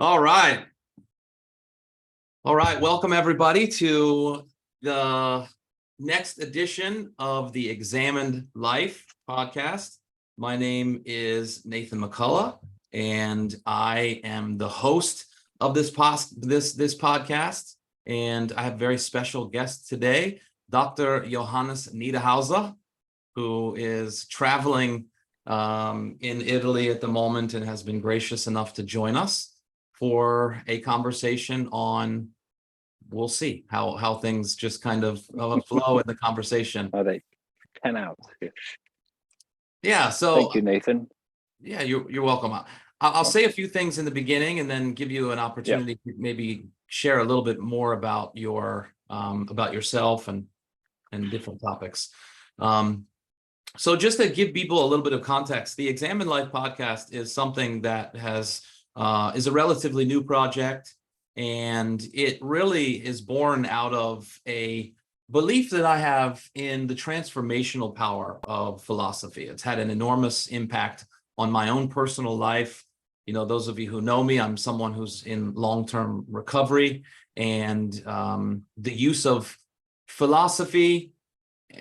All right. All right. Welcome, everybody, to the next edition of the Examined Life podcast. My name is Nathan McCullough, and I am the host of this podcast. And I have a very special guest today, Dr. Johannes Niederhauser, who is traveling in Italy at the moment and has been gracious enough to join us for a conversation on, we'll see how things just kind of flow in the conversation. Are they 10 out? Yeah, so thank you, Nathan. Yeah, you're welcome. I'll say a few things in the beginning and then give you an opportunity to maybe share a little bit more about yourself and different topics. So just to give people a little bit of context, the Examined Life podcast is something that is a relatively new project, and it really is born out of a belief that I have in the transformational power of philosophy. It's had an enormous impact on my own personal life. You know, those of you who know me, I'm someone who's in long-term recovery, and the use of philosophy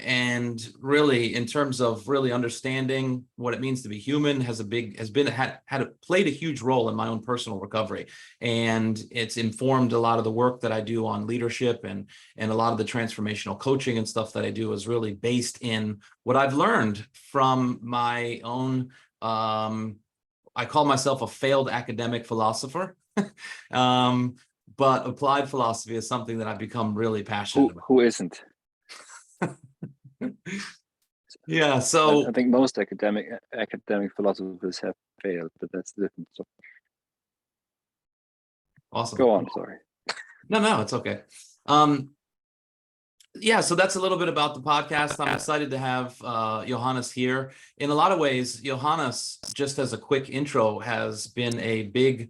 and really in terms of really understanding what it means to be human played a huge role in my own personal recovery, and it's informed a lot of the work that I do on leadership, and a lot of the transformational coaching and stuff that I do is really based in what I've learned from my own I call myself a failed academic philosopher. But applied philosophy is something that I've become really passionate about. Who isn't? Yeah, so I think most academic philosophers have failed, but that's different. So awesome. Go on, sorry. No, it's okay. Yeah, so that's a little bit about the podcast. I'm excited to have Johannes here. In a lot of ways, Johannes, just as a quick intro, has been a big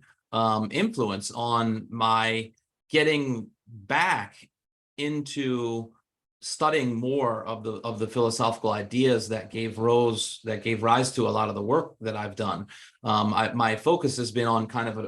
influence on my getting back into studying more of the philosophical ideas that gave rise to a lot of the work that I've done. My focus has been on kind of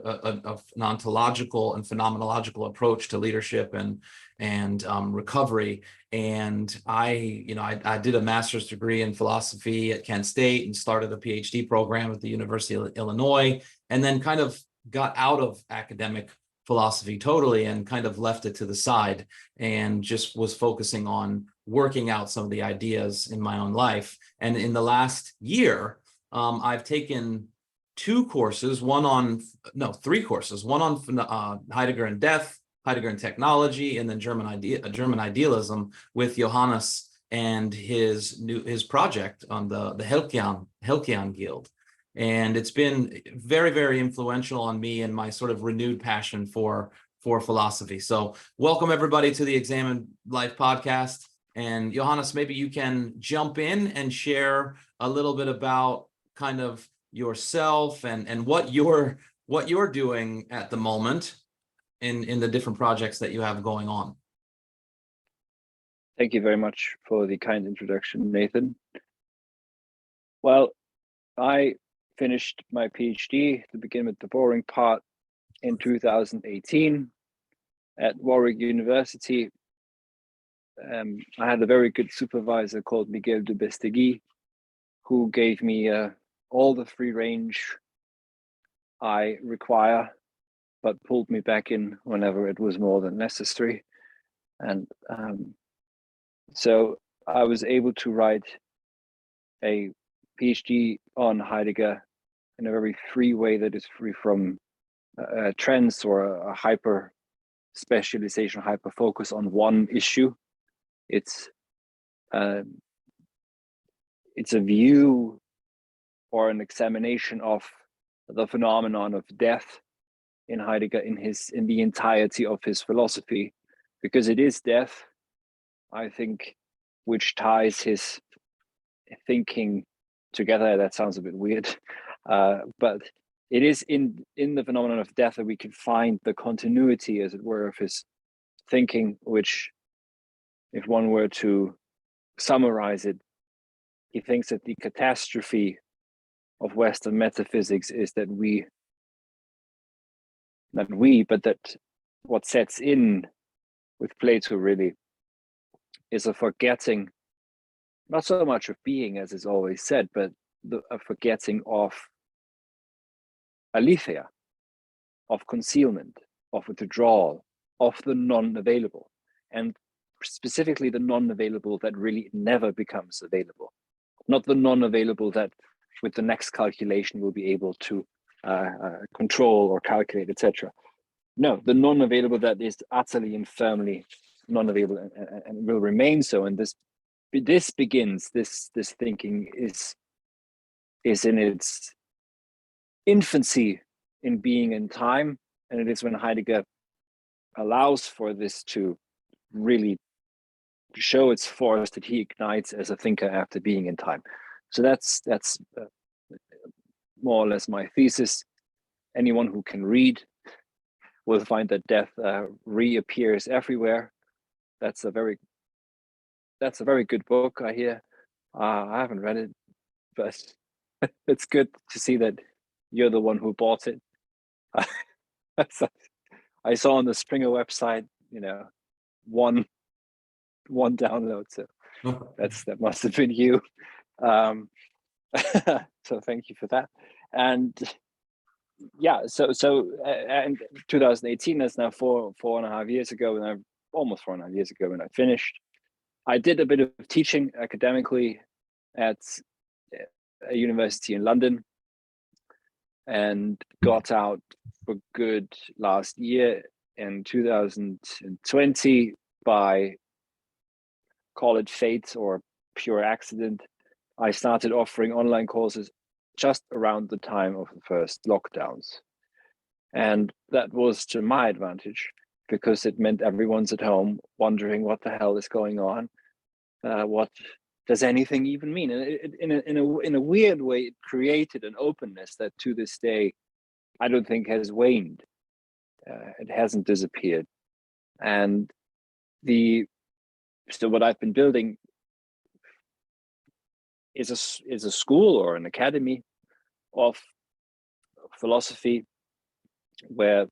an ontological and phenomenological approach to leadership and recovery. And I did a master's degree in philosophy at Kent State and started a PhD program at the University of Illinois, and then kind of got out of academic philosophy totally and kind of left it to the side and just was focusing on working out some of the ideas in my own life. And in the last year, I've taken three courses, one on Heidegger and death, Heidegger and technology, and then German idealism with Johannes and his project on the Halkyon Guild. And it's been very, very influential on me and my sort of renewed passion for philosophy. So welcome everybody to the Examined Life podcast. And Johannes, maybe you can jump in and share a little bit about kind of yourself and what you're doing at the moment in the different projects that you have going on. Thank you very much for the kind introduction, Nathan. Well, I finished my PhD, to begin with the boring part, in 2018 at Warwick University. I had a very good supervisor called Miguel de Bestegui, who gave me all the free range I require, but pulled me back in whenever it was more than necessary. And so I was able to write a PhD on Heidegger in a very free way that is free from trends or a hyper specialization, hyper focus on one issue. It's a view or an examination of the phenomenon of death in Heidegger in the entirety of his philosophy, because it is death, I think, which ties his thinking together. That sounds a bit weird, but it is in the phenomenon of death that we can find the continuity, as it were, of his thinking, which, if one were to summarize it, he thinks that the catastrophe of Western metaphysics is that we not we, but that what sets in with Plato really is a forgetting, not so much of being as is always said, but a forgetting of aletheia, of concealment, of withdrawal, of the non-available, and specifically the non-available that really never becomes available, not the non-available that with the next calculation will be able to control or calculate, etc. No, the non-available that is utterly and firmly non-available and will remain so. And this begins, this thinking is in its infancy in being in time, and it is when Heidegger allows for this to really show its force that he ignites as a thinker after being in time. So that's more or less my thesis. Anyone who can read will find that death reappears everywhere. That's a very good book, I hear. I haven't read it, but it's good to see that you're the one who bought it. I saw on the Springer website, one download, so that must have been you. So thank you for that. And yeah, so and 2018, that's now four and a half years ago, and I'm almost 4.5 years ago when I finished. I did a bit of teaching academically at a university in London, and got out for good last year in 2020 by, call it fate or pure accident. I started offering online courses just around the time of the first lockdowns. And that was to my advantage, because it meant everyone's at home wondering what the hell is going on. What does anything even mean? And in a weird way, it created an openness that to this day, I don't think has waned. It hasn't disappeared. And so what I've been building is a school or an academy of philosophy, where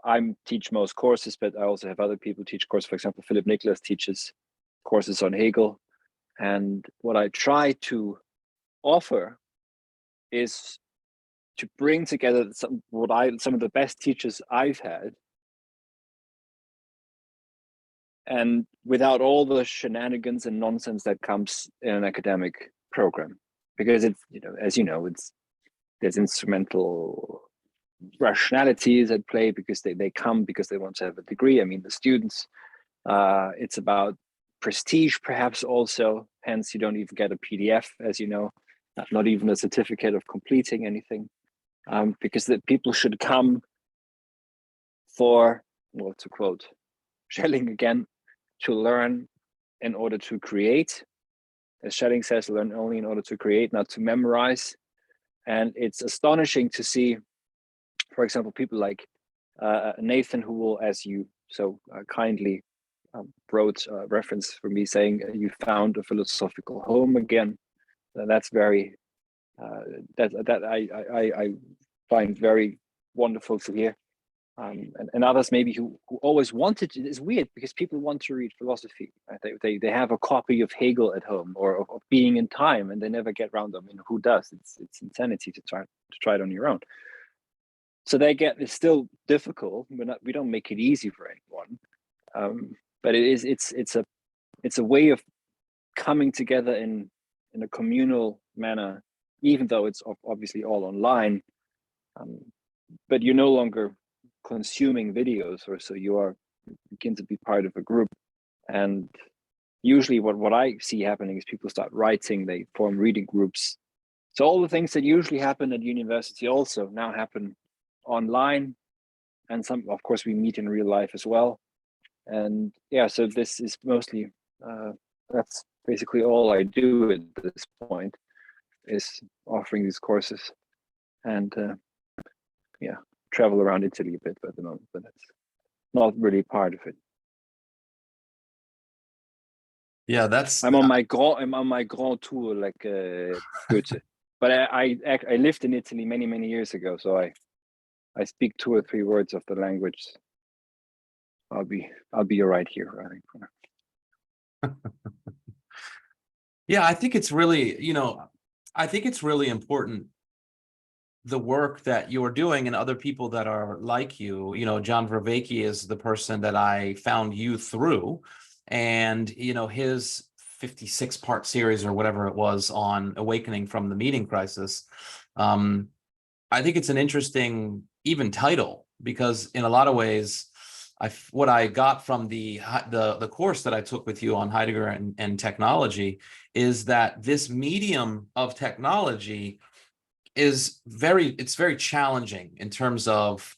I teach most courses, but I also have other people teach courses. For example, Philip Nicholas teaches courses on Hegel. And what I try to offer is to bring together some of the best teachers I've had, and without all the shenanigans and nonsense that comes in an academic program, because it's, as you know, there's instrumental rationalities at play, because they come because they want to have a degree. I mean, the students, it's about prestige perhaps also, hence you don't even get a PDF, as you know, not even a certificate of completing anything, because the people should come for, well, to quote Schelling again, to learn in order to create. As Schelling says, learn only in order to create, not to memorize. And it's astonishing to see, for example, people like Nathan, who will, as you so kindly wrote a reference for me saying, you found a philosophical home again. That's very, I find very wonderful to hear. And others maybe who always wanted to. It's weird because people want to read philosophy. Right? They have a copy of Hegel at home, or of Being in Time, and they never get around them. Who does? It's insanity to try it on your own. So it's still difficult. We don't make it easy for anyone, but it's a way of coming together in a communal manner, even though it's obviously all online. But you're no longer consuming videos, or so you begin to be part of a group. And usually what I see happening is people start writing, they form reading groups. So all the things that usually happen at university also now happen online, and some, of course, we meet in real life as well. And yeah, so this is mostly that's basically all I do at this point, is offering these courses, and yeah, travel around Italy a bit at the moment, but that's not really part of it. Yeah, that's. I'm on my grand tour, like Goethe. But I lived in Italy many years ago, so I speak 2 or 3 words of the language, I'll be right here. I think. Yeah, I think it's really, I think it's really important, the work that you're doing and other people that are like you. John Vervaeke is the person that I found you through, and his 56-part series or whatever it was on awakening from the meaning crisis. I think it's an interesting even title, because in a lot of ways, what I got from the course that I took with you on Heidegger and technology is that this medium of technology is it's very challenging in terms of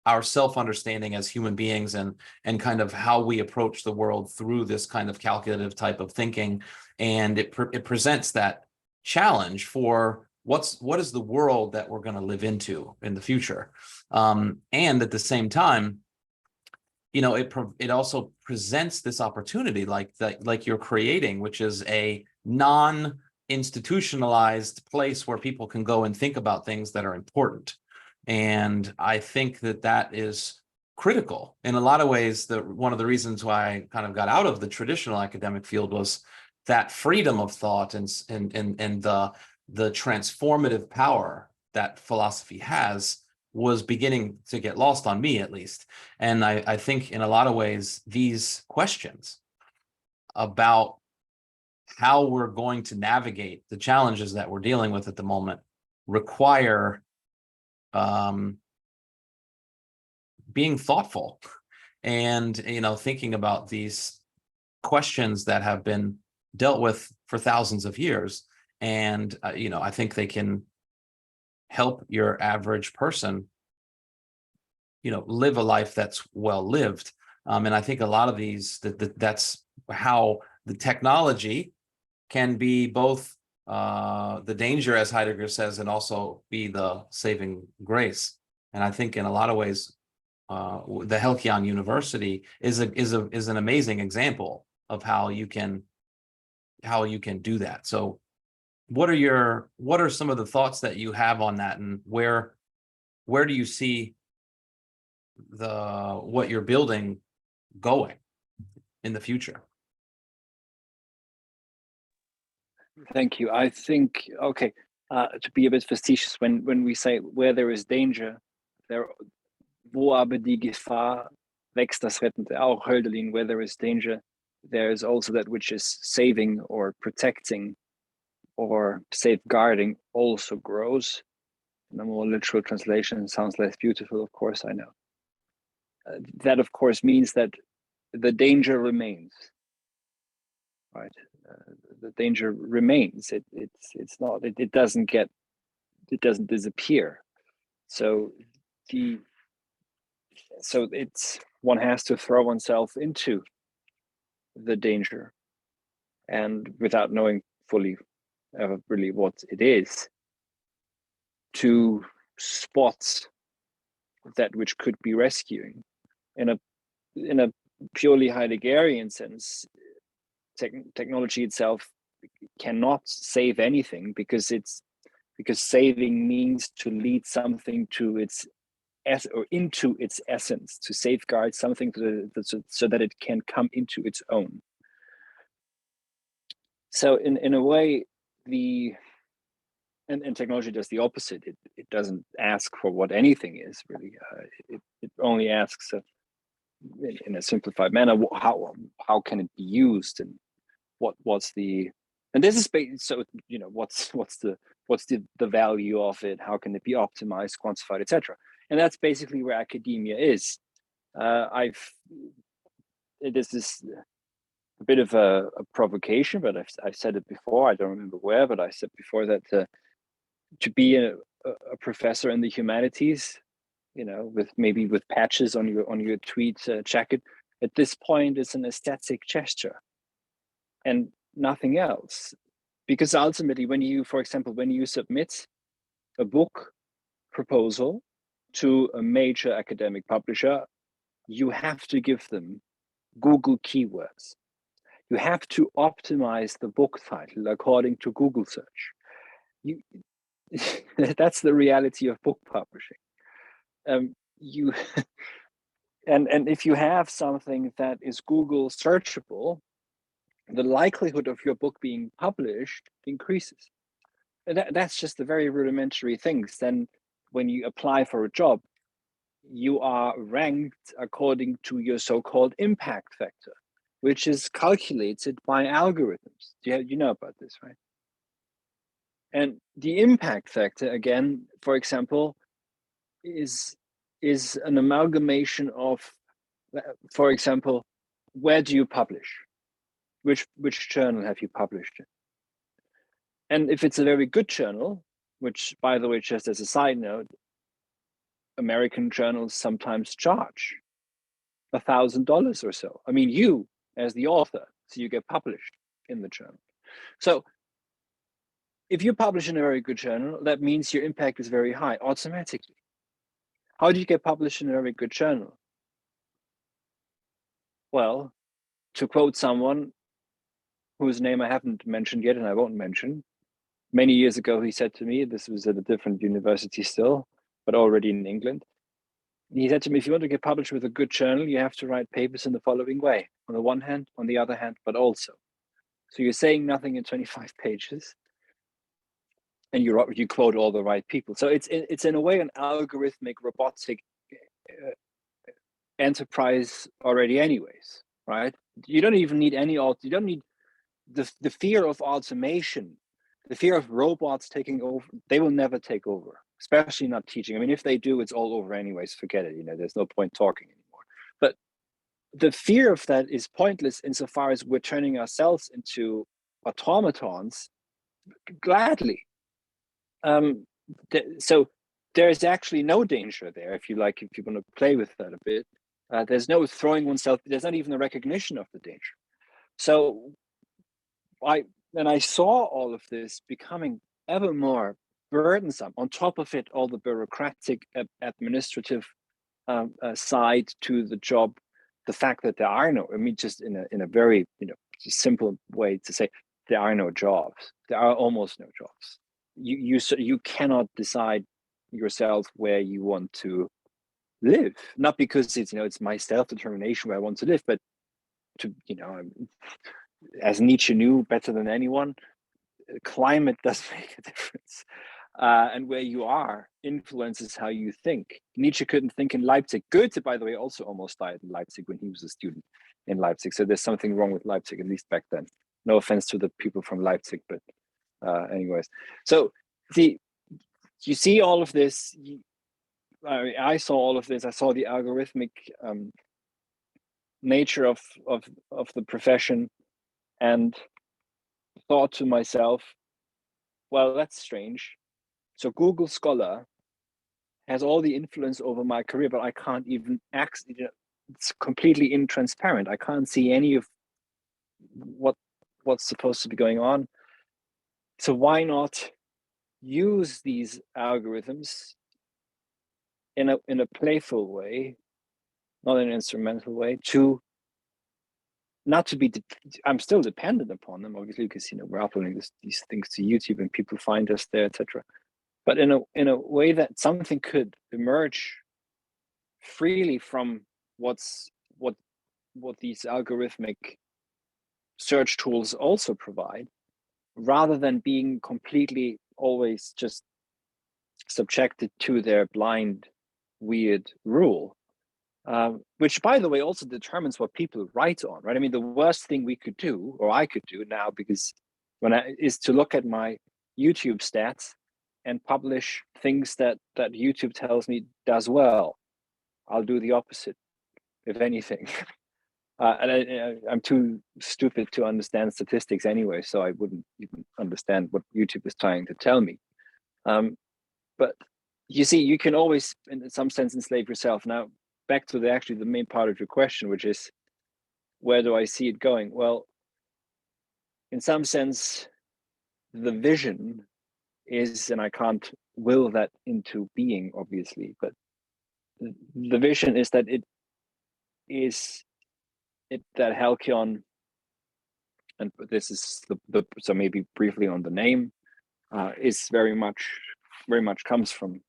our self-understanding as human beings, and kind of how we approach the world through this kind of calculative type of thinking. And it presents that challenge for what is the world that we're going to live into in the future. And at the same time, it also presents this opportunity like you're creating, which is a non-institutionalized place where people can go and think about things that are important. And I think that is critical in a lot of ways. One of the reasons why I kind of got out of the traditional academic field was that freedom of thought and the transformative power that philosophy has was beginning to get lost on me, at least. And I think in a lot of ways, these questions about how we're going to navigate the challenges that we're dealing with at the moment require being thoughtful and thinking about these questions that have been dealt with for thousands of years. And I think they can help your average person live a life that's well lived. And I think a lot of these that's how the technology can be both the danger, as Heidegger says, and also be the saving grace. And I think in a lot of ways, the Halkyon University is an amazing example of how you can do that. So what are some of the thoughts that you have on that, and where do you see what you're building going in the future? Thank you. I think, okay, to be a bit facetious, when we say where there is danger, wo aber die Gefahr wächst das Rettende, auch Hölderlin, where there is danger, there is also that which is saving or protecting or safeguarding also grows. In a more literal translation, sounds less beautiful, of course, I know. That, of course, means that the danger remains, right? The danger remains. It's not. It doesn't disappear. So it's one has to throw oneself into the danger, and without knowing fully really what it is, to spot that which could be rescuing. In a purely Heideggerian sense, technology itself cannot save anything, because saving means to lead something to its or into its essence, to safeguard something so that it can come into its own. So in a way, and technology does the opposite. It doesn't ask for what anything is, really. It only asks in a simplified manner, how can it be used, and what's the, and this is so what's the value of it, how can it be optimized, quantified, etc. And that's basically where academia is. This is a bit of a provocation, but I've said it before. I don't remember where, but I said before that to be a professor in the humanities, with patches on your tweed jacket, at this point is an aesthetic gesture and nothing else. Because ultimately, when you submit a book proposal to a major academic publisher, you have to give them Google keywords. You have to optimize the book title according to Google search. That's the reality of book publishing. you and if you have something that is Google searchable, the likelihood of your book being published increases. And that's just the very rudimentary things. Then when you apply for a job, you are ranked according to your so-called impact factor, which is calculated by algorithms. You know about this, right? And the impact factor, again, for example, is an amalgamation of, for example, where do you publish? Which journal have you published in? And if it's a very good journal, which, by the way, just as a side note, American journals sometimes charge $1,000 or so. I mean, you as the author, so you get published in the journal. So if you publish in a very good journal, that means your impact is very high automatically. How do you get published in a very good journal? Well, to quote someone whose name I haven't mentioned yet and I won't mention, many years ago, he said to me, this was at a different university still, but already in England. He said to me, if you want to get published with a good journal, you have to write papers in the following way. On the one hand, on the other hand, but also. So you're saying nothing in 25 pages and you quote all the right people. So it's in a way an algorithmic robotic enterprise already anyways, right? You don't even need you don't need the fear of automation, the fear of robots taking over. They will never take over, especially not teaching. I mean, if they do, it's all over anyways. Forget it. There's no point talking anymore. But the fear of that is pointless insofar as we're turning ourselves into automatons gladly. So there's actually no danger there, if you want to play with that a bit. There's no throwing oneself. There's not even a recognition of the danger. So I saw all of this becoming ever more burdensome. On top of it, all the bureaucratic, administrative side to the job, the fact that there are no, I mean, just in a very simple way to say, there are no jobs. There are almost no jobs. You cannot decide yourself where you want to live. Not because it's my self-determination where I want to live, but to as Nietzsche knew better than anyone, climate does make a difference. And where you are influences how you think. Nietzsche couldn't think in Leipzig. Goethe, by the way, also almost died in Leipzig when he was a student in Leipzig. So there's something wrong with Leipzig, at least back then. No offense to the people from Leipzig, but anyways. So you see all of this. I saw all of this. I saw the algorithmic nature of the profession, and thought to myself, well, that's strange. So Google Scholar has all the influence over my career, but I can't even it's completely intransparent. I can't see any of what's supposed to be going on. So why not use these algorithms in a playful way, not in an instrumental way, to not to be I'm still dependent upon them, obviously, because we're uploading these things to YouTube and people find us there, etc. But in a way that something could emerge freely from what these algorithmic search tools also provide, rather than being completely always just subjected to their blind, weird rule. Which, by the way, also determines what people write on, right? I mean, the worst thing we could do, or I could do now, because is to look at my YouTube stats and publish things that YouTube tells me does well. I'll do the opposite, if anything. And I'm too stupid to understand statistics anyway, so I wouldn't even understand what YouTube is trying to tell me. But you see, you can always, in some sense, enslave yourself. Now, back to the main part of your question, which is, where do I see it going? Well, in some sense, the vision is, and I can't will that into being, obviously, but the vision is that that Halkyon, and this is so maybe briefly on the name, is very much comes from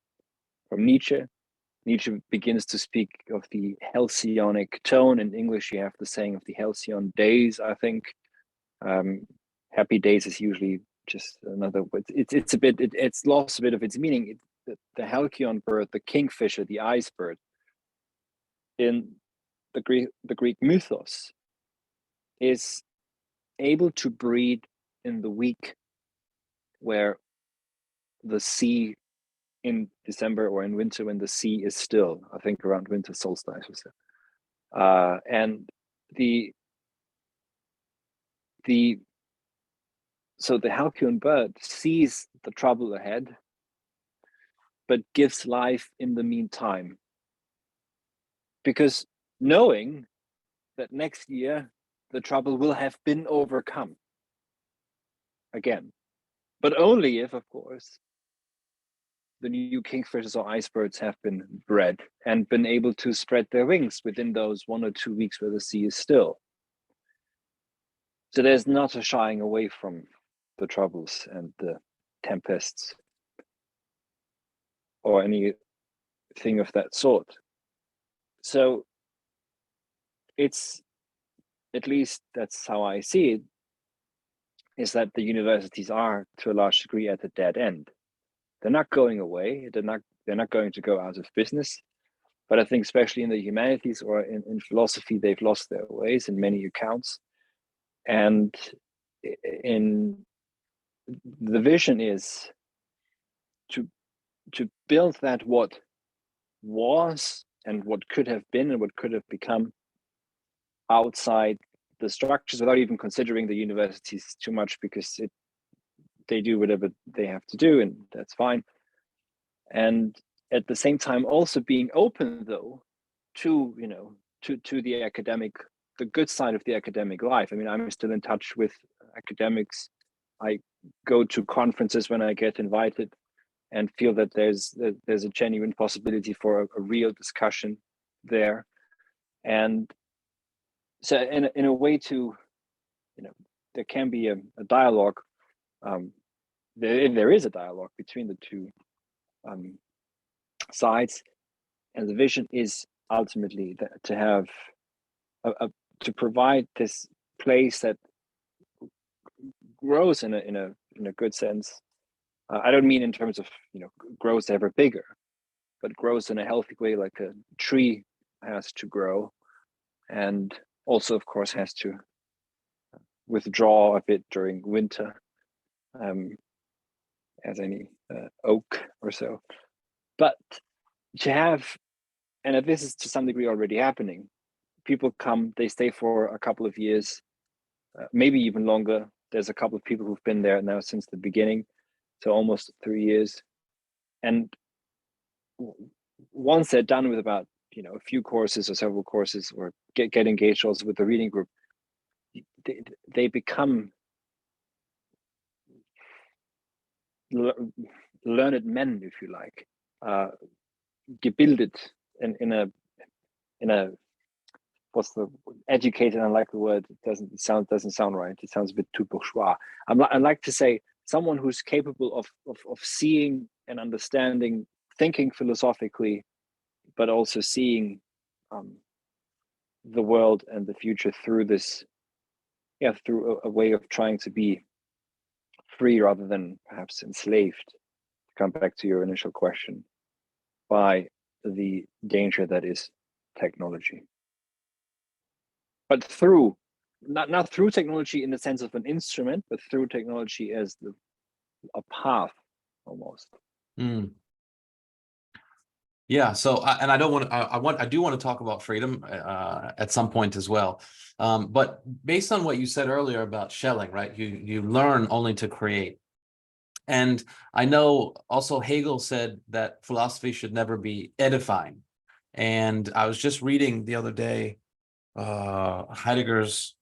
Nietzsche. Nietzsche begins to speak of the halcyonic tone. In English, you have the saying of the halcyon days, I think. Happy days is usually just another, it's lost a bit of its meaning. The halcyon bird, the kingfisher, the ice bird, in the Greek mythos, is able to breed in the week where the sea, in December or in winter when the sea is still, I think around winter solstice or so. And so the halcyon bird sees the trouble ahead, but gives life in the meantime. Because knowing that next year the trouble will have been overcome again, but only if, of course, the new kingfishers or icebirds have been bred and been able to spread their wings within those 1 or 2 weeks where the sea is still. So there's not a shying away from the troubles and the tempests or anything of that sort. So it's, at least that's how I see it, is that the universities are to a large degree at a dead end. They're not going away. They're not going to go out of business. But I think especially in the humanities or in philosophy, they've lost their ways in many accounts. And in the vision is to build that what was and what could have been and what could have become outside the structures, without even considering the universities too much, because they do whatever they have to do, and that's fine. And at the same time, also being open though to to the academic, the good side of the academic life. I mean, I'm still in touch with academics. I go to conferences when I get invited, and feel that there's a genuine possibility for a real discussion there. And so in a way to, there can be a dialogue. There is a dialogue between the two sides, and the vision is ultimately to have to provide this place that grows in a good sense. I don't mean in terms of grows ever bigger, but grows in a healthy way, like a tree has to grow, and also, of course, has to withdraw a bit during winter, as any oak or so. But to have, and this is to some degree already happening, people come, they stay for a couple of years, maybe even longer. There's a couple of people who've been there now since the beginning, so almost 3 years. And once they're done with about a few courses or several courses, or get engaged also with the reading group, they become learned men, if you like, gebildet in a what's the educated? I like the word. It doesn't sound right. It sounds a bit too bourgeois. I like to say someone who's capable of seeing and understanding, thinking philosophically, but also seeing the world and the future through this, through a way of trying to be free rather than perhaps enslaved, to come back to your initial question, by the danger that is technology. But through, not through technology in the sense of an instrument, but through technology as a path, almost. Yeah. So, I don't want to. I do want to talk about freedom at some point as well. But based on what you said earlier about Schelling, right? You learn only to create, and I know also Hegel said that philosophy should never be edifying. And I was just reading the other day Heidegger's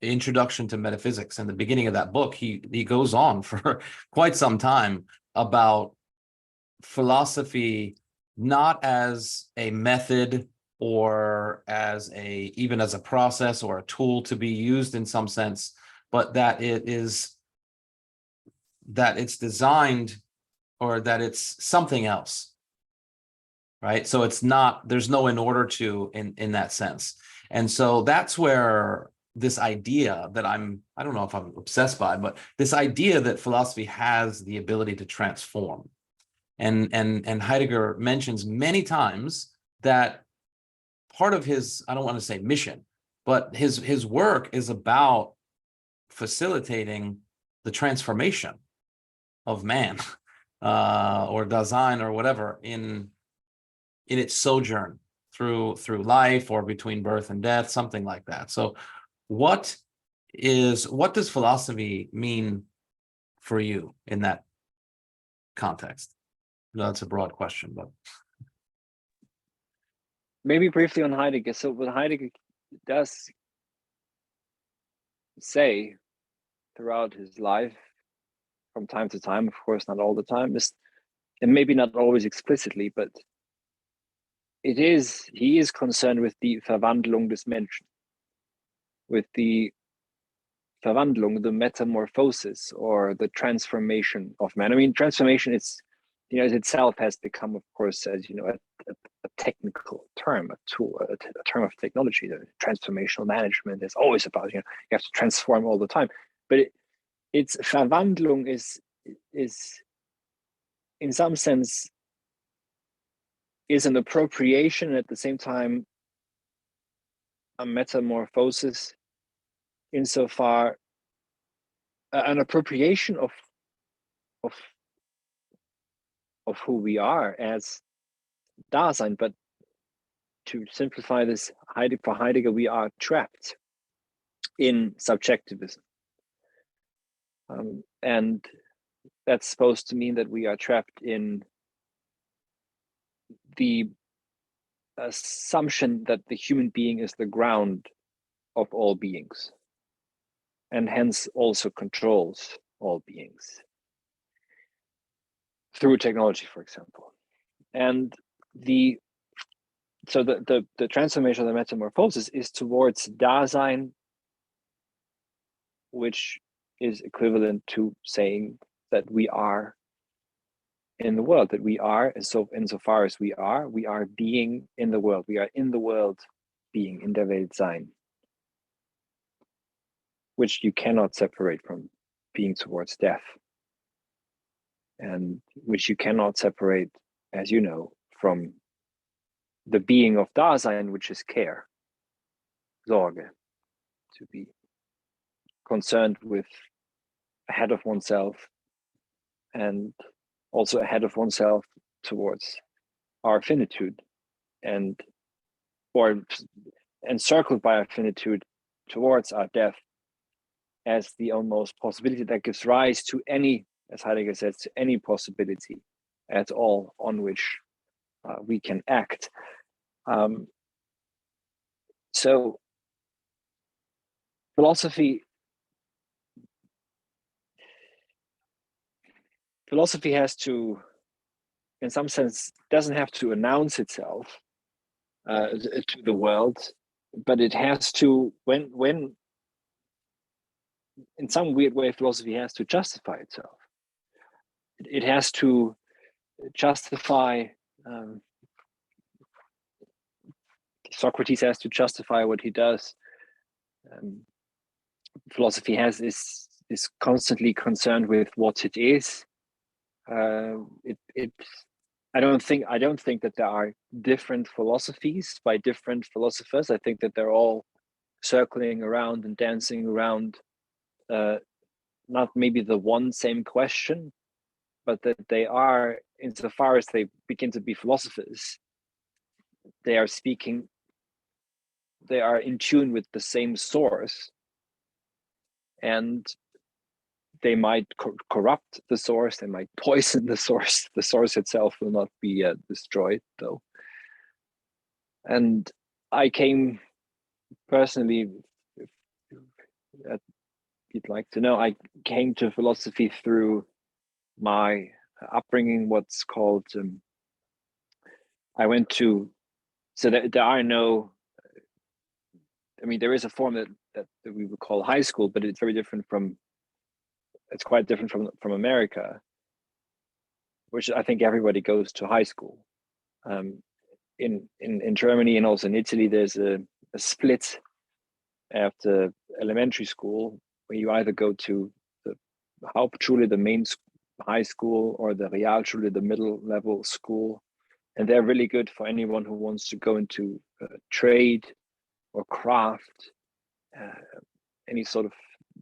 Introduction to Metaphysics, and the beginning of that book, he goes on for quite some time about philosophy not as a method or as even as a process or a tool to be used in some sense, but that it's designed, or that it's something else, right? So it's not, there's no in order to in that sense. And so that's where this idea that I don't know if I'm obsessed by, but this idea that philosophy has the ability to transform. And Heidegger mentions many times that part of his, I don't want to say mission, but his work is about facilitating the transformation of man or Dasein or whatever in its sojourn through life or between birth and death, something like that. So what does philosophy mean for you in that context? That's a broad question, but maybe briefly on Heidegger. So what Heidegger does say throughout his life, from time to time, of course, not all the time, is, and maybe not always explicitly, but he is concerned with the Verwandlung des Menschen, with the Verwandlung, the metamorphosis, or the transformation of man. I mean, transformation, it's, you know, itself has become, of course, as you know, a technical term, a tool, a term of technology. The transformational management is always about, you know, you have to transform all the time. But it's Verwandlung is in some sense is an appropriation, and at the same time a metamorphosis, insofar an appropriation of who we are as Dasein. But to simplify this, for Heidegger, we are trapped in subjectivism, and that's supposed to mean that we are trapped in the assumption that the human being is the ground of all beings, and hence also controls all beings through technology, for example. And the transformation of the metamorphosis is towards Dasein, which is equivalent to saying that we are in the world, that we are, and so insofar as we are being in the world. We are in the world being, in der Welt sein, which you cannot separate from being towards death, and which you cannot separate, as you know, from the being of Dasein, which is care, Sorge, to be concerned with ahead of oneself, and also ahead of oneself towards our finitude, and or encircled by our finitude towards our death as the almost possibility that gives rise to any, as Heidegger says, to any possibility at all on which we can act. So philosophy has to, in some sense, doesn't have to announce itself to the world, but it has to, when in some weird way, philosophy has to justify itself. It has to justify, Socrates has to justify what he does. Philosophy is constantly concerned with what it is. I don't think that there are different philosophies by different philosophers. I think that they're all circling around and dancing around not maybe the one same question, but that they are, insofar as they begin to be philosophers, they are in tune with the same source, and they might corrupt the source, they might poison the source. The source itself will not be destroyed, though. And I came personally, if you'd like to know, I came to philosophy through my upbringing, what's called, I went to, so that there are no, I mean, there is a form that we would call high school, but it's very different from, it's quite different from America, which I think everybody goes to high school. in Germany and also in Italy, there's a split after elementary school where you either go to the Hauptschule, the main high school, or the Realschule, the middle level school. And they're really good for anyone who wants to go into trade or craft. Any sort of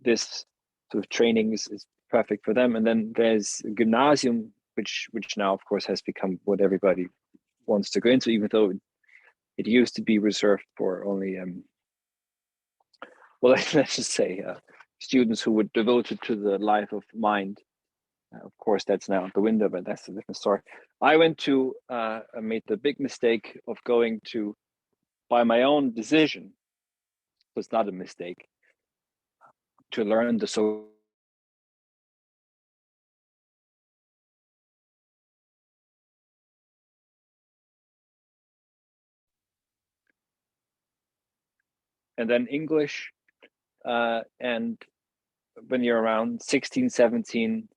this sort of training is perfect for them. And then there's a gymnasium, which now of course has become what everybody wants to go into, even though it used to be reserved for only well, let's just say students who were devoted to the life of mind. Of course, that's now out the window, but that's a different story. I went to made the big mistake of going to, by my own decision, it was not a mistake, to learn the so. And then English, and when you're around 16, 17,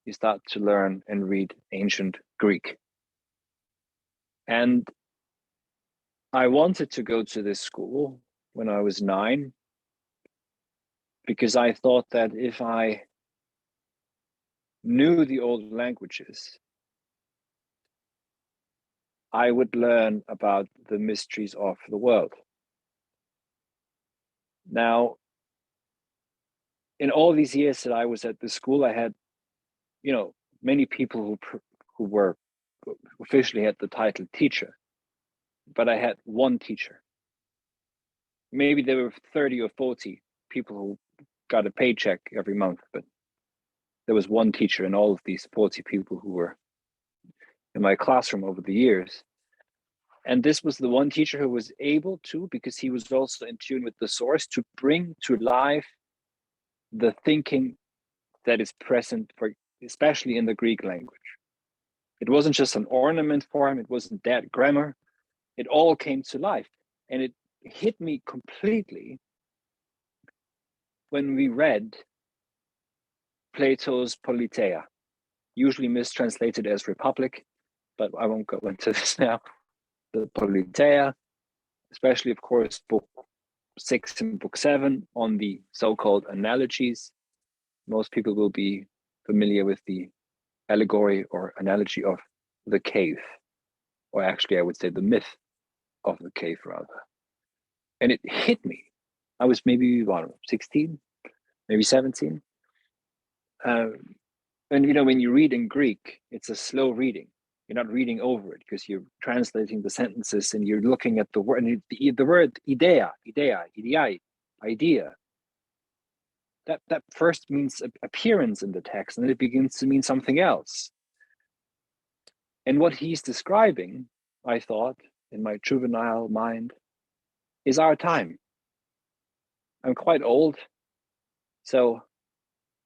you start to learn and read ancient Greek. And I wanted to go to this school when I was 9, because I thought that if I knew the old languages, I would learn about the mysteries of the world. Now, in all these years that I was at the school, I had, many people who were officially had the title teacher, but I had one teacher. Maybe there were 30 or 40 people who got a paycheck every month, but there was one teacher and all of these 40 people who were in my classroom over the years. And this was the one teacher who was able to, because he was also in tune with the source, to bring to life the thinking that is present, for especially in the Greek language. It wasn't just an ornament for him, it wasn't dead grammar. It all came to life. And it hit me completely when we read Plato's Politeia, usually mistranslated as Republic, but I won't go into this now. The Politeia, especially, of course, book 6 and book 7 on the so-called analogies. Most people will be familiar with the allegory or analogy of the cave, or actually I would say the myth of the cave rather. And it hit me. I was maybe 16, maybe 17. And when you read in Greek, it's a slow reading. You're not reading over it because you're translating the sentences and you're looking at the word. And the word idea, idea. That first means appearance in the text, and then it begins to mean something else. And what he's describing, I thought, in my juvenile mind, is our time. I'm quite old, so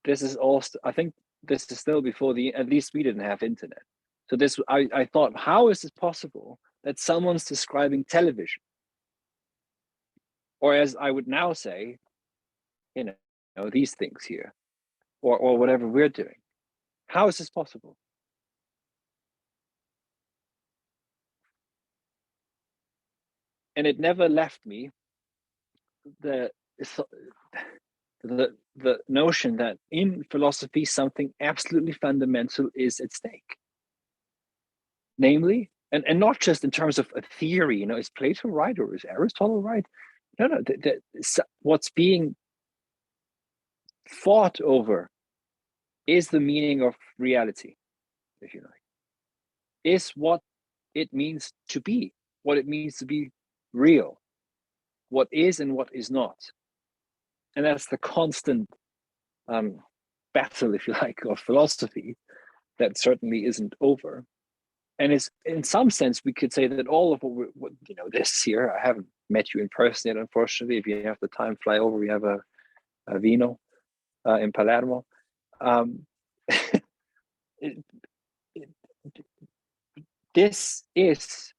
this is all. I think this is still before at least we didn't have internet. So I thought, how is it possible that someone's describing television, or as I would now say, these things here, or whatever we're doing? How is this possible? And it never left me the notion that in philosophy something absolutely fundamental is at stake. Namely, and not just in terms of a theory, is Plato right or is Aristotle right? No, what's being fought over is the meaning of reality, if you like. Is what it means to be, what it means to be real, what is and what is not. And that's the constant battle, if you like, of philosophy that certainly isn't over. And it's, in some sense, we could say that all of what this year, I haven't met you in person yet, unfortunately. If you have the time, fly over. We have a vino in Palermo. This is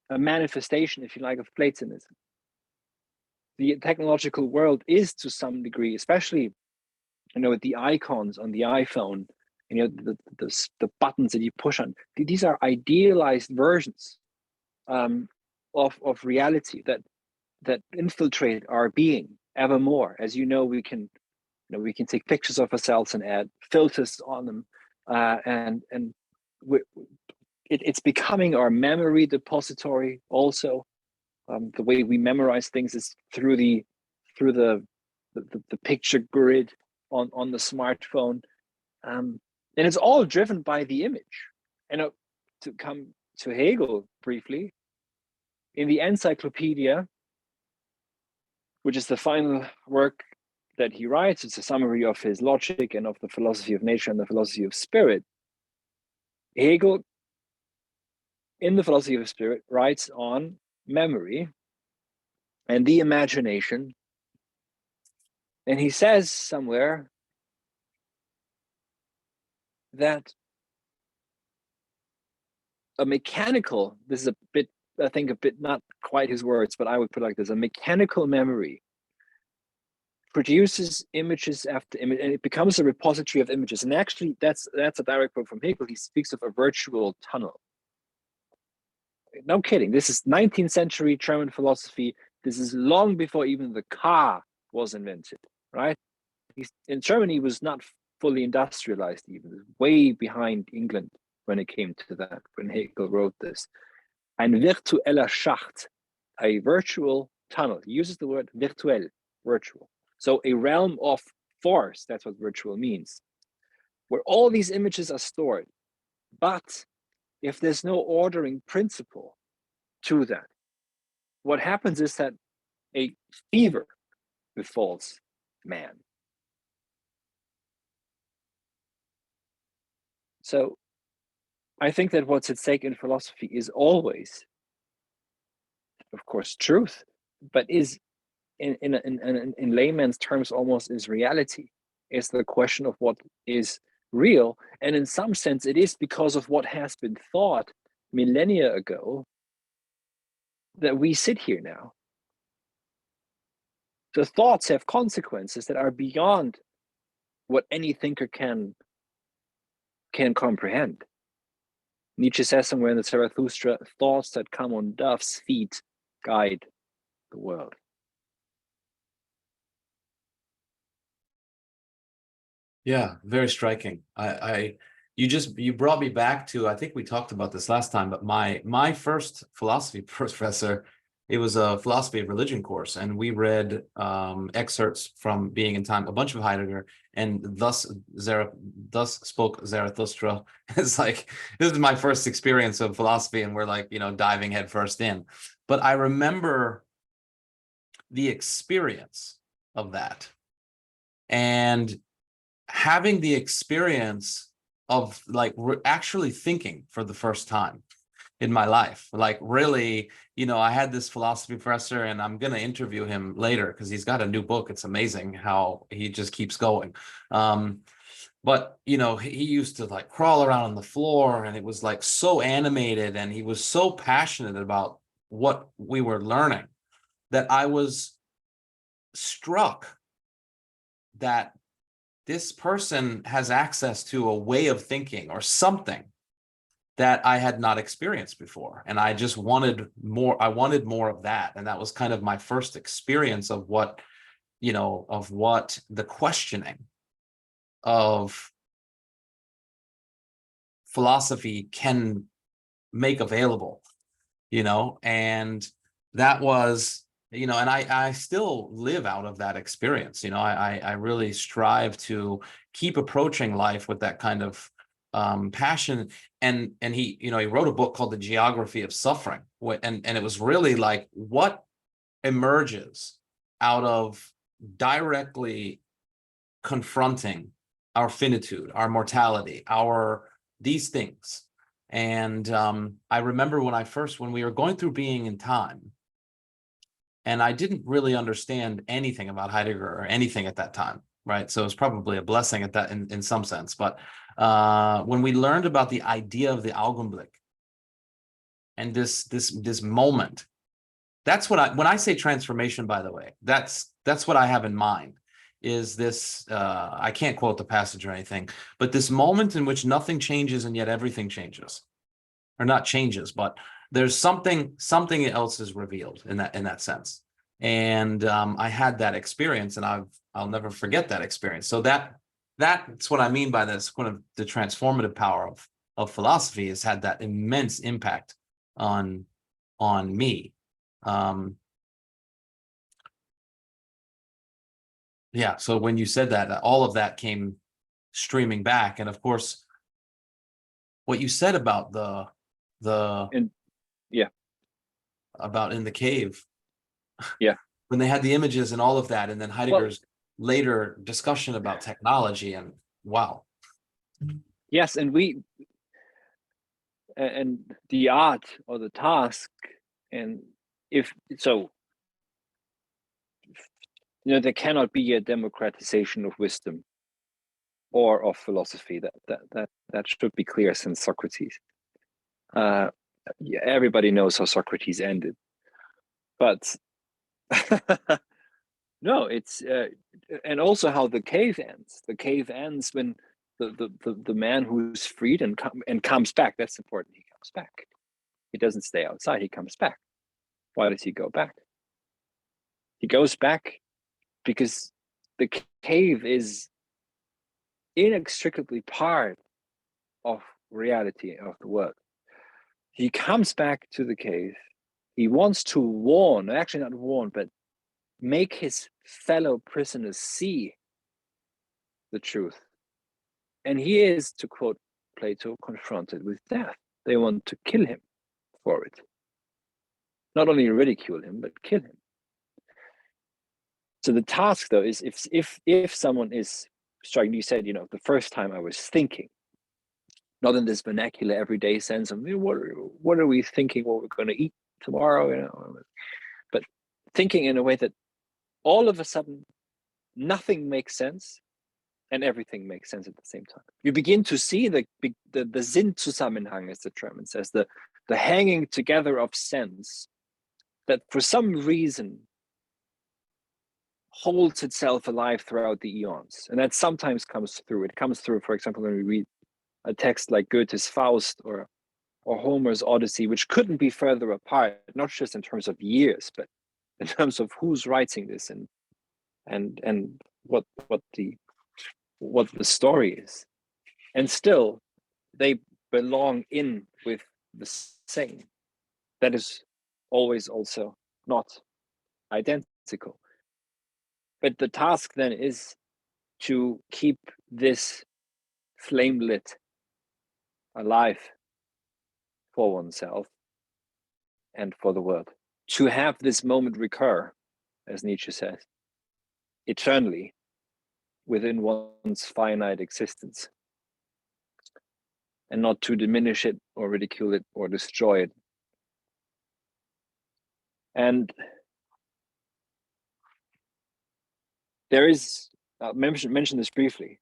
a manifestation, if you like, of Platonism. The technological world is, to some degree, especially, with the icons on the iPhone, the buttons that you push on. These are idealized versions of reality that infiltrate our being ever more. As you know, we can take pictures of ourselves and add filters on them, and it's becoming our memory depository also. The way we memorize things is through the picture grid on the smartphone, and it's all driven by the image. And to come to Hegel briefly, in the Encyclopedia, which is the final work that he writes, it's a summary of his logic and of the philosophy of nature and the philosophy of spirit. Hegel, in the philosophy of spirit, writes on memory and the imagination. And he says somewhere that a mechanical, this is a bit, I think a bit, not quite his words, but I would put it like this: a mechanical memory produces images after image, and it becomes a repository of images. And actually, that's a direct quote from Hegel. He speaks of a virtual tunnel. No kidding. This is 19th century German philosophy. This is long before even the car was invented, right? In Germany, was not fully industrialized, even way behind England when it came to that, when Hegel wrote this. Ein virtueller Schacht, a virtual tunnel. He uses the word virtuell, virtual. So a realm of force, that's what virtual means, where all these images are stored. But if there's no ordering principle to that, what happens is that a fever befalls man. So I think that what's at stake in philosophy is always, of course, truth, but is in layman's terms almost is reality. It's the question of what is real. And in some sense, it is because of what has been thought millennia ago that we sit here now. The thoughts have consequences that are beyond what any thinker can comprehend. Nietzsche says somewhere in the Zarathustra, thoughts that come on dove's feet guide the world. Yeah, very striking. You brought me back to, I think we talked about this last time, but my first philosophy professor, it was a philosophy of religion course, and we read excerpts from Being in Time, a bunch of Heidegger, and thus spoke Zarathustra. It's like, this is my first experience of philosophy, and we're like, diving headfirst in. But I remember the experience of that, and having the experience of like actually thinking for the first time in my life. Like really, I had this philosophy professor, and I'm going to interview him later because he's got a new book. It's amazing how he just keeps going. But, he used to like crawl around on the floor, and it was like so animated, and he was so passionate about what we were learning that I was struck that this person has access to a way of thinking or something that I had not experienced before. And I just wanted more. I wanted more of that. And that was kind of my first experience of what the questioning of philosophy can make available, and that was, and I still live out of that experience. I really strive to keep approaching life with that kind of passion. And he, he wrote a book called The Geography of Suffering. And it was really like, what emerges out of directly confronting our finitude, our mortality, these things. And I remember when we were going through Being in Time, and I didn't really understand anything about Heidegger or anything at that time, right? So it was probably a blessing at that in some sense. But when we learned about the idea of the Augenblick and this moment, that's what when I say transformation, by the way, that's what I have in mind, is this, I can't quote the passage or anything, but this moment in which nothing changes and yet everything changes. Or not changes, but there's something else is revealed in that sense. And I had that experience, and I'll never forget that experience. So that's what I mean by this kind of the transformative power of philosophy has had that immense impact on me. Yeah, so when you said that, all of that came streaming back, and of course, what you said about And yeah, about in the cave, yeah. when they had the images and all of that, and then Heidegger's later discussion about technology, and wow. Yes, and and the art or the task, and if so, there cannot be a democratization of wisdom or of philosophy. That should be clear since Socrates. Yeah, everybody knows how Socrates ended, but no, it's and also how the cave ends. The cave ends when the man who's freed and comes back. That's important. He comes back. He doesn't stay outside. He comes back. Why does he go back? He goes back because the cave is inextricably part of reality of the world. He comes back to the cave. He wants to warn, actually not warn, but make his fellow prisoners see the truth. And he is, to quote Plato, confronted with death. They want to kill him for it. Not only ridicule him, but kill him. So the task, though, is if someone is striking, you said, the first time I was thinking, not in this vernacular everyday sense of what are we thinking, what we're going to eat tomorrow, but thinking in a way that all of a sudden nothing makes sense and everything makes sense at the same time. You begin to see the Sinnzusammenhang, as the German says, the hanging together of sense that for some reason holds itself alive throughout the eons. And that sometimes comes through. It comes through, for example, when we read a text like Goethe's Faust or Homer's Odyssey, which couldn't be further apart, not just in terms of years, but in terms of who's writing this and what the story is. And still, they belong in with the same. That is always also not identical. But the task then is to keep this flame lit alive for oneself and for the world. To have this moment recur, as Nietzsche says, eternally within one's finite existence, and not to diminish it or ridicule it or destroy it. And there is, I'll mention this briefly.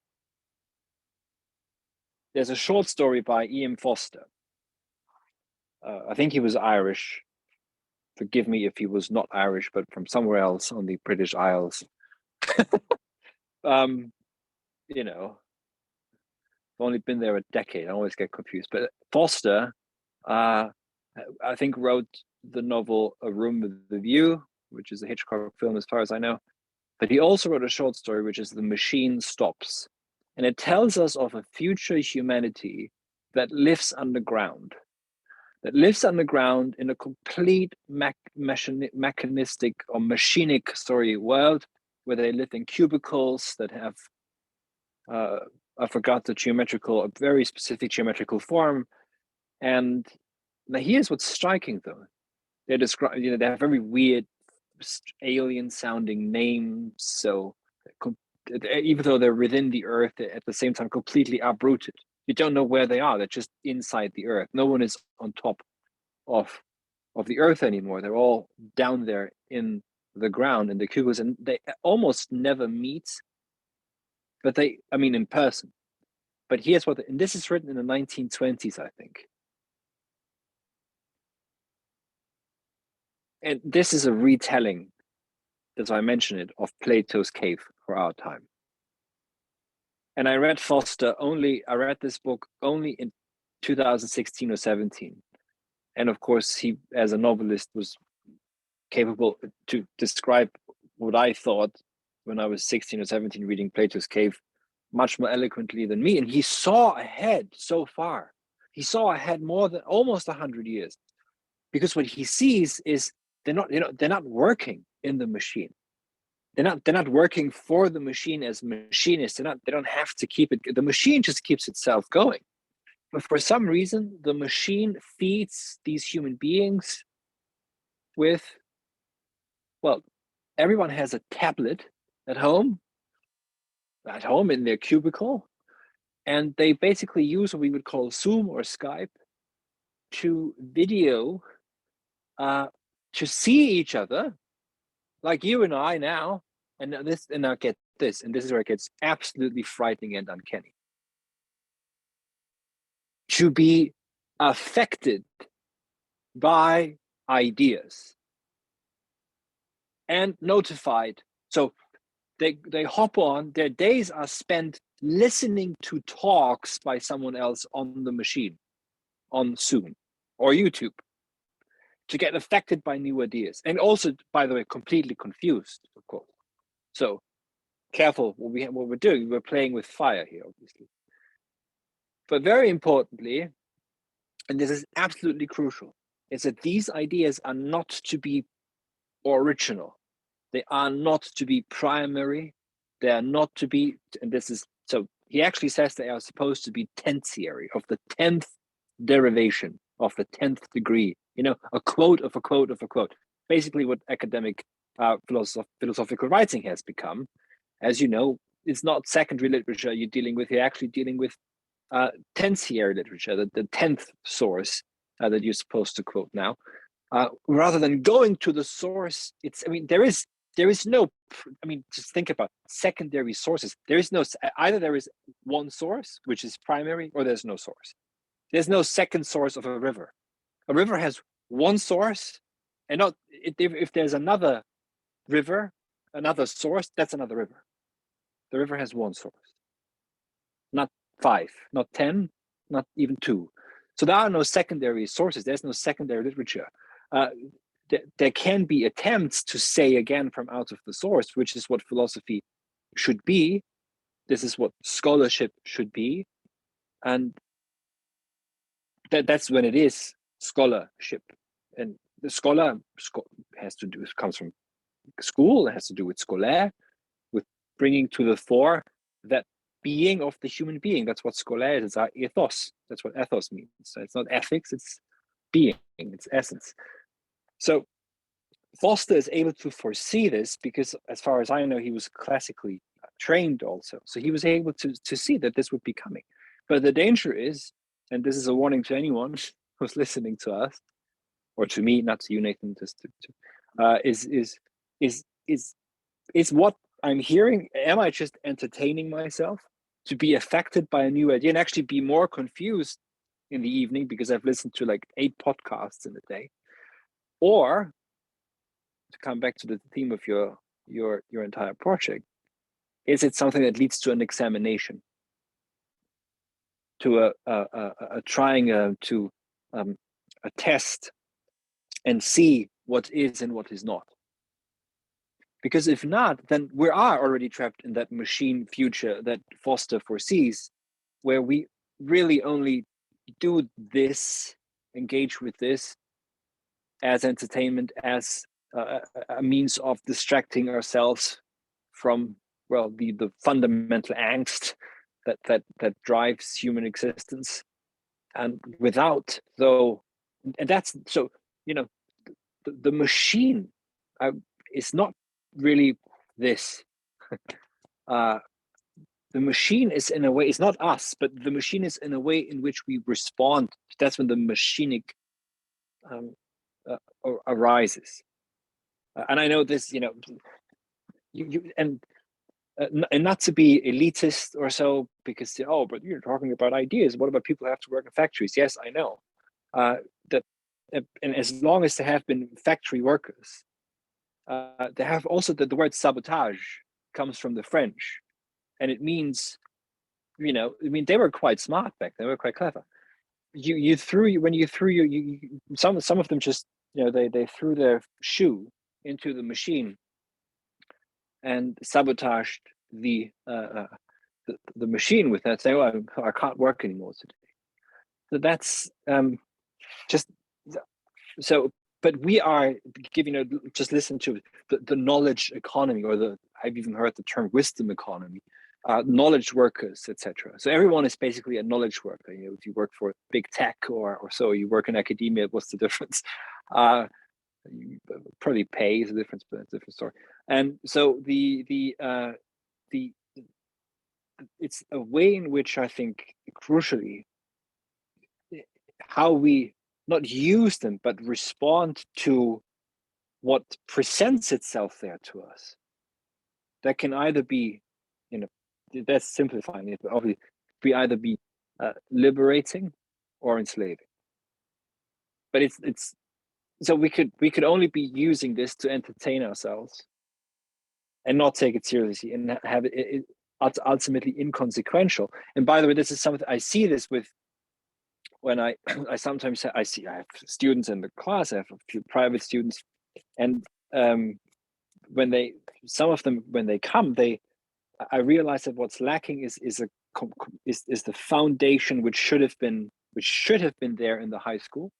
There's a short story by E.M. Foster. I think he was Irish. Forgive me if he was not Irish, but from somewhere else on the British Isles. I've only been there a decade. I always get confused. But Foster, I think, wrote the novel A Room with the View, which is a Hitchcock film as far as I know. But he also wrote a short story, which is The Machine Stops. And it tells us of a future humanity that lives underground. That lives underground in a complete mechanistic or machinic world, where they live in cubicles that have, I forgot a very specific geometrical form. And now here's what's striking, though. They describe, they have very weird, alien-sounding names. So even though they're within the earth, they're at the same time completely uprooted. You don't know where they are. They're just inside the earth. No one is on top of the earth anymore. They're all down there in the ground, in the cubicles, and they almost never meet. But in person. But here's and this is written in the 1920s, I think. And this is a retelling, as I mentioned it, of Plato's Cave for our time. And I read this book only in 2016 or 17. And of course, he, as a novelist, was capable to describe what I thought when I was 16 or 17 reading Plato's Cave much more eloquently than me. And he saw ahead so far. He saw ahead more than almost 100 years, because what he sees is they're not working in the machine. They're not working for the machine as machinists. They don't have to keep it. The machine just keeps itself going. But for some reason, the machine feeds these human beings with, well, everyone has a tablet at home in their cubicle, and they basically use what we would call Zoom or Skype to video, to see each other, like you and I now. And now get this, and this is where it gets absolutely frightening and uncanny. To be affected by ideas and notified. So they hop on, their days are spent listening to talks by someone else on the machine, on Zoom or YouTube, to get affected by new ideas. And also, by the way, completely confused, of course. So careful what we're doing. We're playing with fire here, obviously. But very importantly, and this is absolutely crucial, is that these ideas are not to be original. They are not to be primary. They are not to be, and this is, so he actually says they are supposed to be tertiary, of the 10th derivation, of the 10th degree, a quote of a quote of a quote. Basically what academic philosophical writing has become. As you know, it's not secondary literature you're dealing with, you're actually dealing with tertiary literature, the 10th source that you're supposed to quote now. Rather than going to the source, there is no, just think about secondary sources. There is no, either there is one source, which is primary, or there's no source. There's no second source of a river. A river has one source, and not if there's another river, another source, that's another river. The river has one source, not 5, not 10, not even 2. So there are no secondary sources. There's no secondary literature. There can be attempts to say again from out of the source, which is what philosophy should be. This is what scholarship should be. And that's when it is scholarship. And the scholar has to do, comes from school, it has to do with scolaire, with bringing to the fore that being of the human being. That's what scolaire is. It's our ethos. That's what ethos means. So it's not ethics, it's being, it's essence. So Foster is able to foresee this because, as far as I know, he was classically trained also. So he was able to see that this would be coming. But the danger is, and this is a warning to anyone who's listening to us, or to me, not to you, Nathan, just is what I'm hearing. Am I just entertaining myself to be affected by a new idea and actually be more confused in the evening because I've listened to like 8 podcasts in a day? Or, to come back to the theme of your entire project, is it something that leads to an examination, to trying to test and see what is and what is not? Because if not, then we are already trapped in that machine future that Foster foresees, where we really only do this, engage with this as entertainment, as a means of distracting ourselves from, well, the fundamental angst that drives human existence. And without, though, and that's so, the machine is not really this. The machine is, in a way, it's not us, but the machine is in a way in which we respond. That's when the machinic arises. And I know this, and not to be elitist or so, because but you're talking about ideas. What about people who have to work in factories? Yes, I know that, and as long as there have been factory workers, they have also the word sabotage comes from the French, and it means, they were quite smart back then. They were quite clever. you threw when you threw some of them just they threw their shoe into the machine and sabotaged the machine with that, saying, "Oh, I can't work anymore today." So that's just so. But we are giving just listen to the knowledge economy, or I've even heard the term wisdom economy, knowledge workers, etc. So everyone is basically a knowledge worker. If you work for big tech or so, you work in academia, what's the difference? You probably pay is a difference, but it's a different story. And so the it's a way in which I think crucially how we not use them but respond to what presents itself there to us. That can either be, that's simplifying it, but obviously be either be liberating or enslaving. But it's so we could only be using this to entertain ourselves and not take it seriously and have it ultimately inconsequential. And by the way, this is something I see this with when I sometimes I have students in the class, I have a few private students, and when some of them when they come, I realize that what's lacking is the foundation which should have been there in the high school.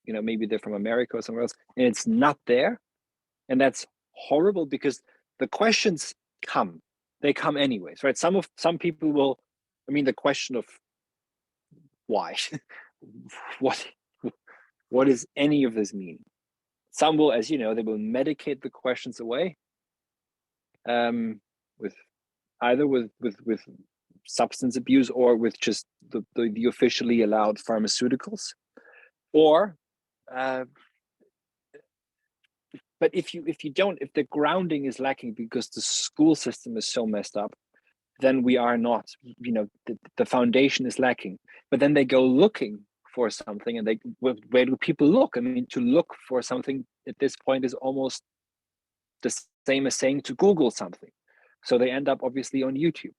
Maybe they're from America or somewhere else, and it's not there, and that's horrible because the questions they come anyways, right? Some people will, the question of why, what does any of this mean? Some will, as you know, they will medicate the questions away, with either with substance abuse or with just the officially allowed pharmaceuticals, or but if the grounding is lacking because the school system is so messed up, then we are not, the foundation is lacking. But then they go looking for something, and where do people look? To look for something at this point is almost the same as saying to Google something. So they end up obviously on YouTube.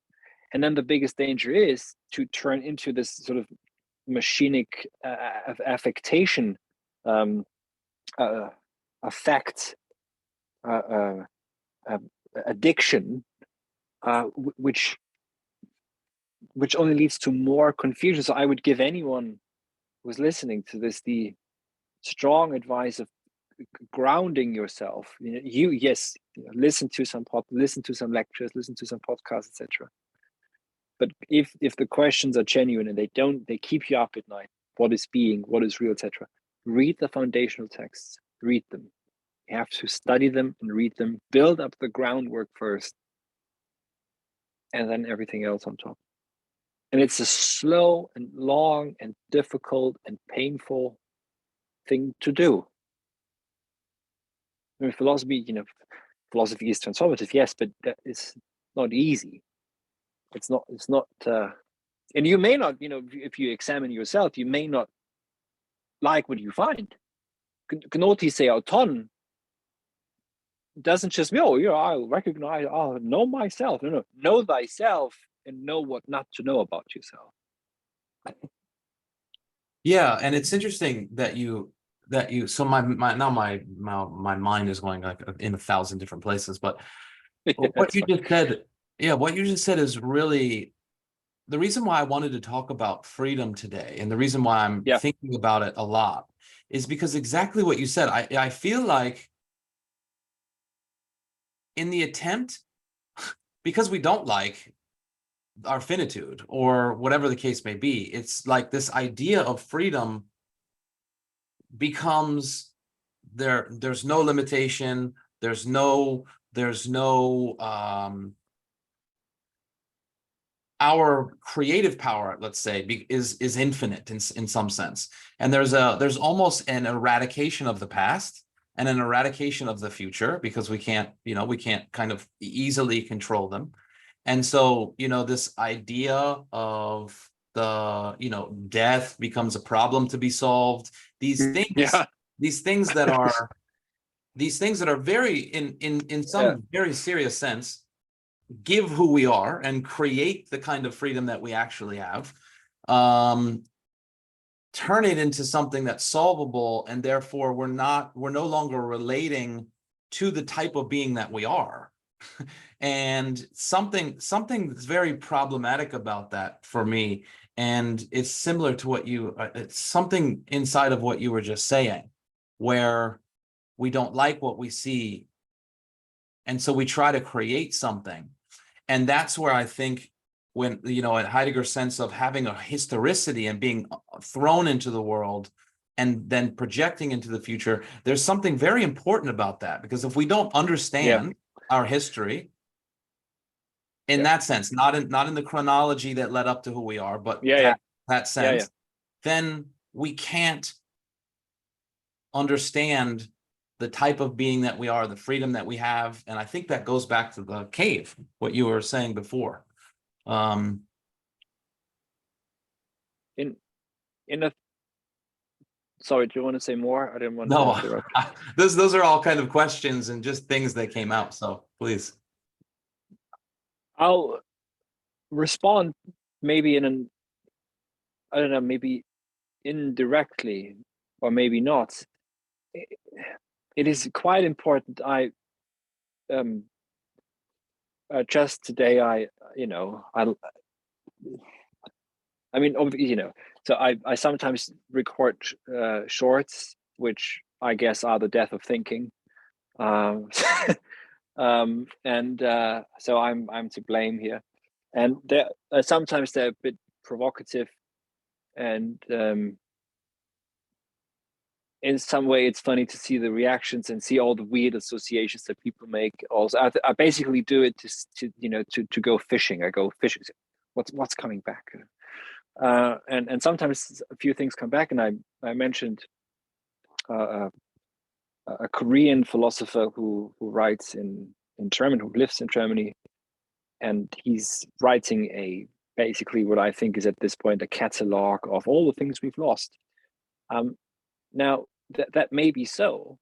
And then the biggest danger is to turn into this sort of machinic affectation, affect, addiction, which only leads to more confusion. So I would give anyone who's listening to this the strong advice of grounding yourself. Listen to some lectures, listen to some podcasts, etc. But if the questions are genuine and they keep you up at night, what is being, what is real, etc., read the foundational texts, read them. You have to study them and read them, build up the groundwork first, and then everything else on top. And it's a slow and long and difficult and painful thing to do. Philosophy is transformative, yes, but it's not easy. It's not, and you may not, if you examine yourself, you may not like what you find. Gnoti se auton doesn't just mean, I'll recognize, I'll know myself. No, know thyself and know what not to know about yourself. Yeah, and it's interesting that you so my mind is going like in 1,000 different places, but what you just said is really the reason why I wanted to talk about freedom today, and the reason why I'm thinking about it a lot is because exactly what you said. I feel like in the attempt, because we don't like our finitude or whatever the case may be, it's like this idea of freedom becomes there's no limitation, there's no our creative power, let's say, is infinite in some sense, and there's almost an eradication of the past and an eradication of the future because we can't kind of easily control them. And so this idea of the death becomes a problem to be solved. These things that are very in some very serious sense give who we are and create the kind of freedom that we actually have. turn it into something that's solvable, and therefore we're no longer relating to the type of being that we are. And something that's very problematic about that for me, and it's similar to what it's something inside of what you were just saying, where we don't like what we see, and so we try to create something. And that's where I think, when, at Heidegger's sense of having a historicity and being thrown into the world and then projecting into the future, there's something very important about that, because if we don't understand our history in that sense, not in the chronology that led up to who we are, but that sense, then we can't understand the type of being that we are, the freedom that we have. And I think that goes back to the cave, what you were saying before. Sorry, do you want to say more? I didn't want to interrupt. Those are all kind of questions and just things that came out, so please. I'll respond maybe I don't know, maybe indirectly or maybe not. It is quite important. Just today, I mean, so I sometimes record shorts, which I guess are the death of thinking. So I'm to blame here, and sometimes they're a bit provocative, and in some way it's funny to see the reactions and see all the weird associations that people make. Also, I basically do it to go fishing. I go fishing. What's coming back? And sometimes a few things come back, and I mentioned a Korean philosopher who writes in German, who lives in Germany, and he's writing basically what I think is at this point a catalog of all the things we've lost. Now that may be so,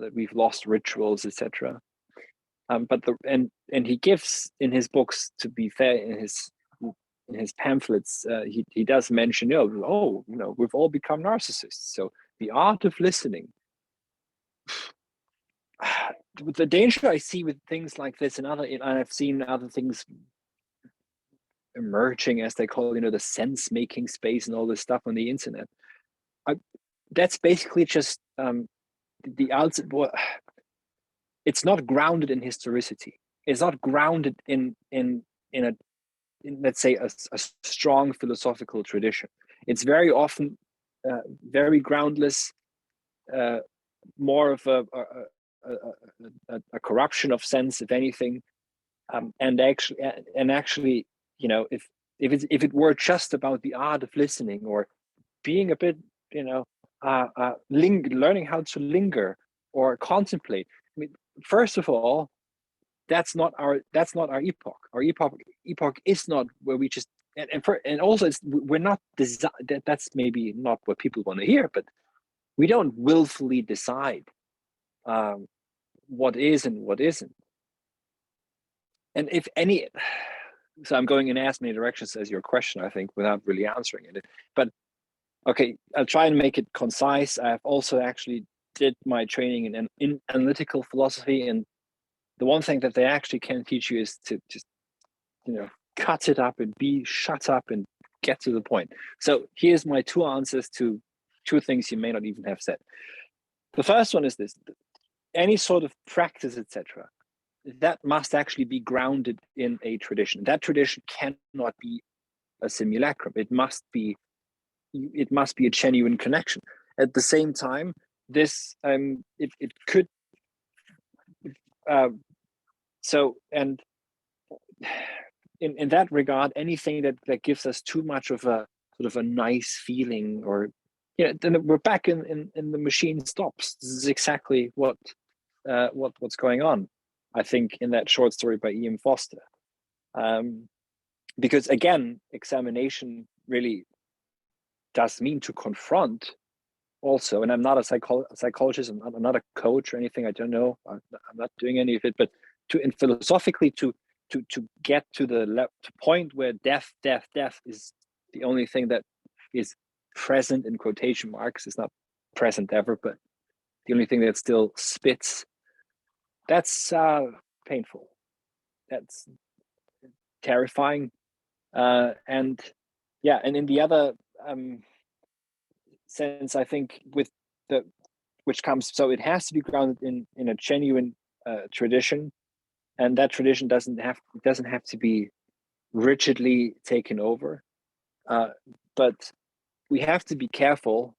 that we've lost rituals, etc. But he gives in his books, to be fair, in his pamphlets, he does mention, we've all become narcissists. So the art of listening. The danger I see with things like this, and I've seen other things emerging, as they call, the sense-making space and all this stuff on the internet. That's basically just the outside. It's not grounded in historicity. It's not grounded in let's say a strong philosophical tradition. It's very often very groundless, more of a corruption of sense, if anything. And actually, if it were just about the art of listening, or being a bit, learning how to linger or contemplate. I mean, first of all, that's not our epoch. Our epoch is not where we just and also we're not that's maybe not what people want to hear, but we don't willfully decide what is and what isn't. And if any, so I'm going in as many directions as your question, I think, without really answering it. But okay, I'll try and make it concise. I've also actually did my training in analytical philosophy, and the one thing that they actually can teach you is to just, cut it up and shut up and get to the point. So here's my two answers to two things you may not even have said. The first one is this: any sort of practice, etc., that must actually be grounded in a tradition. That tradition cannot be a simulacrum. It must be a genuine connection. At the same time, this it could so, and in that regard, anything that gives us too much of a sort of a nice feeling, or then we're back in the machine stops. This is exactly what's going on, I think, in that short story by E.M. Foster. Because again, examination really does mean to confront also. And I'm not a psychologist, I'm not a coach or anything. I don't know. I'm not doing any of it. But philosophically to get to the point where death is the only thing that is present in quotation marks. It's not present ever, but the only thing that still spits. That's painful. That's terrifying. And in the other sense, I think so it has to be grounded in a genuine tradition, and that tradition doesn't have to be rigidly taken over, but we have to be careful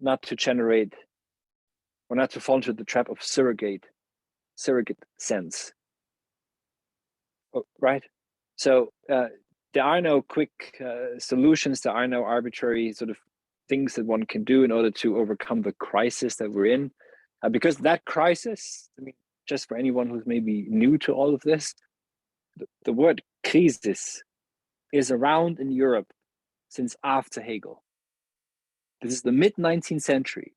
not to generate or not to fall into the trap of surrogate sense, right? So there are no quick solutions. There are no arbitrary sort of things that one can do in order to overcome the crisis that we're in, because that crisis, I mean, just for anyone who's maybe new to all of this, the word crisis is around in Europe since after Hegel. This is the mid-19th century,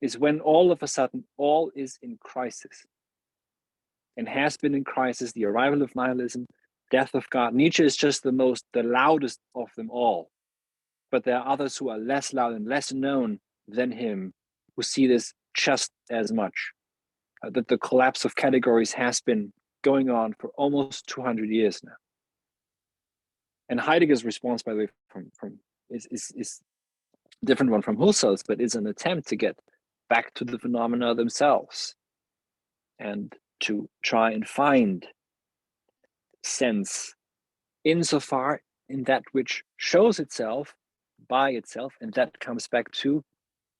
is when all of a sudden all is in crisis and has been in crisis. The arrival of nihilism, death of God. Nietzsche is just the loudest of them all. But there are others who are less loud and less known than him who see this just as much. That the collapse of categories has been going on for almost 200 years now. And Heidegger's response, by the way, is a different one from Husserl's, but is an attempt to get back to the phenomena themselves and to try and find sense insofar in that which shows itself by itself, and that comes back to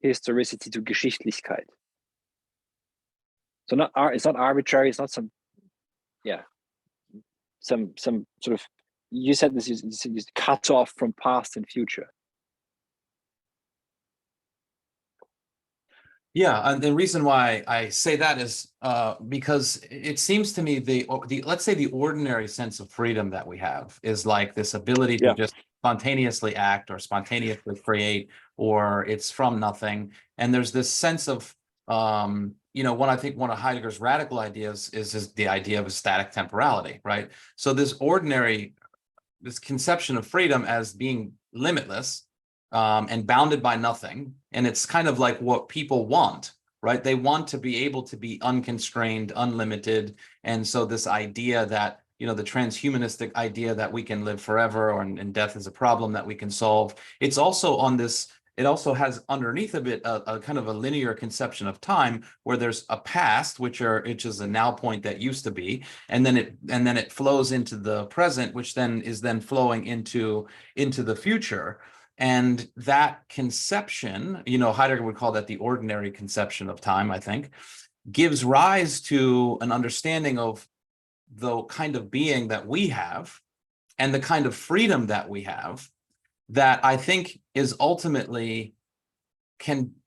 historicity, to Geschichtlichkeit. So it's not arbitrary. It's not some sort of, you said this is cut off from past and future. Yeah, and the reason why I say that is because it seems to me the let's say the ordinary sense of freedom that we have is like this ability to just spontaneously act or spontaneously create, or it's from nothing. And there's this sense of I think one of Heidegger's radical ideas is the idea of a static temporality, right? So this conception of freedom as being limitless and bounded by nothing. And it's kind of like what people want, right? They want to be able to be unconstrained, unlimited. And so this idea that, the transhumanistic idea that we can live forever and death is a problem that we can solve. It's also on this, it also has underneath of it a kind of a linear conception of time where there's a past, which is a now point that used to be, and then it flows into the present, which then is flowing into the future. And that conception, Heidegger would call that the ordinary conception of time, I think, gives rise to an understanding of the kind of being that we have and the kind of freedom that we have that I think is ultimately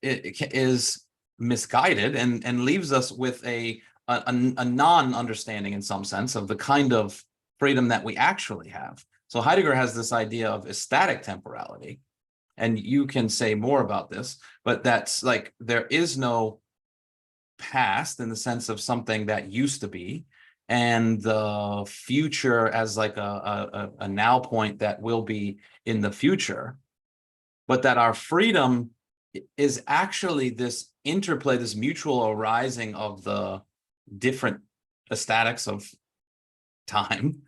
is misguided and leaves us with a non-understanding in some sense of the kind of freedom that we actually have. So Heidegger has this idea of ecstatic temporality, and you can say more about this, but that's like there is no past in the sense of something that used to be, and the future as like a now point that will be in the future, but that our freedom is actually this interplay, this mutual arising of the different ecstatics of time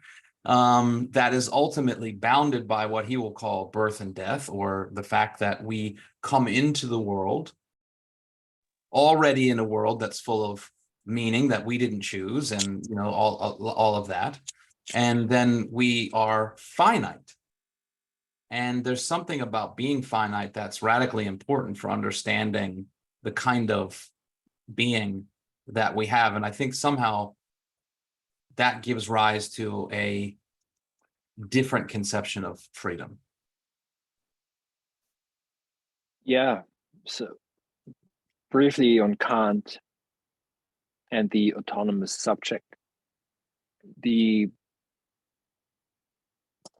that is ultimately bounded by what he will call birth and death, or the fact that we come into the world already in a world that's full of meaning that we didn't choose, and all of that, and then we are finite. And there's something about being finite that's radically important for understanding the kind of being that we have. And I think somehow that gives rise to a different conception of freedom. Yeah. So briefly on Kant and the autonomous subject. The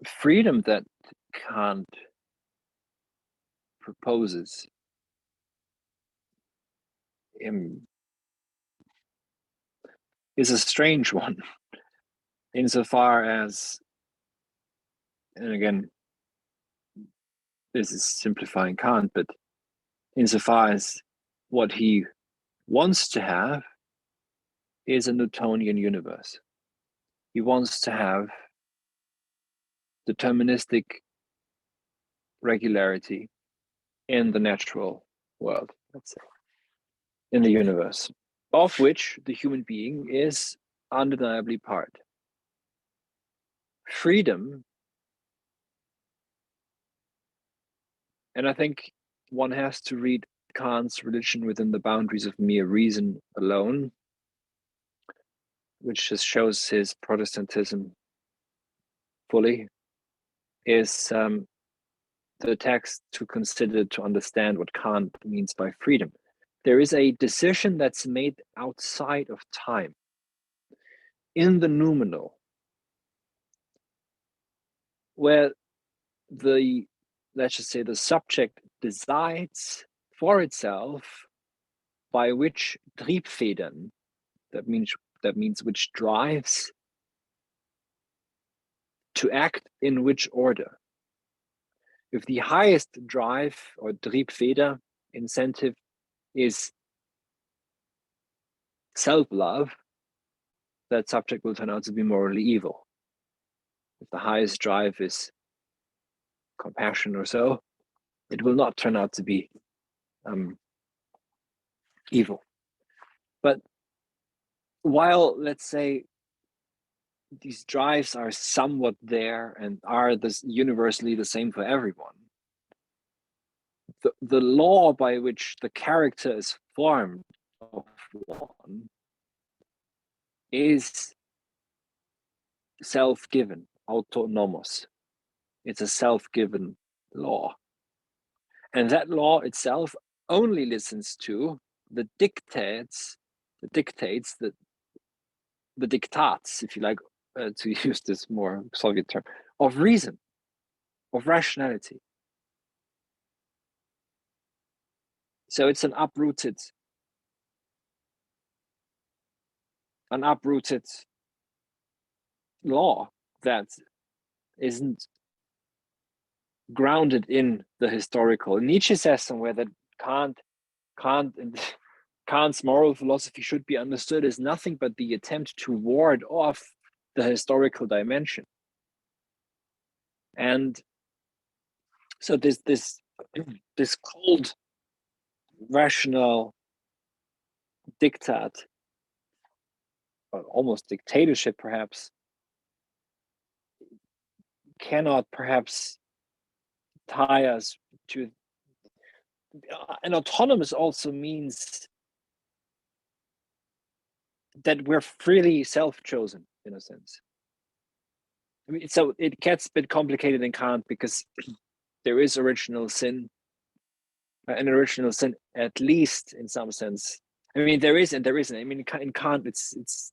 freedom that Kant proposes is a strange one, insofar as, and again, this is simplifying Kant, but insofar as what he wants to have is a Newtonian universe. He wants to have deterministic regularity in the natural world, let's say, in the universe, of which the human being is undeniably part. Freedom, and I think one has to read Kant's religion within the boundaries of mere reason alone, which just shows his Protestantism fully, is the text to consider to understand what Kant means by freedom. There is a decision that's made outside of time, in the noumenal, where the, let's just say, the subject decides for itself by which Triebfedern, that means which drives, to act in which order. If the highest drive or Triebfeder incentive is self-love, that subject will turn out to be morally evil. If the highest drive is compassion or so, it will not turn out to be evil. But while, let's say, these drives are somewhat there and are this universally the same for everyone, the law by which the character is formed of one is self-given, autonomous. It's a self-given law. And that law itself only listens to the dictates, the dictats, if you like, to use this more Soviet term, of reason, of rationality. So it's an uprooted law that isn't grounded in the historical. Nietzsche says somewhere that Kant and Kant's moral philosophy should be understood as nothing but the attempt to ward off the historical dimension. And so this cold rational diktat, or almost dictatorship perhaps, cannot perhaps tie us to. And autonomous also means that we're freely self-chosen in a sense. I mean, so it gets a bit complicated in Kant because there is original sin, an original sin, at least in some sense. I mean, there is and there isn't. I mean, in Kant, it's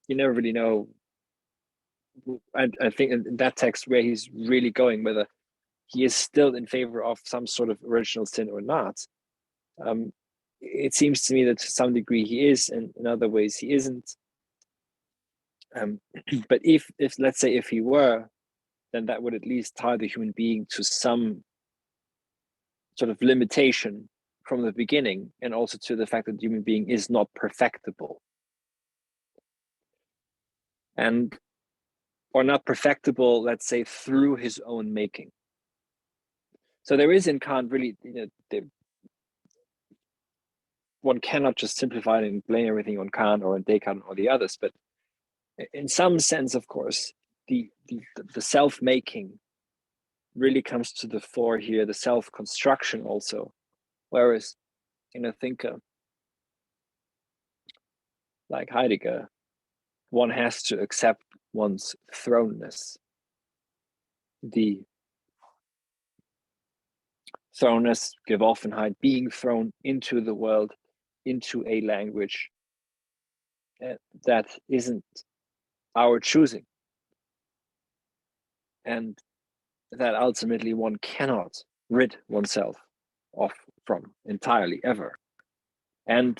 you never really know. I think in that text where he's really going, whether he is still in favor of some sort of original sin or not. It seems to me that to some degree he is, and in other ways he isn't. But if let's say if he were, then that would at least tie the human being to some sort of limitation from the beginning, and also to the fact that the human being is not perfectible, and or not perfectible, let's say, through his own making. So there is in Kant really, one cannot just simplify it and blame everything on Kant or on Descartes or the others, but in some sense, of course, the self-making really comes to the fore here, the self-construction also. Whereas in a thinker like Heidegger, one has to accept one's thrownness. The thrownness, give Offenheit, being thrown into the world, into a language that isn't our choosing. And that ultimately one cannot rid oneself of from entirely ever. And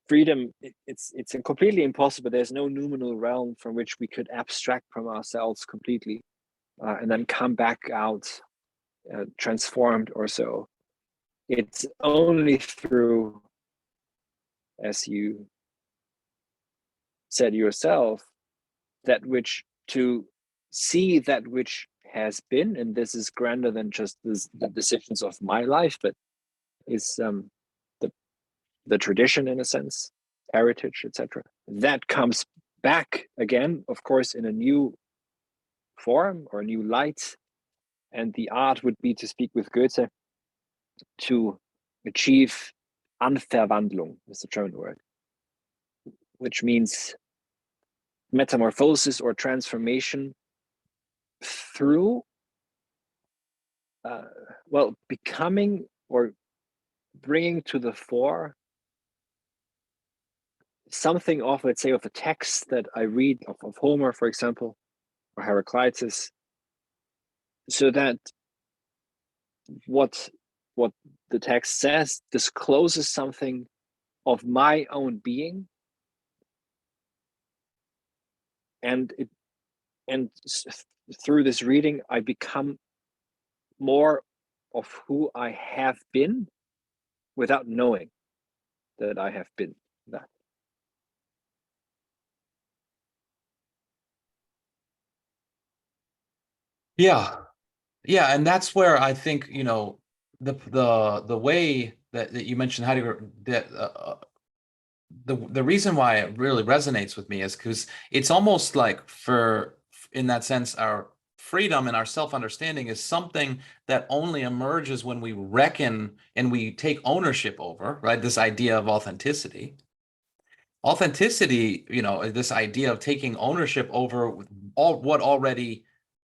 freedom, it's completely impossible. There's no noumenal realm from which we could abstract from ourselves completely and then come back out transformed or so. It's only through, as you said yourself, that which to see that which has been, and this is grander than just the decisions of my life, but is the tradition in a sense, heritage, etc. That comes back again, of course, in a new form or a new light. And the art would be, to speak with Goethe, to achieve Anverwandlung, is the German word, which means metamorphosis or transformation through, becoming or bringing to the fore something of, let's say, of a text that I read of Homer, for example, or Heraclitus, so that what the text says discloses something of my own being, and through this reading I become more of who I have been without knowing that I have been that. Yeah, and that's where I think, the way that you mentioned Heidegger, that the reason why it really resonates with me is because it's almost like, in that sense, our freedom and our self-understanding is something that only emerges when we reckon and we take ownership over, right? This idea of authenticity. Authenticity, this idea of taking ownership over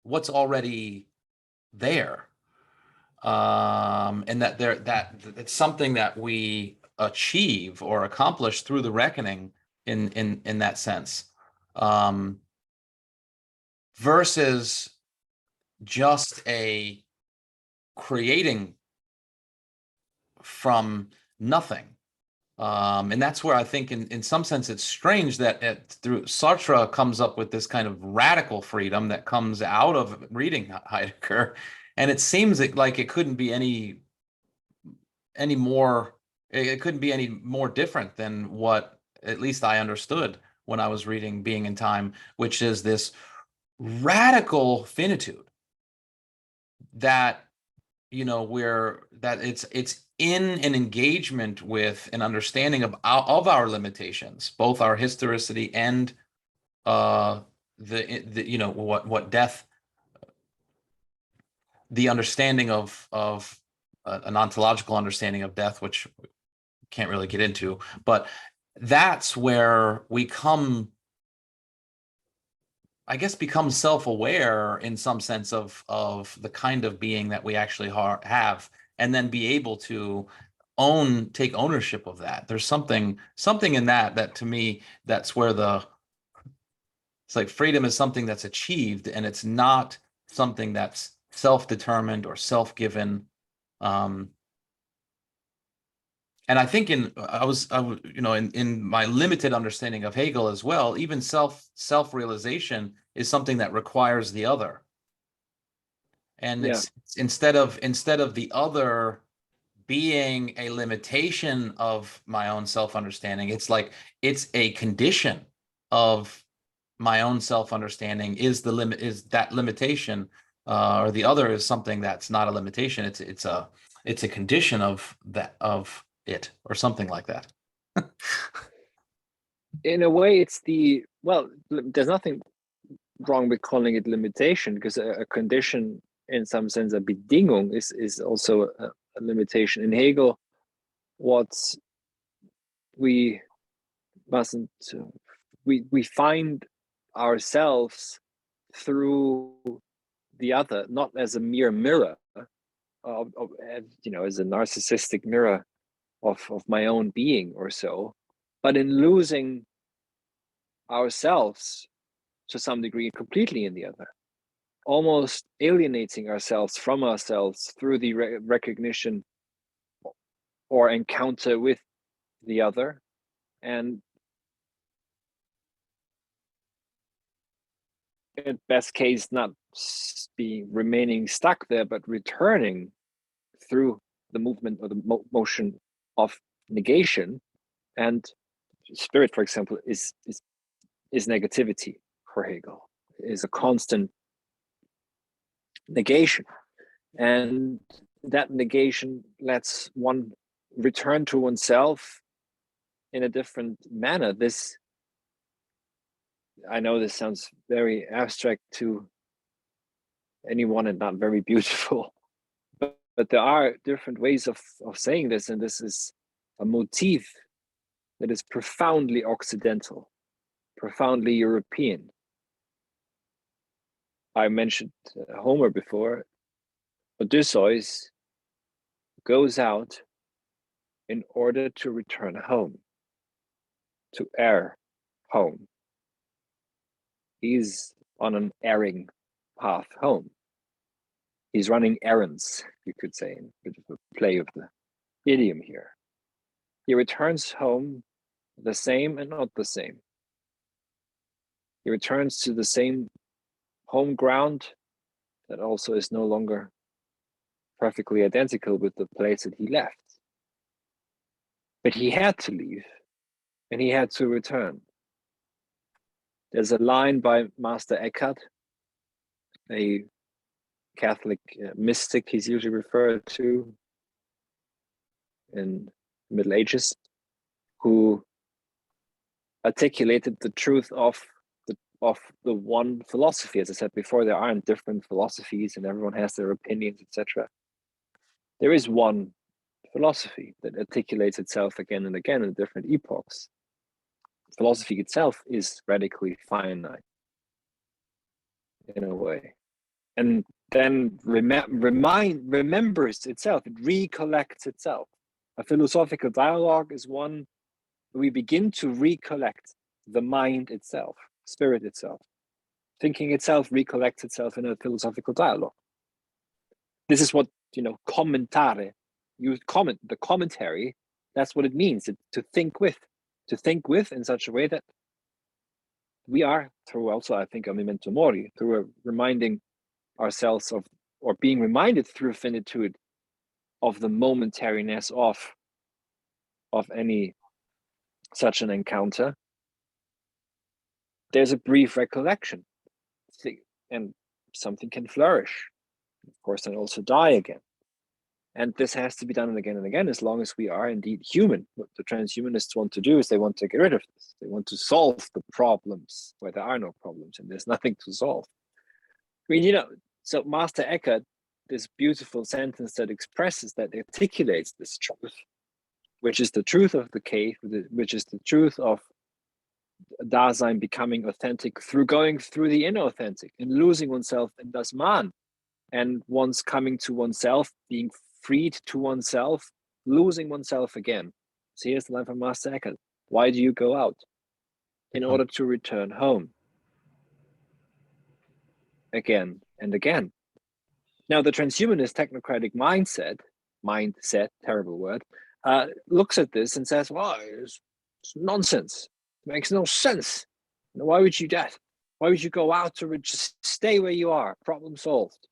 what's already there, and that it's something that we achieve or accomplish through the reckoning in that sense, versus just a creating from nothing. And that's where I think in some sense it's strange that through Sartre comes up with this kind of radical freedom that comes out of reading Heidegger. And it seems like it couldn't be any more, it couldn't be any more different than what at least I understood when I was reading Being in Time, which is this radical finitude that, that it's in an engagement with an understanding of our limitations, both our historicity and what death, the understanding of an ontological understanding of death, which we can't really get into, but that's where we become self-aware in some sense of the kind of being that we actually have, and then be able to take ownership of that. There's something in that to me, that's where it's like freedom is something that's achieved, and it's not something that's self-determined or self-given. And I think in my limited understanding of Hegel as well, even self-realization is something that requires the other. And it's instead of the other being a limitation of my own self-understanding, it's like it's a condition of my own self-understanding, is that limitation, or the other is something that's not a limitation. It's a condition of that, of it, or something like that. In a way, there's nothing wrong with calling it limitation, because a condition, in some sense, a Bedingung, is also a limitation. In Hegel, what we mustn't, we find ourselves through the other, not as a mere mirror, as a narcissistic mirror of my own being or so, but in losing ourselves to some degree completely in the other, almost alienating ourselves from ourselves through the recognition or encounter with the other. And at best case, not be remaining stuck there, but returning through the movement or the motion of negation. And spirit, for example, is negativity for Hegel, is a constant negation. And that negation lets one return to oneself in a different manner. This, I know this sounds very abstract to anyone and not very beautiful, but there are different ways of saying this, and this is a motif that is profoundly Occidental, profoundly European. I mentioned Homer before. Odysseus goes out in order to return home, to err home. He's on an erring path home. He's running errands, you could say, in a bit of a play of the idiom here. He returns home the same and not the same. He returns to the same home ground that also is no longer perfectly identical with the place that he left. But he had to leave, and he had to return. There's a line by Master Eckhart, a Catholic mystic he's usually referred to in the Middle Ages, who articulated the truth of the one philosophy. As I said before, there aren't different philosophies and everyone has their opinions, etc. There is one philosophy that articulates itself again and again in different epochs. Philosophy itself is radically finite in a way, and then remembers itself, it recollects itself. A philosophical dialogue is one where we begin to recollect the mind itself, spirit itself. Thinking itself recollects itself in a philosophical dialogue. This is what, commentare, the commentary, that's what it means, to think with in such a way that we are, through also, I think, a memento mori, through reminding ourselves of, or being reminded through finitude of the momentariness of any such an encounter. There's a brief recollection, and something can flourish, of course, and also die again. And this has to be done again and again, as long as we are indeed human. What the transhumanists want to do is they want to get rid of this. They want to solve the problems where there are no problems and there's nothing to solve. I mean, so Master Eckhart, this beautiful sentence that expresses, that articulates this truth, which is the truth of the cave, which is the truth of Dasein becoming authentic through going through the inauthentic and losing oneself in das Man, and once coming to oneself, being freed to oneself, losing oneself again. So here's the line from Master Eckhart. Why do you go out? In order to return home. Again and again. Now, the transhumanist technocratic mindset, terrible word, looks at this and says, well, it's nonsense. It makes no sense. Why would you do that? Why would you go out to just stay where you are? Problem solved.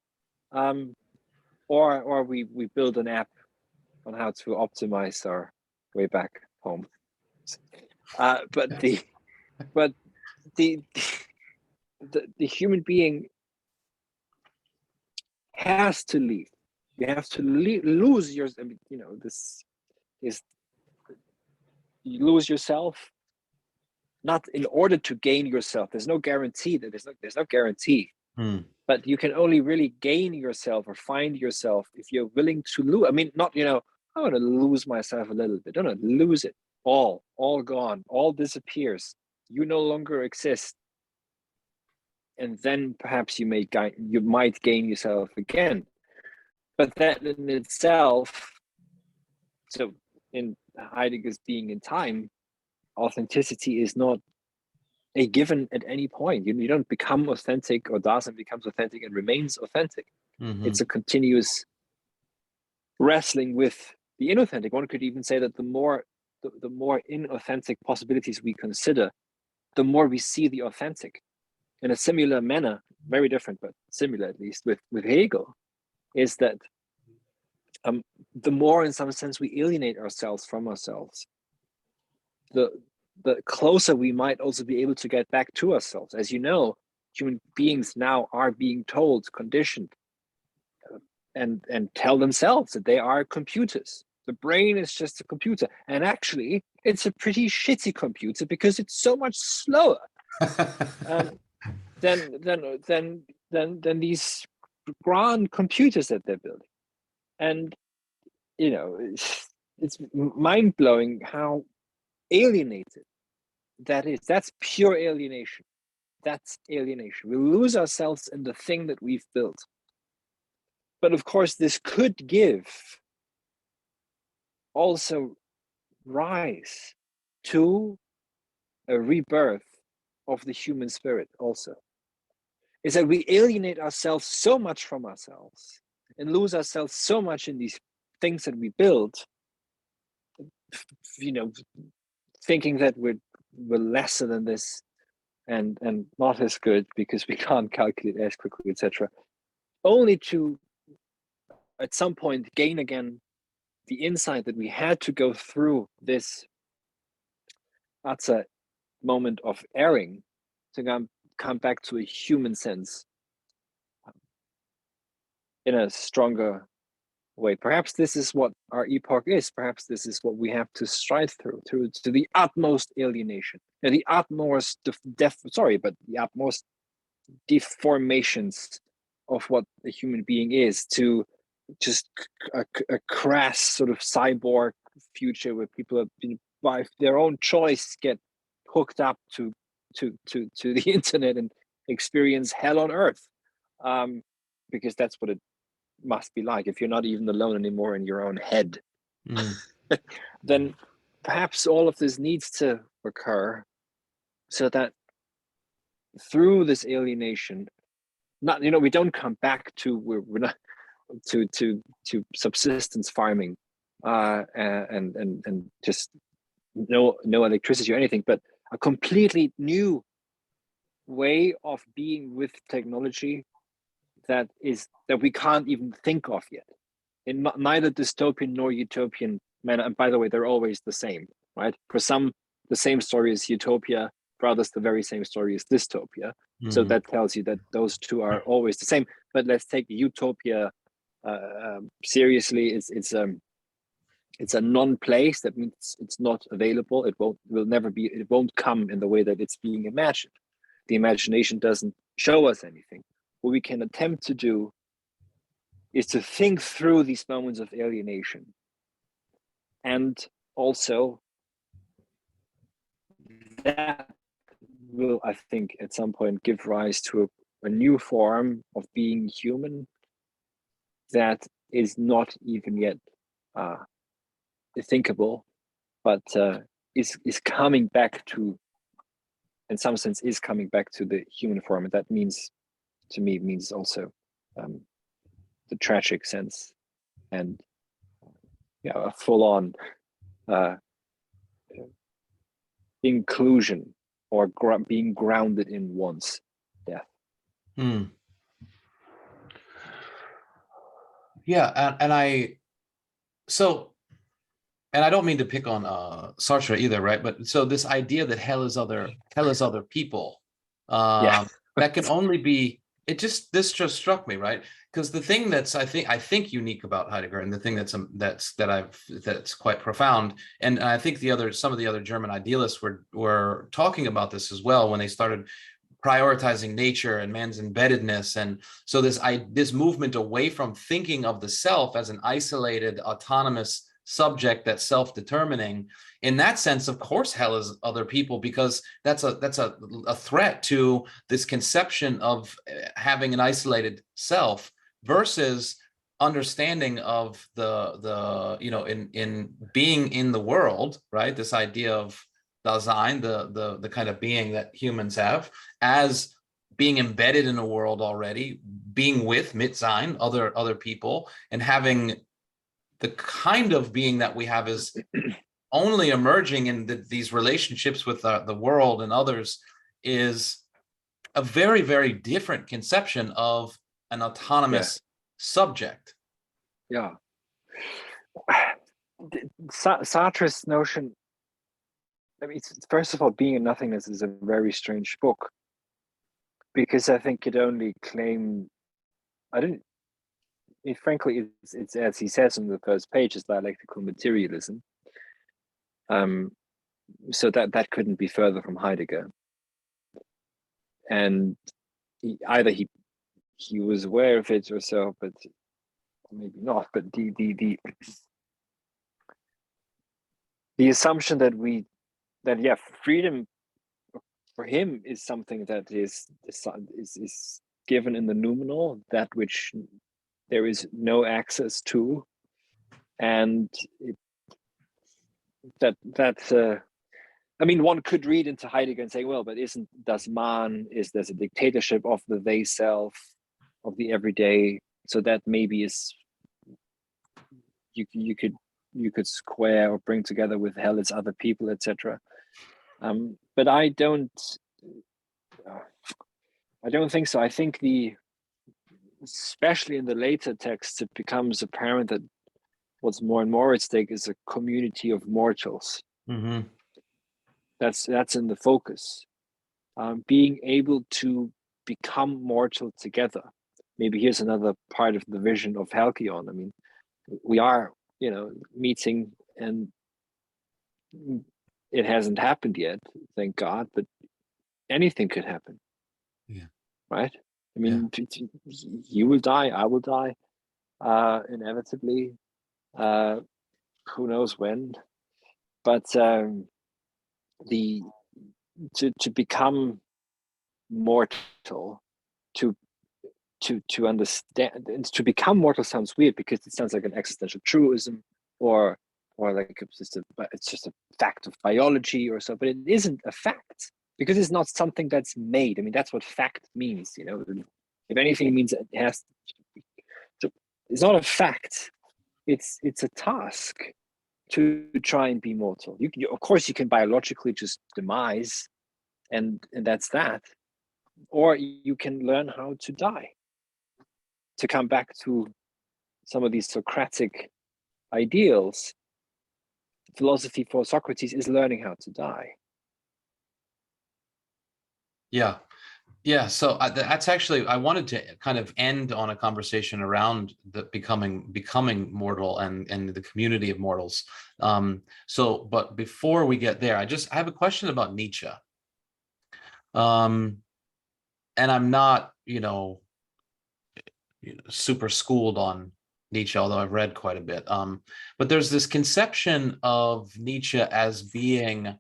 Or we build an app on how to optimize our way back home. But the human being has to leave. You have to lose your. I mean, this is, you lose yourself, not in order to gain yourself. There's no guarantee that there's no guarantee. But you can only really gain yourself or find yourself if you're willing to lose. I mean, not, I want to lose myself a little bit. No, lose it all gone, all disappears. You no longer exist. And then perhaps you might gain yourself again. But that in itself, so in Heidegger's being in time, authenticity is not a given at any point. You don't become authentic, or Dasein becomes authentic and remains authentic. It's a continuous wrestling with the inauthentic. One could even say that the more inauthentic possibilities we consider, the more we see the authentic. in a similar manner, very different, but similar at least with Hegel, is that the more, in some sense, we alienate ourselves from ourselves, the closer we might also be able to get back to ourselves. As you know, human beings now are being told, conditioned, and tell themselves that they are computers. The brain is just a computer, and actually, it's a pretty shitty computer because it's so much slower than these grand computers that they're building. And you know, it's mind blowing how alienated that is. That's pure alienation. That's alienation. We lose ourselves in the thing that we've built. But of course, this could give also rise to a rebirth of the human spirit also. Is that we alienate ourselves so much from ourselves and lose ourselves so much in these things that we build, you know, thinking that we're lesser than this and not as good because we can't calculate as quickly, etc. Only to at some point gain again the insight that we had to go through this utter moment of erring to come back to a human sense in a stronger way. Perhaps this is what our epoch is. Perhaps this is what we have to strive through to the utmost alienation, the utmost the utmost deformations of what a human being is, to just a crass sort of cyborg future where people have been by their own choice get hooked up to the internet and experience hell on earth, because that's what it must be like if you're not even alone anymore in your own head. Then perhaps all of this needs to occur so that through this alienation, not, you know, we don't come back to we're not to subsistence farming and just no electricity or anything, but a completely new way of being with technology that we can't even think of yet, in neither dystopian nor utopian manner. And by the way, they're always the same, right? For some, the same story is utopia. For others, the very same story is dystopia. So that tells you that those two are always the same. But let's take utopia seriously. It's a non-place. That means it's not available. It won't come in the way that it's being imagined. The imagination doesn't show us anything. What we can attempt to do is to think through these moments of alienation, and also that will, I think, at some point give rise to a new form of being human that is not even yet thinkable, but is coming back to, in some sense, is coming back to the human form. And that means, to me, means also the tragic sense, and a full-on inclusion, or being grounded in one's death. Yeah, and I don't mean to pick on Sartre either, right? But so this idea that hell is other people, that can only be, this just struck me, right? Because the thing that's I think unique about Heidegger, and the thing that's quite profound, and I think some of the other German idealists were talking about this as well when they started prioritizing nature and man's embeddedness. And so this movement away from thinking of the self as an isolated, autonomous subject that's self-determining. In that sense, of course, hell is other people, because that's a threat to this conception of having an isolated self versus understanding of the in being in the world, right? This idea of Dasein, the kind of being that humans have, as being embedded in a world already, being with Mitsein, other people, and having the kind of being that we have is only emerging in these relationships with the world and others, is a very, very different conception of an autonomous subject. Yeah. Sartre's notion, I mean, first of all, Being and Nothingness is a very strange book, because I think it only claimed, frankly, it's as he says on the first page, is dialectical materialism. So that couldn't be further from Heidegger. And either he was aware of it or so, but maybe not. But the assumption that freedom for him is something that is given in the noumenal, that which there is no access to, and I mean, one could read into Heidegger and say, well, but there's a dictatorship of the they self, of the everyday, so that maybe is you could square or bring together with hell as other people, etc. But I don't think so. I think especially in the later texts, it becomes apparent that what's more and more at stake is a community of mortals. Mm-hmm. That's in the focus. Being able to become mortal together. Maybe here's another part of the vision of Halkyon. I mean, we are, meeting, and it hasn't happened yet, thank God, but anything could happen. Yeah. Right? I mean, you will die, I will die, inevitably. Who knows when? But to become mortal, to understand, and to become mortal sounds weird because it sounds like an existential truism, or like it's just a fact of biology or so, but it isn't a fact, because it's not something that's made. I mean, that's what fact means, if anything, it means it has to, it's not a fact, it's a task to try and be mortal. You of course you can biologically just demise, and that's that, or you can learn how to die. To come back to some of these Socratic ideals, philosophy for Socrates is learning how to die. Yeah. So that's actually, I wanted to kind of end on a conversation around the becoming mortal and the community of mortals. But before we get there, I have a question about Nietzsche. And I'm not, super schooled on Nietzsche, although I've read quite a bit. But there's this conception of Nietzsche as being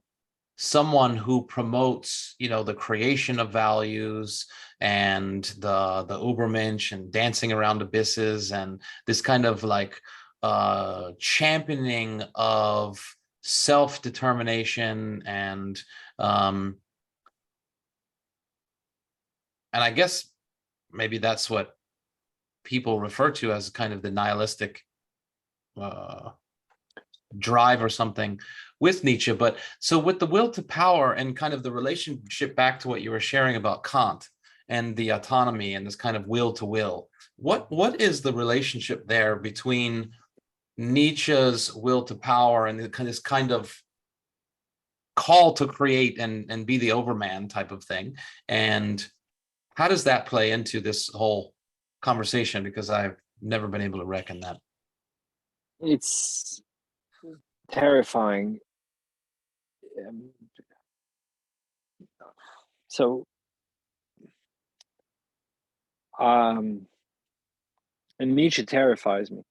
someone who promotes, the creation of values and the Übermensch and dancing around abysses, and this kind of like championing of self-determination and I guess maybe that's what people refer to as kind of the nihilistic drive or something with Nietzsche. But so with the will to power and kind of the relationship back to what you were sharing about Kant and the autonomy and this kind of will to will, what is the relationship there between Nietzsche's will to power and this kind of call to create and be the overman type of thing, and how does that play into this whole conversation? Because I've never been able to reckon that. It's terrifying. And Nietzsche terrifies me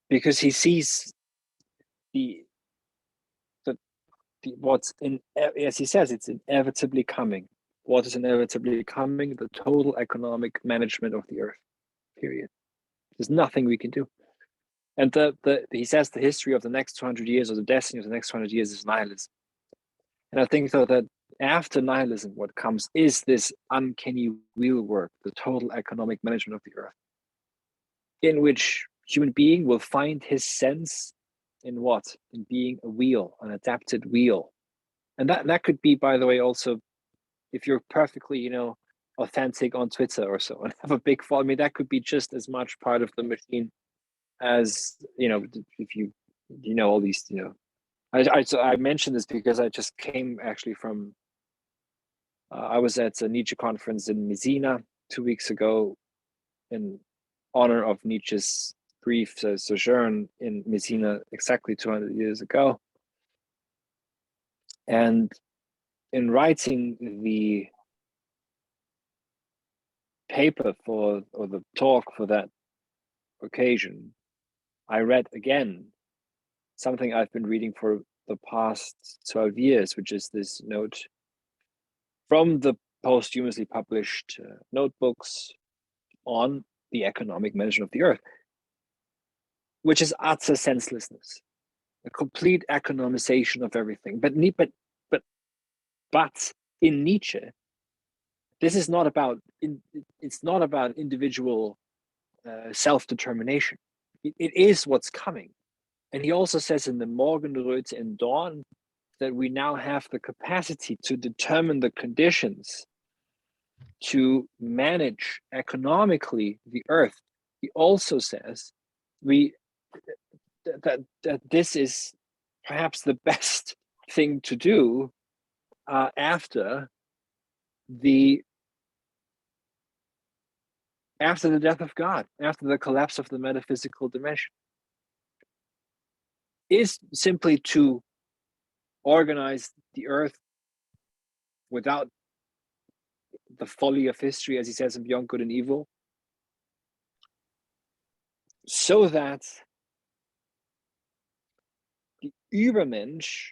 because he sees what's as he says, it's inevitably coming. What is inevitably coming? The total economic management of the earth, period. There's nothing we can do. And he says the history of the next 200 years, or the destiny of the next 200 years, is nihilism. And I think, though, that after nihilism, what comes is this uncanny wheel work, the total economic management of the earth, in which human being will find his sense in what? In being a wheel, an adapted wheel. And that could be, by the way, also if you're perfectly, authentic on Twitter or so and have a big following, I mean, that could be just as much part of the machine as, if you all these, so I mentioned this because I just came actually from, I was at a Nietzsche conference in Messina 2 weeks ago in honor of Nietzsche's brief sojourn in Messina exactly 200 years ago. And in writing the paper or the talk for that occasion, I read again something I've been reading for the past 12 years, which is this note from the posthumously published notebooks on the economic management of the earth, which is utter senselessness, a complete economization of everything. But in Nietzsche, this is not about, it's not about individual self-determination. It is what's coming. And he also says in the Morgenröte in Dawn that we now have the capacity to determine the conditions to manage economically the earth. He also says that this is perhaps the best thing to do after the death of God, after the collapse of the metaphysical dimension, is simply to organize the earth without the folly of history, as he says in Beyond Good and Evil, so that the Übermensch,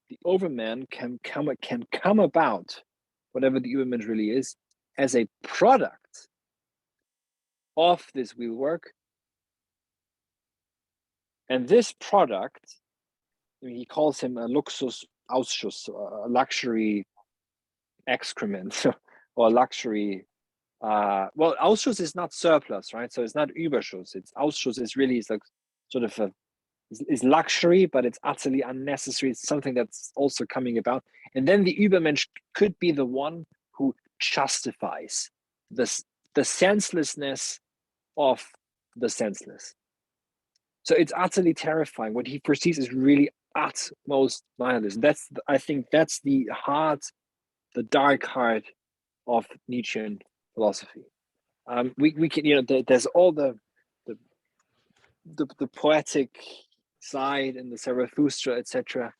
the Overman, can come about, whatever the Übermensch really is, as a product of this wheelwork. And this product, I mean, he calls him a Luxusausschuss, a luxury excrement, or luxury. Well, Ausschuss is not surplus, right? So it's not Überschuss. It's Ausschuss is really like sort of is luxury, but it's utterly unnecessary. It's something that's also coming about. And then the Übermensch could be the one who justifies the senselessness of the senseless. So it's utterly terrifying. What he perceives is really utmost nihilism. I think that's the dark heart of Nietzschean philosophy. We can, there's all the poetic side and the Zarathustra, etc.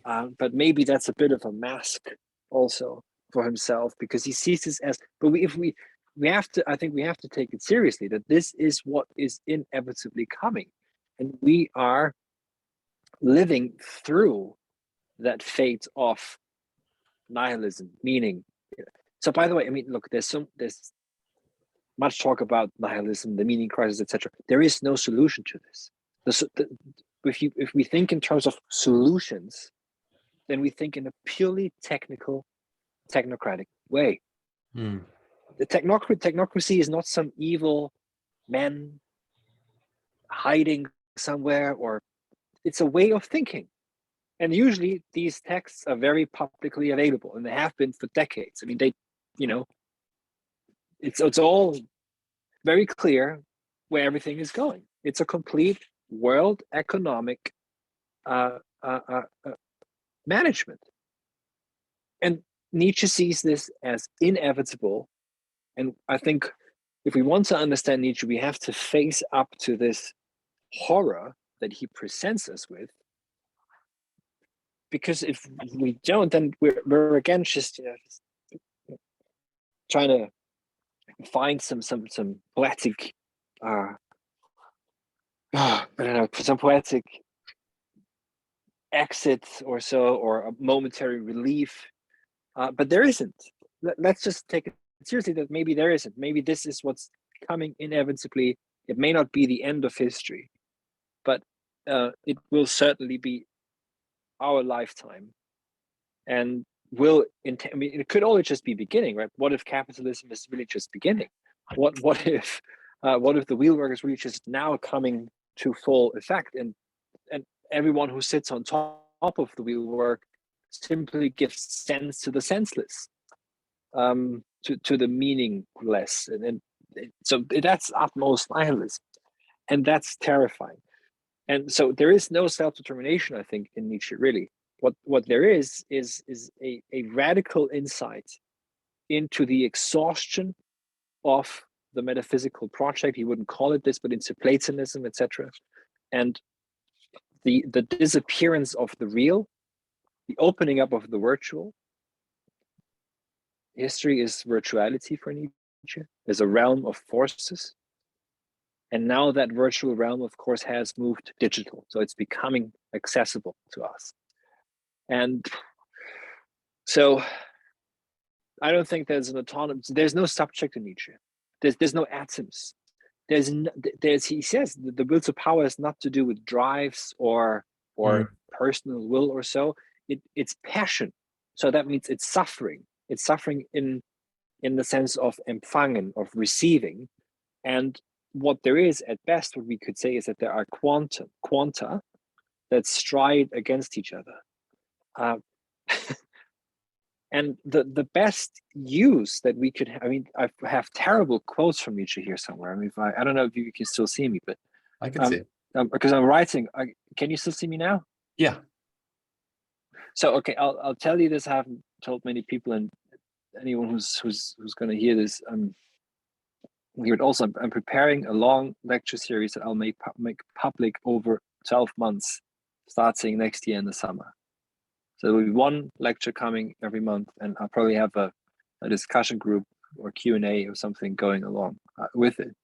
But maybe that's a bit of a mask also for himself, because he sees this as. But we have to. I think we have to take it seriously that this is what is inevitably coming, and we are living through that fate of nihilism, meaning. So, by the way, I mean, look, there's much talk about nihilism, the meaning crisis, etc. There is no solution to this. If we think in terms of solutions, then we think in a purely technocratic way. The technocracy is not some evil man hiding somewhere, or it's a way of thinking. And usually these texts are very publicly available, and they have been for decades. I mean, it's all very clear where everything is going. It's a complete world economic management. And Nietzsche sees this as inevitable. And I think if we want to understand Nietzsche, we have to face up to this horror that he presents us with. Because if we don't, then we're again just trying to find some poetic I don't know, some poetic exit or so, or a momentary relief, but there isn't. Let's just take it seriously that maybe there isn't. Maybe this is what's coming inevitably. It may not be the end of history, but it will certainly be our lifetime, and I mean, it could only just be beginning, right? What if capitalism is really just beginning? What if the wheelwork is really just now coming to full effect, and everyone who sits on top of the wheelwork simply gives sense to the senseless? to the meaningless, and so that's utmost nihilism, and that's terrifying. And so there is no self-determination, I think, in Nietzsche, really. What there is a radical insight into the exhaustion of the metaphysical project. He wouldn't call it this, but into Platonism, etc. And the disappearance of the real, the opening up of the virtual. History is virtuality for Nietzsche. There's a realm of forces. And now that virtual realm, of course, has moved digital. So it's becoming accessible to us. And so I don't think there's an autonomous, there's no subject in Nietzsche. There's no atoms. He says the will to power has not to do with drives or personal will or so. It's passion. So that means it's suffering. It's suffering in the sense of empfangen, of receiving. And what there is at best, what we could say is that there are quanta that stride against each other. And the best use that we could, I mean, I have terrible quotes from Nietzsche here somewhere. I mean, I don't know if you can still see me, but I can see it. because I'm writing. Can you still see me now? Yeah. So okay, I'll tell you this. I haven't told many people, and anyone who's going to hear this, hear it also. I'm preparing a long lecture series that I'll make public over 12 months, starting next year in the summer. So there will be one lecture coming every month, and I'll probably have a discussion group or Q&A or something going along with it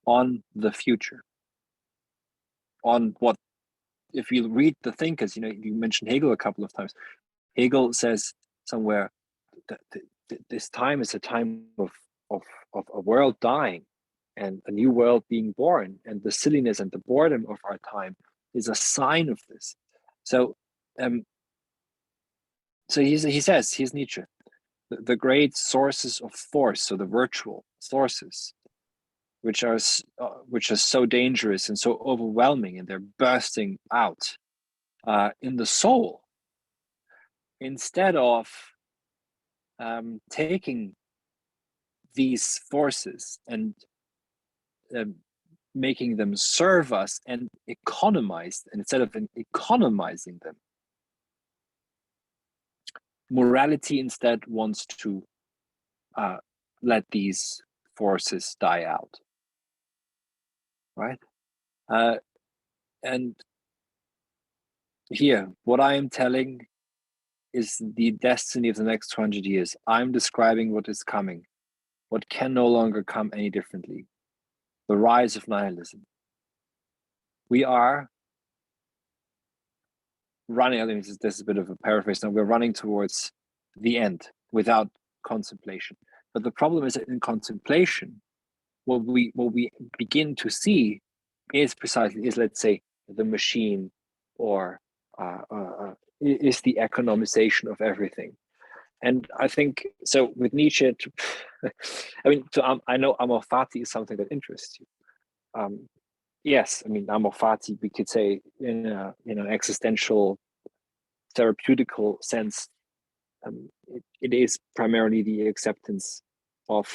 on the future. On what, if you read the thinkers, you mentioned Hegel a couple of times. Hegel says somewhere that this time is a time of a world dying and a new world being born, and the silliness and the boredom of our time is a sign of this. So he says, here's Nietzsche, the great sources of force, so the virtual sources, which are so dangerous and so overwhelming, and they're bursting out in the soul, instead of taking these forces and making them serve us and economize, and instead of economizing them, morality instead wants to let these forces die out, right? And here, what I am telling is the destiny of the next 200 years. I'm describing what is coming, what can no longer come any differently. The rise of nihilism. We are running, I mean, this is a bit of a paraphrase now, we're running towards the end without contemplation. But the problem is that in contemplation, what we begin to see is let's say, the machine, or is the economization of everything. And I think so with Nietzsche. I know amor fati is something that interests you. Yes, I mean, amor fati, we could say in an existential, therapeutical sense, it is primarily the acceptance of,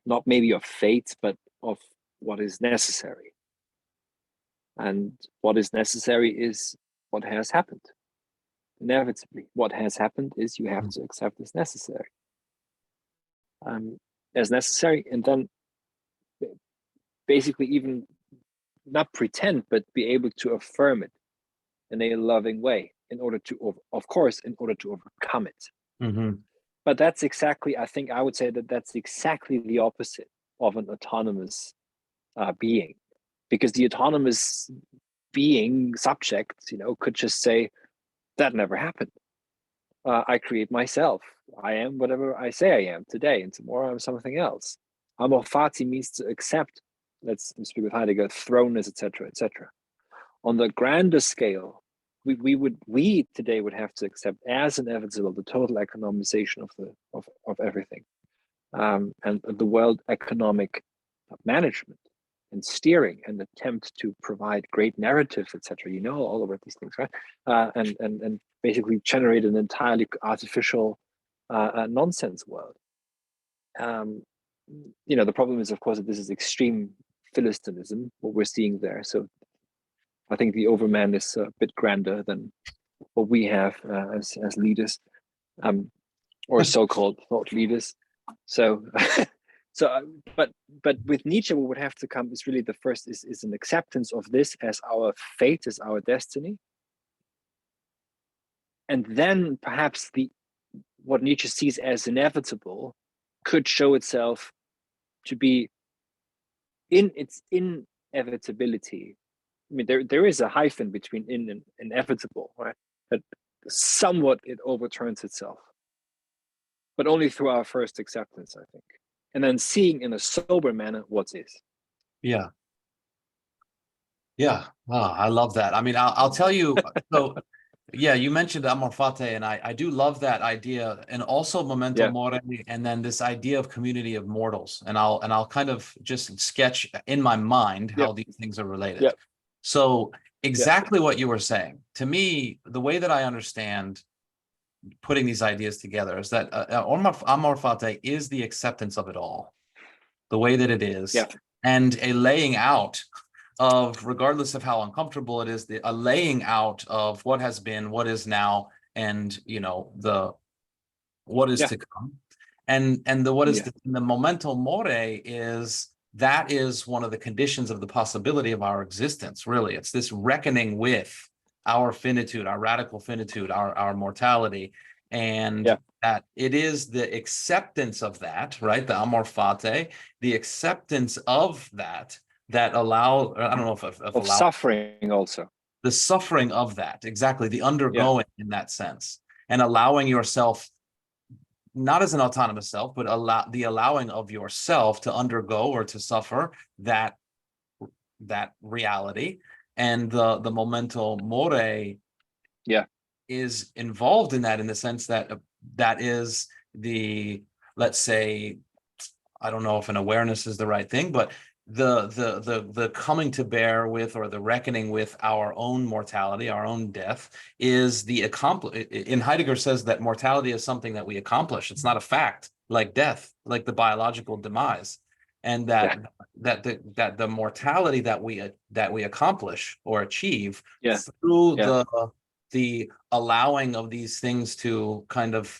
not maybe of fate, but of what is necessary. And what is necessary is what has happened. Inevitably, what has happened is you have to accept as necessary. As necessary, and then basically even not pretend, but be able to affirm it in a loving way, in order to overcome it. Mm-hmm. But that's exactly, I think I would say that's exactly the opposite of an autonomous being, because the autonomous being subject, could just say, that never happened. I create myself. I am whatever I say I am today, and tomorrow I'm something else. Amor fati means to accept, let's speak with Heidegger, thrownness, etc., etc. On the grander scale, we today would have to accept as inevitable the total economization of everything, and the world economic management and steering and attempt to provide great narratives, etc. All about these things, right? And basically generate an entirely artificial a nonsense world. The problem is, of course, that this is extreme Philistinism, what we're seeing there. So I think the Overman is a bit grander than what we have as leaders, or so-called thought leaders. So, but with Nietzsche, what would have to come is really the first is an acceptance of this as our fate, as our destiny, and then perhaps what Nietzsche sees as inevitable could show itself to be in its inevitability. I mean, there is a hyphen between in and inevitable, right? But somewhat it overturns itself, but only through our first acceptance, I think, and then seeing in a sober manner what is. Yeah. Yeah. Oh, I love that. I mean, I'll tell you. So, yeah, you mentioned amor fati, and I do love that idea, and also memento mori, and then this idea of community of mortals. And I'll kind of just sketch in my mind how these things are related. So exactly what you were saying. To me, the way that I understand putting these ideas together is that amor fati is the acceptance of it all, the way that it is, and a laying out of, regardless of how uncomfortable it is, a laying out of what has been, what is now, and the what is to come, and the what is the memento mori is one of the conditions of the possibility of our existence. Really, it's this reckoning with our finitude, our radical finitude, our mortality, and that it is the acceptance of that, right? The amor fati, the acceptance of that allow, I don't know if of suffering, also the suffering of that, exactly, the undergoing in that sense, and allowing yourself, not as an autonomous self, but allowing of yourself to undergo or to suffer that reality. And the memento mori is involved in that, in the sense that that is the, let's say, I don't know if an awareness is the right thing, but the coming to bear with, or the reckoning with, our own mortality, our own death, is the in Heidegger says that mortality is something that we accomplish. It's not a fact like death, like the biological demise, and that the mortality that we accomplish or achieve through the allowing of these things to kind of,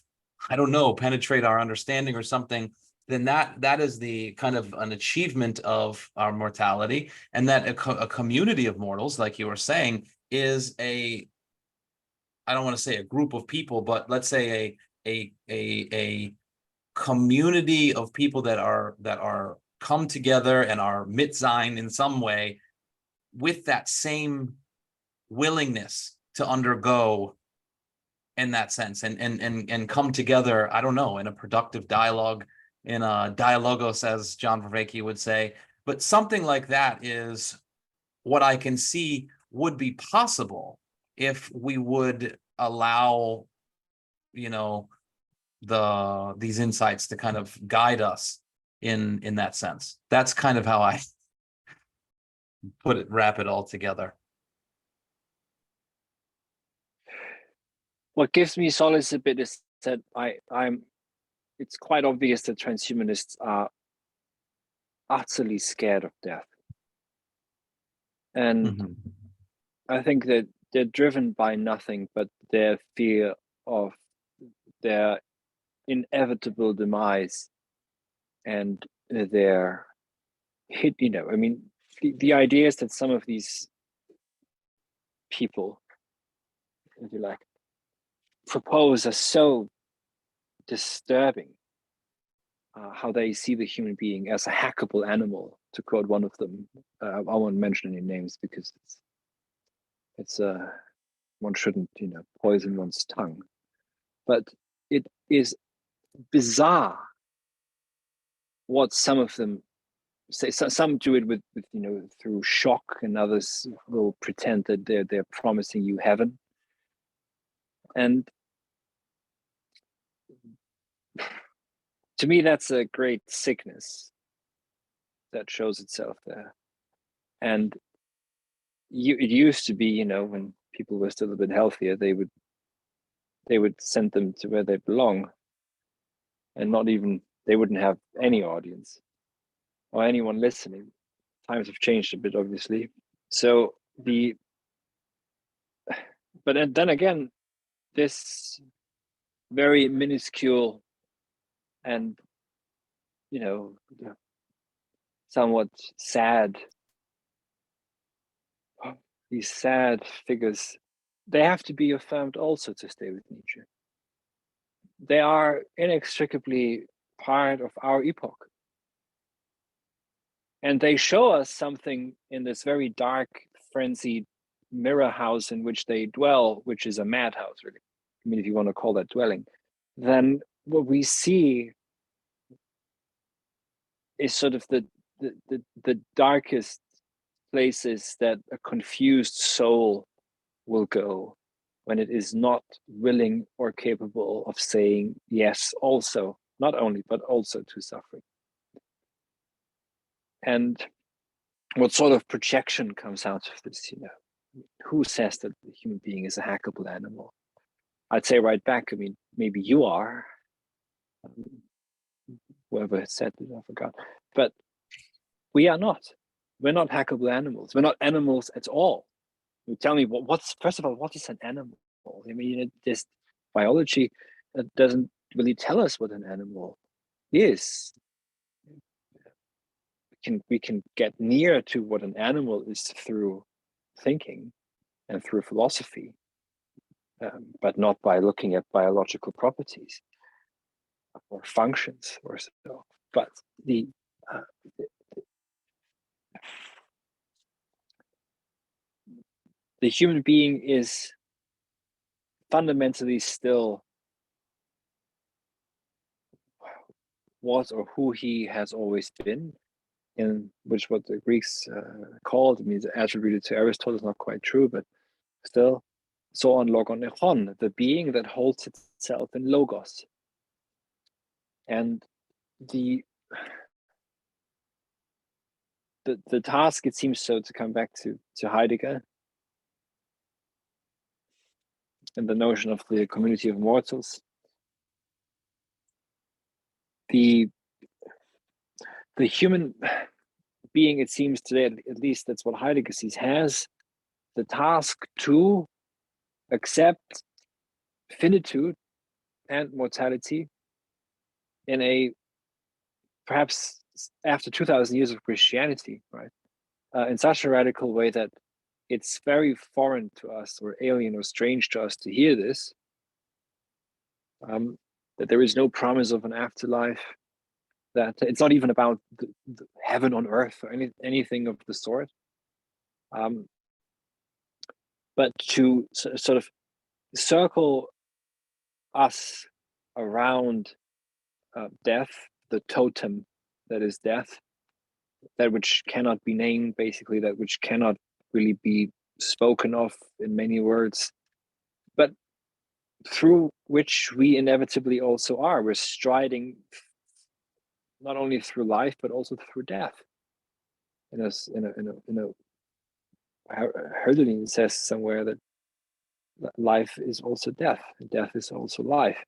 I don't know, penetrate our understanding or something, then that is the kind of an achievement of our mortality. And that a community of mortals, like you were saying, is I don't want to say a group of people, but let's say a community of people that are come together and are mitsein in some way, with that same willingness to undergo in that sense, and come together, I don't know, in a productive dialogue, in a dialogos, as John Vervaeke would say. But something like that is what I can see would be possible if we would allow, these insights to kind of guide us in that sense. That's kind of how I wrap it all together. What gives me solace a bit is that it's quite obvious that transhumanists are utterly scared of death. And I think that they're driven by nothing but their fear of their inevitable demise and their hit. I mean, the idea is that some of these people, if you like, propose are so disturbing. How they see the human being as a hackable animal, to quote one of them. I won't mention any names because it's one shouldn't poison one's tongue, but it is bizarre what some of them say. Some do it with through shock, and others will pretend that they're promising you heaven. And to me, that's a great sickness that shows itself there. And it used to be, when people were still a bit healthier, they would send them to where they belong. and not even, they wouldn't have any audience or anyone listening. Times have changed a bit, obviously. So but then again, this very minuscule and, you know, somewhat sad, these sad figures, they have to be affirmed also to stay with Nietzsche. They are inextricably part of our epoch. And they show us something in this very dark, frenzied mirror house in which they dwell, which is a madhouse, really. I mean, if you want to call that dwelling, then what we see is sort of the darkest places that a confused soul will go when it is not willing or capable of saying yes also, not only, but also to suffering. And what sort of projection comes out of this, you know? Who says that the human being is a hackable animal? I'd say right back, I mean, maybe you are. Whoever said it, I forgot. But we are not. We're not hackable animals. We're not animals at all. You tell me, what's first of all, what is an animal? I mean, this biology doesn't really tell us what an animal is. We can get near to what an animal is through thinking and through philosophy, but not by looking at biological properties or functions or so. But the human being is fundamentally still what or who he has always been, in which what the Greeks called, I mean, attributed to Aristotle is not quite true, but still, so on logon echon, the being that holds itself in logos. And the task, it seems so, to come back to Heidegger and the notion of the community of mortals, the human being, it seems today, at least that's what Heidegger sees, has the task to accept finitude and mortality in a, perhaps after 2000 years of Christianity, right, in such a radical way that it's very foreign to us, or alien or strange to us, to hear this, that there is no promise of an afterlife, that it's not even about the heaven on earth or anything of the sort, but to sort of circle us around death, the totem that is death, that which cannot be named, basically, that which cannot really be spoken of in many words, but through which we inevitably also are. We're striding not only through life, but also through death. Hölderlin says somewhere that life is also death, and death is also life.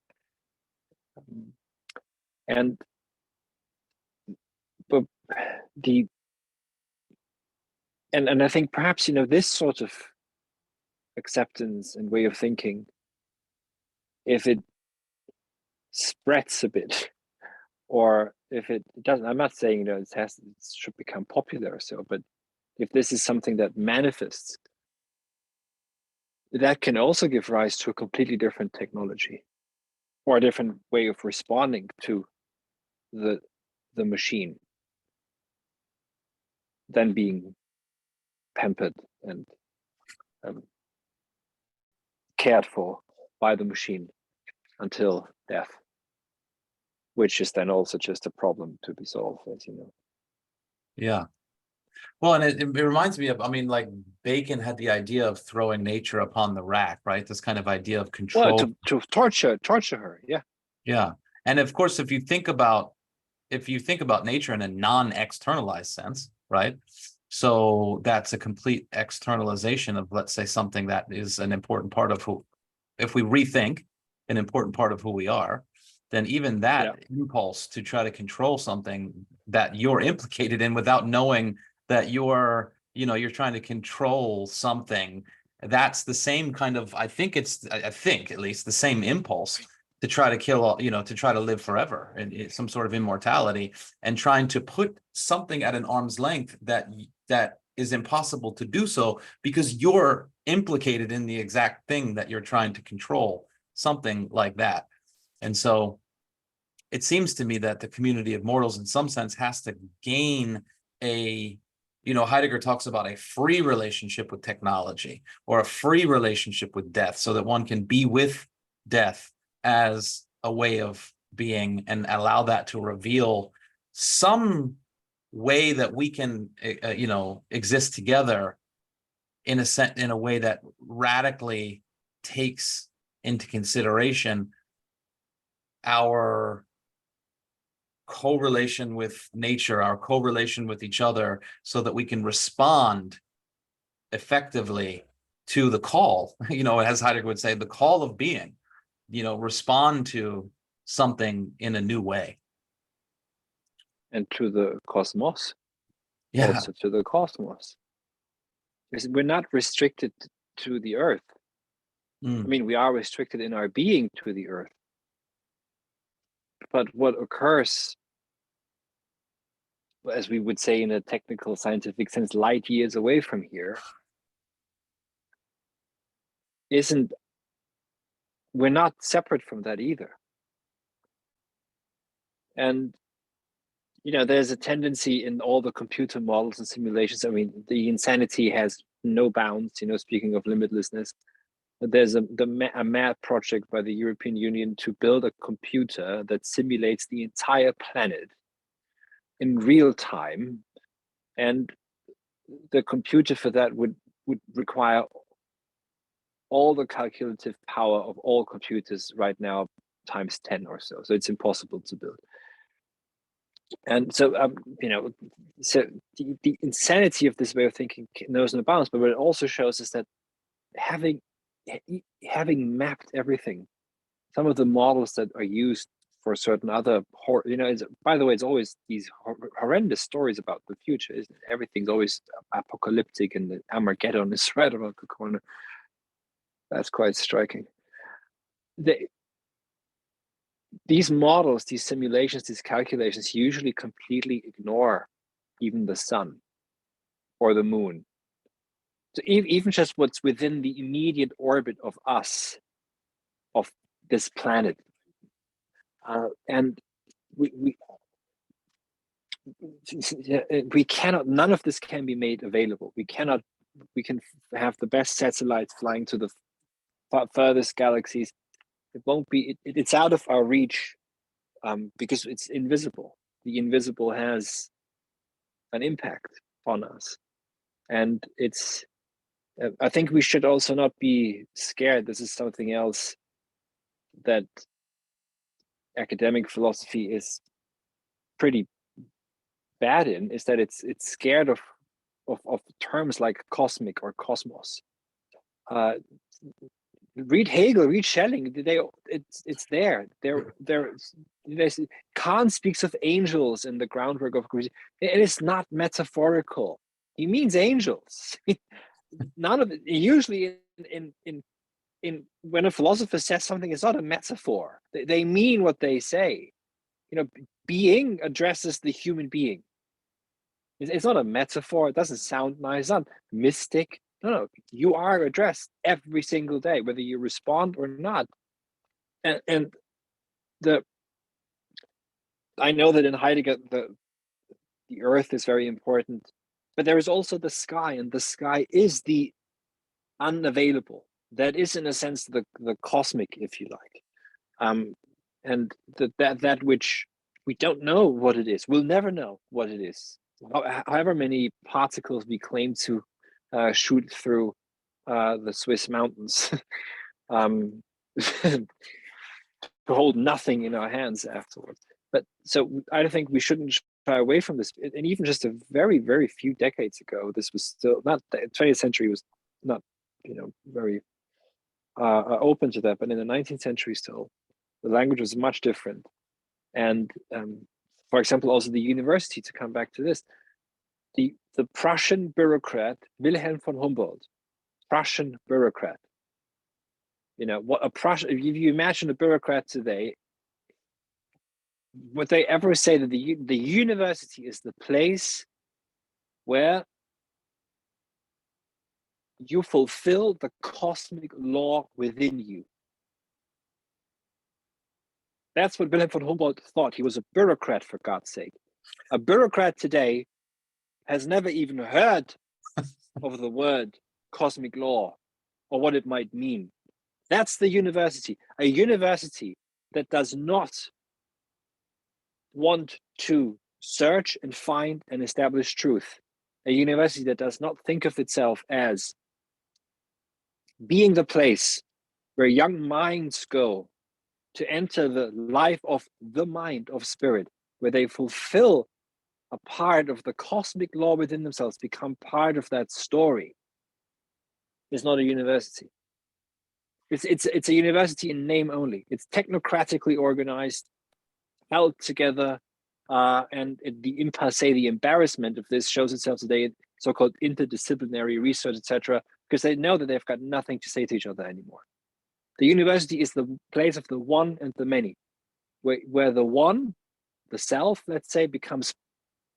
And but and I think perhaps, you know, this sort of acceptance and way of thinking, if it spreads a bit, or if it doesn't, I'm not saying, you know, it should become popular or so, but if this is something that manifests, that can also give rise to a completely different technology, or a different way of responding to the machine than being pampered and cared for by the machine until death, which is then also just a problem to be solved, as you know. Yeah. Well, and it reminds me of, I mean, like Bacon had the idea of throwing nature upon the rack, right? This kind of idea of control. Well, to torture her, yeah. Yeah. And of course, if you think about nature in a non-externalized sense, right? So that's a complete externalization of, let's say, something that is an important part of who, if we rethink, an important part of who we are, then even that impulse to try to control something that you're implicated in without knowing that you're trying to control something, that's the same kind of, I think at least the same impulse to try to kill, to try to live forever and some sort of immortality, and trying to put something at an arm's length that is impossible to do so because you're implicated in the exact thing that you're trying to control, something like that. And so it seems to me that the community of mortals in some sense has to gain Heidegger talks about a free relationship with technology or a free relationship with death, so that one can be with death as a way of being and allow that to reveal some way that we can, exist together in a way that radically takes into consideration our correlation with nature, our correlation with each other, so that we can respond effectively to the call, as Heidegger would say, the call of being, respond to something in a new way. And to the cosmos, Yeah. also to the cosmos. We're not restricted to the earth. I mean, we are restricted in our being to the earth. But what occurs, as we would say in a technical scientific sense, light years away from here, we're not separate from that either. And there's a tendency in all the computer models and simulations. I mean, the insanity has no bounds, speaking of limitlessness. There's a mad project by the European Union to build a computer that simulates the entire planet in real time. And the computer for that would require all the calculative power of all computers right now times 10 or so. So it's impossible to build. And so, so the insanity of this way of thinking knows no bounds. But what it also shows is that having mapped everything, some of the models that are used for certain other, by the way, it's always these horrendous stories about the future, isn't it? Everything's always apocalyptic, and the Armageddon is right around the corner. That's quite striking. These models, these simulations, these calculations usually completely ignore even the sun or the moon. So even just what's within the immediate orbit of us, of this planet. And we cannot, none of this can be made available. We can have the best satellites flying to the furthest galaxies. It won't be, it's out of our reach because it's invisible. The invisible has an impact on us. And I think we should also not be scared. This is something else that academic philosophy is pretty bad in, is that it's scared of terms like cosmic or cosmos. Read Hegel, read Schelling. It's there. Kant speaks of angels in the groundwork of creation. It is not metaphorical. He means angels. None of it. Usually, in when a philosopher says something, it's not a metaphor. They mean what they say. Being addresses the human being. It's not a metaphor. It doesn't sound nice. It's not mystic. No, you are addressed every single day, whether you respond or not. And I know that in Heidegger, the earth is very important, but there is also the sky, and the sky is the unavailable. That is, in a sense, the cosmic, if you like. And that which we don't know what it is. We'll never know what it is. However many particles we claim to shoot through the Swiss mountains, to hold nothing in our hands afterwards. But so I don't think we shouldn't shy away from this. And even just a very, very few decades ago, this was still not, the 20th century was not, very open to that. But in the 19th century, still, The language was much different. And for example, also the university, to come back to this, the Prussian bureaucrat, Wilhelm von Humboldt, Prussian bureaucrat. What a Prussian, if you imagine a bureaucrat today, would they ever say that the university is the place where you fulfill the cosmic law within you? That's what Wilhelm von Humboldt thought. He was a bureaucrat, for God's sake. A bureaucrat today has never even heard of the word cosmic law or what it might mean. That's the university. A university that does not want to search and find and establish truth. A university that does not think of itself as being the place where young minds go to enter the life of the mind of spirit, where they fulfill a part of the cosmic law within themselves, become part of that story, is not a university. It's a university in name only. It's technocratically organized, held together, and the impasse, the embarrassment of this shows itself today in so-called interdisciplinary research, etc., because they know that they've got nothing to say to each other anymore. The university is the place of the one and the many, where the one, the self, let's say, becomes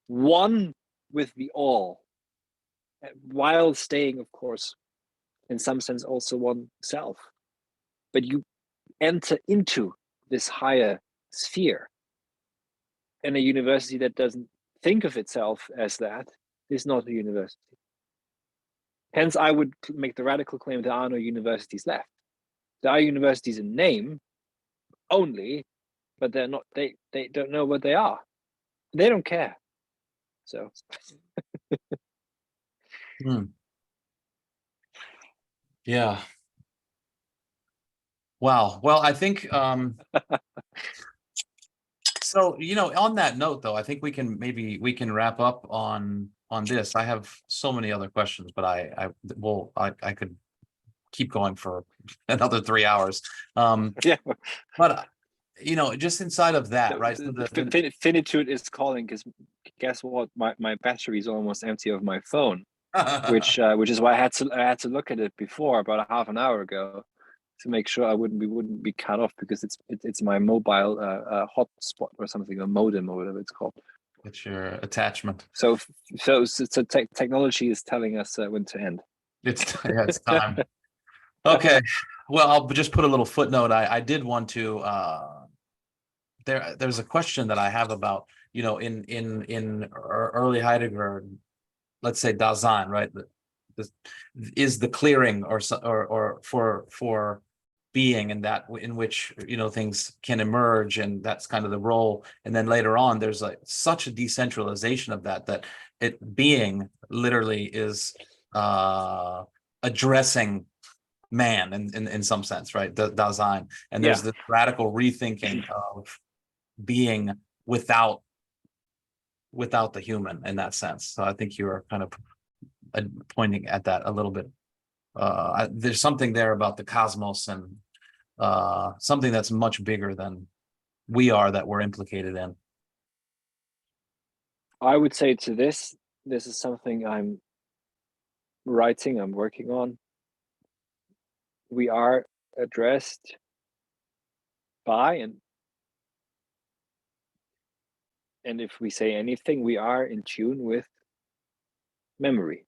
one with the all, while staying, of course, in some sense, also one self. But you enter into this higher sphere. And a university that doesn't think of itself as that is not a university. Hence, I would make the radical claim there are no universities left. There are universities in name only, but they're not. They don't know what they are. They don't care. So. Yeah. Wow. Well, I think so, on that note, though, I think we can wrap up on this. I have so many other questions, but I could keep going for another 3 hours. Yeah. But just inside of that, right? So Finitude is calling, because guess what? My battery is almost empty of my phone, which is why I had to look at it before, about a half an hour ago, to make sure we wouldn't be cut off, because it's my mobile hotspot or something, a modem or whatever it's called. It's your attachment. So technology is telling us when to end. It's time. Okay. Well, I'll just put a little footnote. I did want to. There's a question that I have about in early Heidegger, let's say Dasein, right? Is the clearing or for being, and that in which things can emerge, and that's kind of the role. And then later on, there's like such a decentralization of that it being literally is addressing man in some sense, right? The Dasein, and there's this radical rethinking of being without the human in that sense. So I think you are kind of pointing at that a little bit. There's something there about the cosmos and something that's much bigger than we are, that we're implicated in. I would say to this is something I'm working on. We are addressed by, and if we say anything, we are in tune with memory,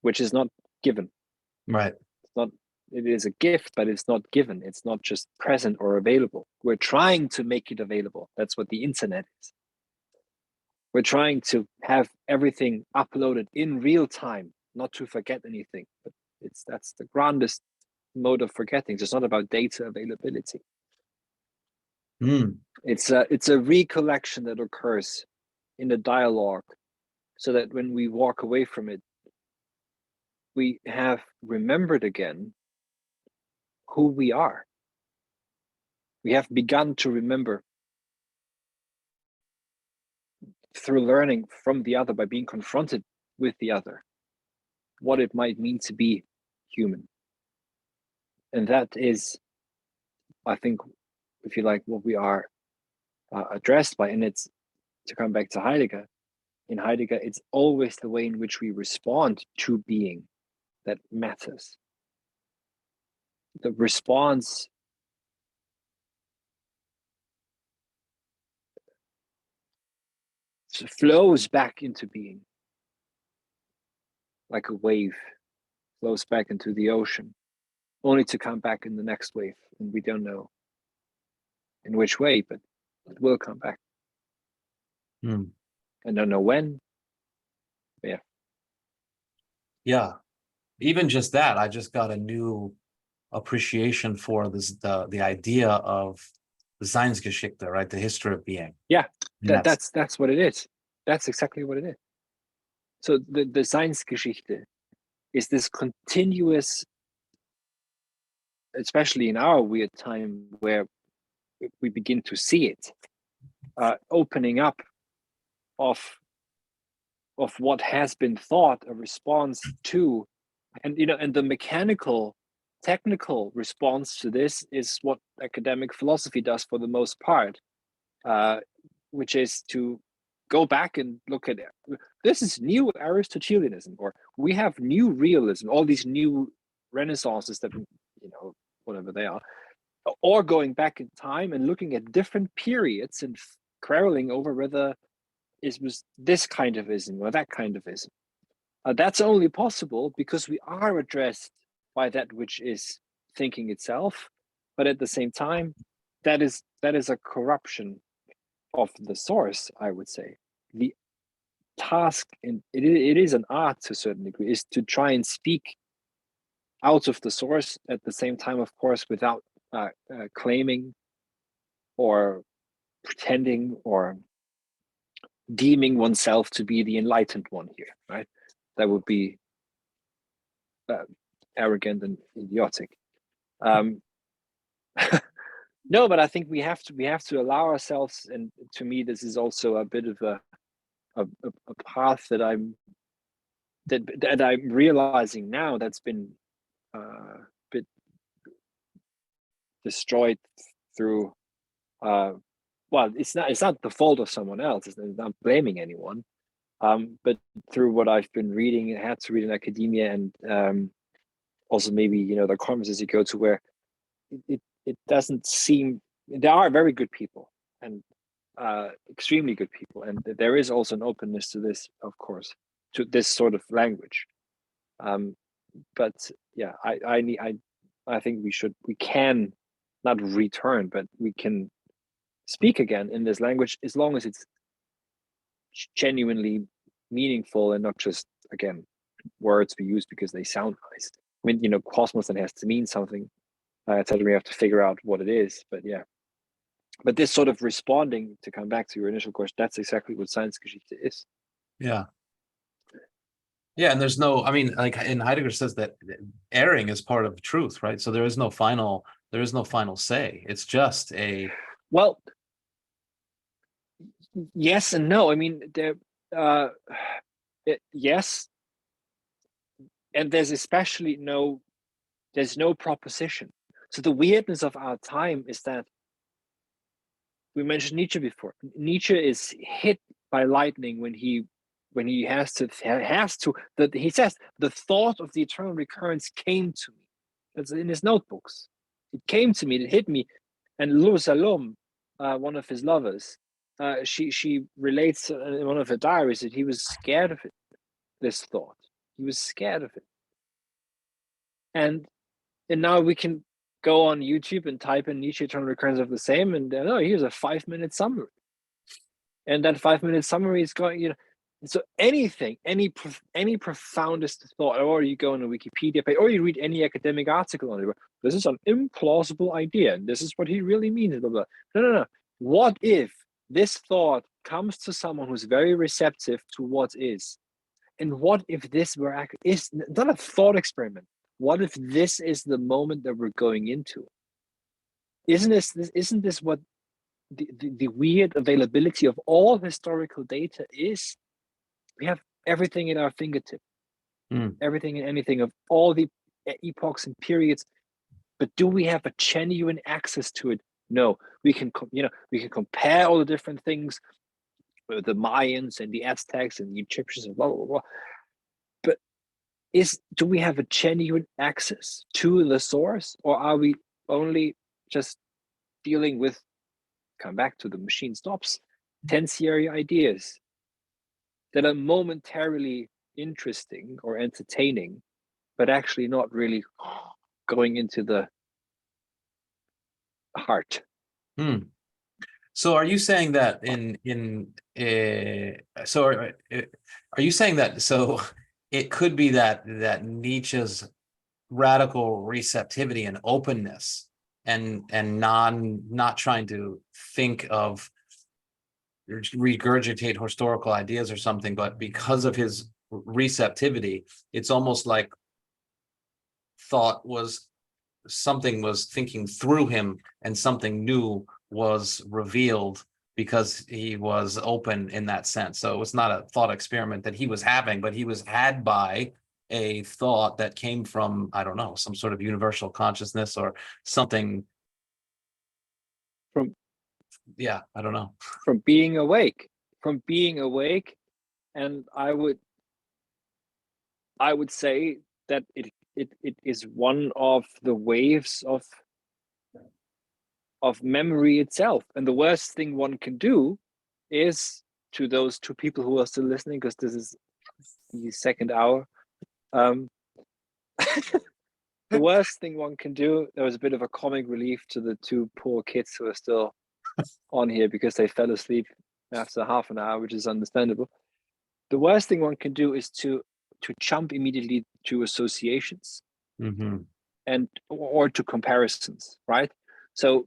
which is not given. Right. It is a gift, but it's not given. It's not just present or available. We're trying to make it available. That's what the internet is. We're trying to have everything uploaded in real time, not to forget anything. But that's the grandest mode of forgetting. It's not about data availability. It's a recollection that occurs in the dialogue, so that when we walk away from it, we have remembered again who we are. We have begun to remember through learning from the other, by being confronted with the other, what it might mean to be human. And that is, I think, if you like, what we are addressed by. And it's, to come back to Heidegger, in Heidegger, it's always the way in which we respond to being that matters. The response flows back into being, like a wave flows back into the ocean, only to come back in the next wave. And we don't know in which way, but it will come back. I don't know when. Yeah. Yeah. Even just that, I just got a new appreciation for this, the idea of the Seinsgeschichte, right? The history of being. Yeah, that's what it is. That's exactly what it is. So the Seinsgeschichte is this continuous, especially in our weird time where we begin to see it, opening up of what has been thought a response to, and and the mechanical, technical response to this is what academic philosophy does for the most part, which is to go back and look at it. This is new Aristotelianism, or we have new realism, all these new renaissances that, whatever they are, or going back in time and looking at different periods and quarreling over whether it was this kind of ism or that kind of ism. That's only possible because we are addressed by that which is thinking itself, but at the same time, that is a corruption of the source, I would say. The task, and it is an art to a certain degree, is to try and speak out of the source at the same time, of course, without claiming or pretending or deeming oneself to be the enlightened one here, right? That would be arrogant and idiotic. No, but I think we have to allow ourselves, and to me, this is also a bit of a path that I'm realizing now, that's been a bit destroyed through well, it's not the fault of someone else. It's not blaming anyone, but through what I've been reading and had to read in academia, and also maybe the conferences you go to, where it doesn't seem, there are very good people and extremely good people, and there is also an openness to this, of course, to this sort of language. But yeah, I think we can not return, but we can speak again in this language, as long as it's genuinely meaningful and not just, again, words we use because they sound nice. I mean, cosmos then has to mean something. Etc. We have to figure out what it is, but yeah. But this sort of responding, to come back to your initial question, that's exactly what Seinsgeschichte is. Yeah. Yeah, and there's no, I mean, like, and Heidegger says that erring is part of truth, right? So there is no final say. It's just a, well, yes and no. I mean, yes, and there's no proposition. So the weirdness of our time is that, we mentioned Nietzsche before. Nietzsche is hit by lightning when he has to that he says, the thought of the eternal recurrence came to me. That's in his notebooks. It came to me, it hit me. And Lou Salom, one of his lovers, she relates in one of her diaries that he was scared of it, this thought. He was scared of it. And now we can go on YouTube and type in Nietzsche eternal recurrence of the same, and here's a 5-minute summary. And that 5-minute summary is going, so anything, any profoundest thought, or you go on a Wikipedia page, or you read any academic article on it, this is an implausible idea, and this is what he really means, blah, blah. No. What if this thought comes to someone who's very receptive to what is? And what if this is not a thought experiment? What if this is the moment that we're going into? Isn't this what the weird availability of all historical data is? We have everything at our fingertip, everything and anything of all the epochs and periods. But do we have a genuine access to it? No. We can compare all the different things with the Mayans and the Aztecs and the Egyptians and blah blah blah. But do we have a genuine access to the source, or are we only just dealing with, come back to the machine stops, tertiary ideas that are momentarily interesting or entertaining, but actually not really going into the heart? So are you saying that are you saying that so it could be that Nietzsche's radical receptivity and openness and not trying to think of regurgitate historical ideas or something, but because of his receptivity, it's almost like something was thinking through him and something new was revealed because he was open in that sense. So it was not a thought experiment that he was having, but he was had by a thought that came from, I don't know, some sort of universal consciousness or something. I don't know. From being awake. And I would say that it is one of the waves of memory itself. And the worst thing one can do is, to those two people who are still listening, because this is the second hour, the worst thing one can do, there was a bit of a comic relief to the two poor kids who are still on here because they fell asleep after half an hour, which is understandable. The worst thing one can do is to jump immediately to associations and or to comparisons, right? So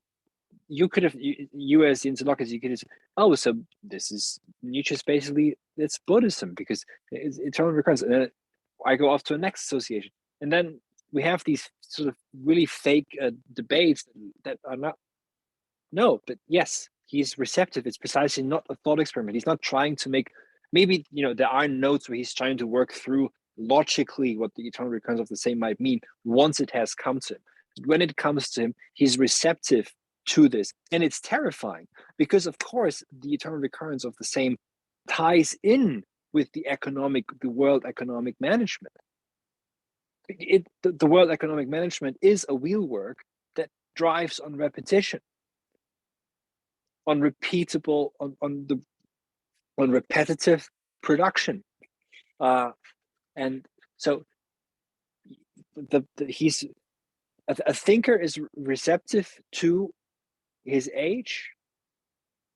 you could have, you as the interlocutors, you could have said, oh, so this is Nietzsche's basically, it's Buddhism because it's eternal recurrence. And then I go off to a next association. And then we have these sort of really fake debates that are not, no, but yes, he's receptive. It's precisely not a thought experiment. He's not trying to make, maybe, there are notes where he's trying to work through logically what the eternal recurrence of the same might mean once it has come to him. When it comes to him, he's receptive to this. And it's terrifying because, of course, the eternal recurrence of the same ties in with the world economic management. The world economic management is a wheelwork that drives on repetition, on repeatable, on repetitive production, and so he's a thinker is receptive to his age,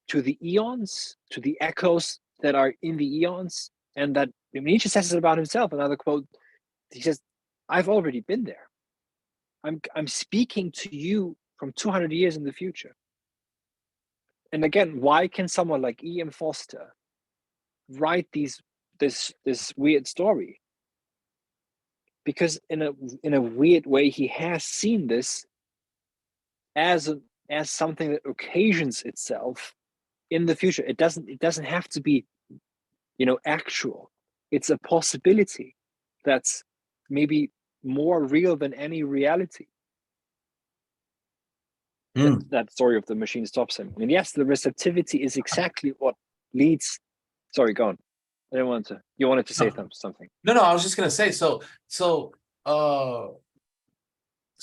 to the eons, to the echoes that are in the eons, and that Nietzsche says it about himself. Another quote, he says, "I've already been there. I'm speaking to you from 200 years in the future." And again, why can someone like E.M. Foster write this weird story? Because in a weird way, he has seen this as something that occasions itself in the future. It doesn't have to be, actual. It's a possibility that's maybe more real than any reality. That story of the machine stops him. I mean, yes, the receptivity is exactly what leads. Sorry, go on. I didn't want to. You wanted to say something. No, I was just gonna say, so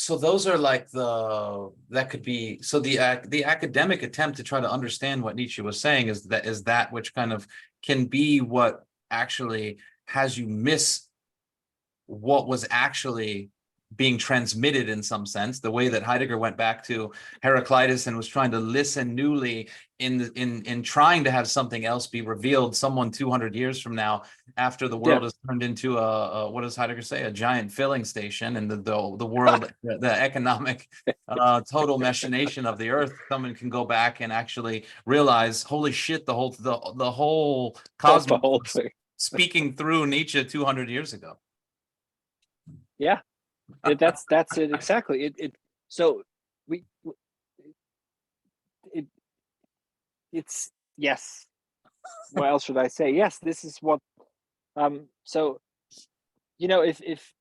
those are like that could be, so the academic attempt to try to understand what Nietzsche was saying is that which kind of can be what actually has you miss what was actually being transmitted in some sense, the way that Heidegger went back to Heraclitus and was trying to listen newly in trying to have something else be revealed, someone 200 years from now, after the world has turned into a what does Heidegger say, a giant filling station, and the world, the economic total machination of the earth, someone can go back and actually realize, holy shit, the whole cosmos was speaking through Nietzsche 200 years ago. Yeah. That's it exactly. It's yes. What else should I say? Yes, this is what. So, if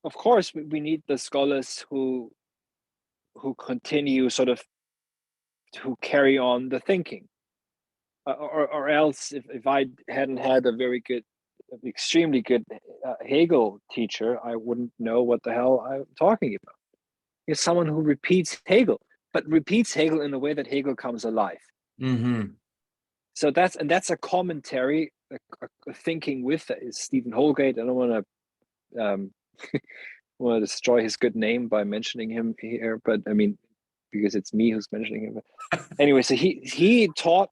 of course we need the scholars who continue sort of to carry on the thinking, or else if I hadn't had a very good, extremely good Hegel teacher, I wouldn't know what the hell I'm talking about. It's someone who repeats Hegel, but repeats Hegel in a way that Hegel comes alive. Mm-hmm. So that's a commentary, a thinking with that is Stephen Holgate. I don't want to want to destroy his good name by mentioning him here, but I mean, because it's me who's mentioning him. Anyway, so he taught.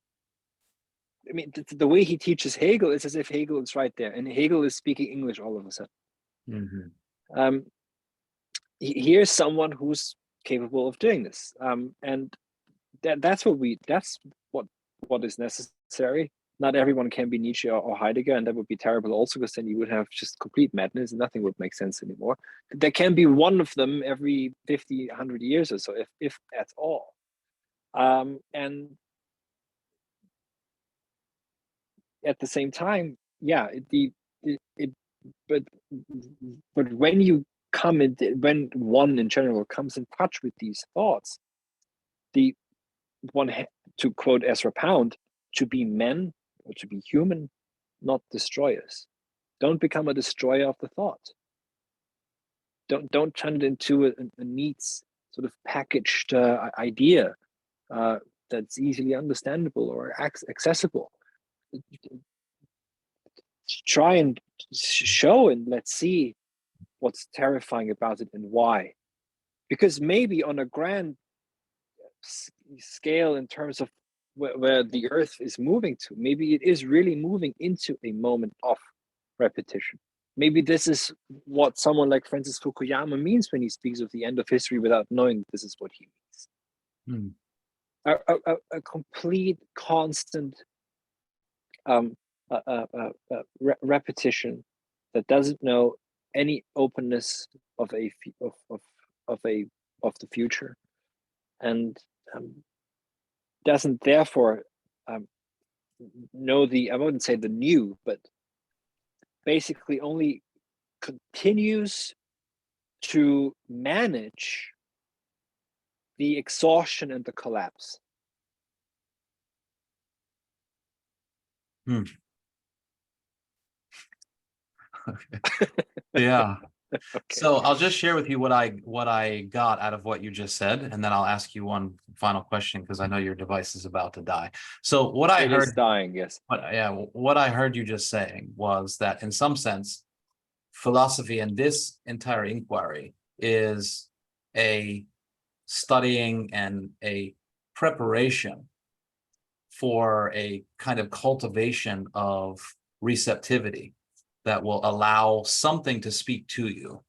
I mean, the way he teaches Hegel is as if Hegel is right there, and Hegel is speaking English all of a sudden. Mm-hmm. Here's someone who's capable of doing this, and that's what is necessary. Not everyone can be Nietzsche or Heidegger, and that would be terrible also, because then you would have just complete madness and nothing would make sense anymore. There can be one of them every 50, 100 years or so, if at all. And at the same time, yeah, but when you come in, when one in general comes in touch with these thoughts, the one, to quote Ezra Pound, to be men or to be human, not destroyers. Don't become a destroyer of the thought. Don't turn it into a neat sort of packaged idea that's easily understandable or accessible. Try and show, and let's see what's terrifying about it and why. Because maybe on a grand scale, in terms of where the earth is moving to, maybe it is really moving into a moment of repetition. Maybe this is what someone like Francis Fukuyama means when he speaks of the end of history without knowing this is what he means. A complete, constant repetition that doesn't know any openness of the future, and doesn't therefore know I wouldn't say the new, but basically only continues to manage the exhaustion and the collapse. Okay. Yeah. Okay. So I'll just share with you what I got out of what you just said, and then I'll ask you one final question, because I know your device is about to die. So what I heard, is dying, yes. What I heard you just saying was that in some sense, philosophy and this entire inquiry is a studying and a preparation for a kind of cultivation of receptivity that will allow something to speak to you.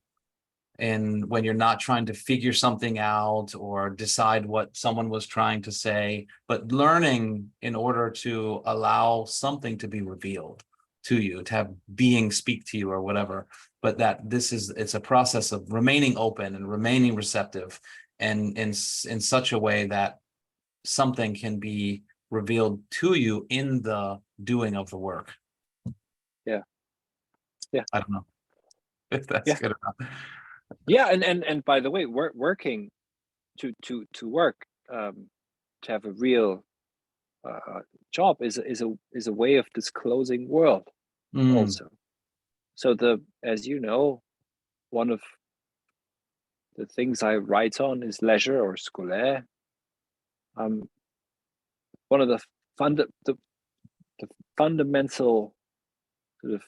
And when you're not trying to figure something out or decide what someone was trying to say, but learning in order to allow something to be revealed to you, to have being speak to you or whatever, but that it's a process of remaining open and remaining receptive, and in such a way that something can be revealed to you in the doing of the work. Yeah. I don't know if that's good or not. Yeah, and by the way, working to work, to have a real job is a way of disclosing world also. So as you know, one of the things I write on is leisure or scolaire. One of the fundamental sort of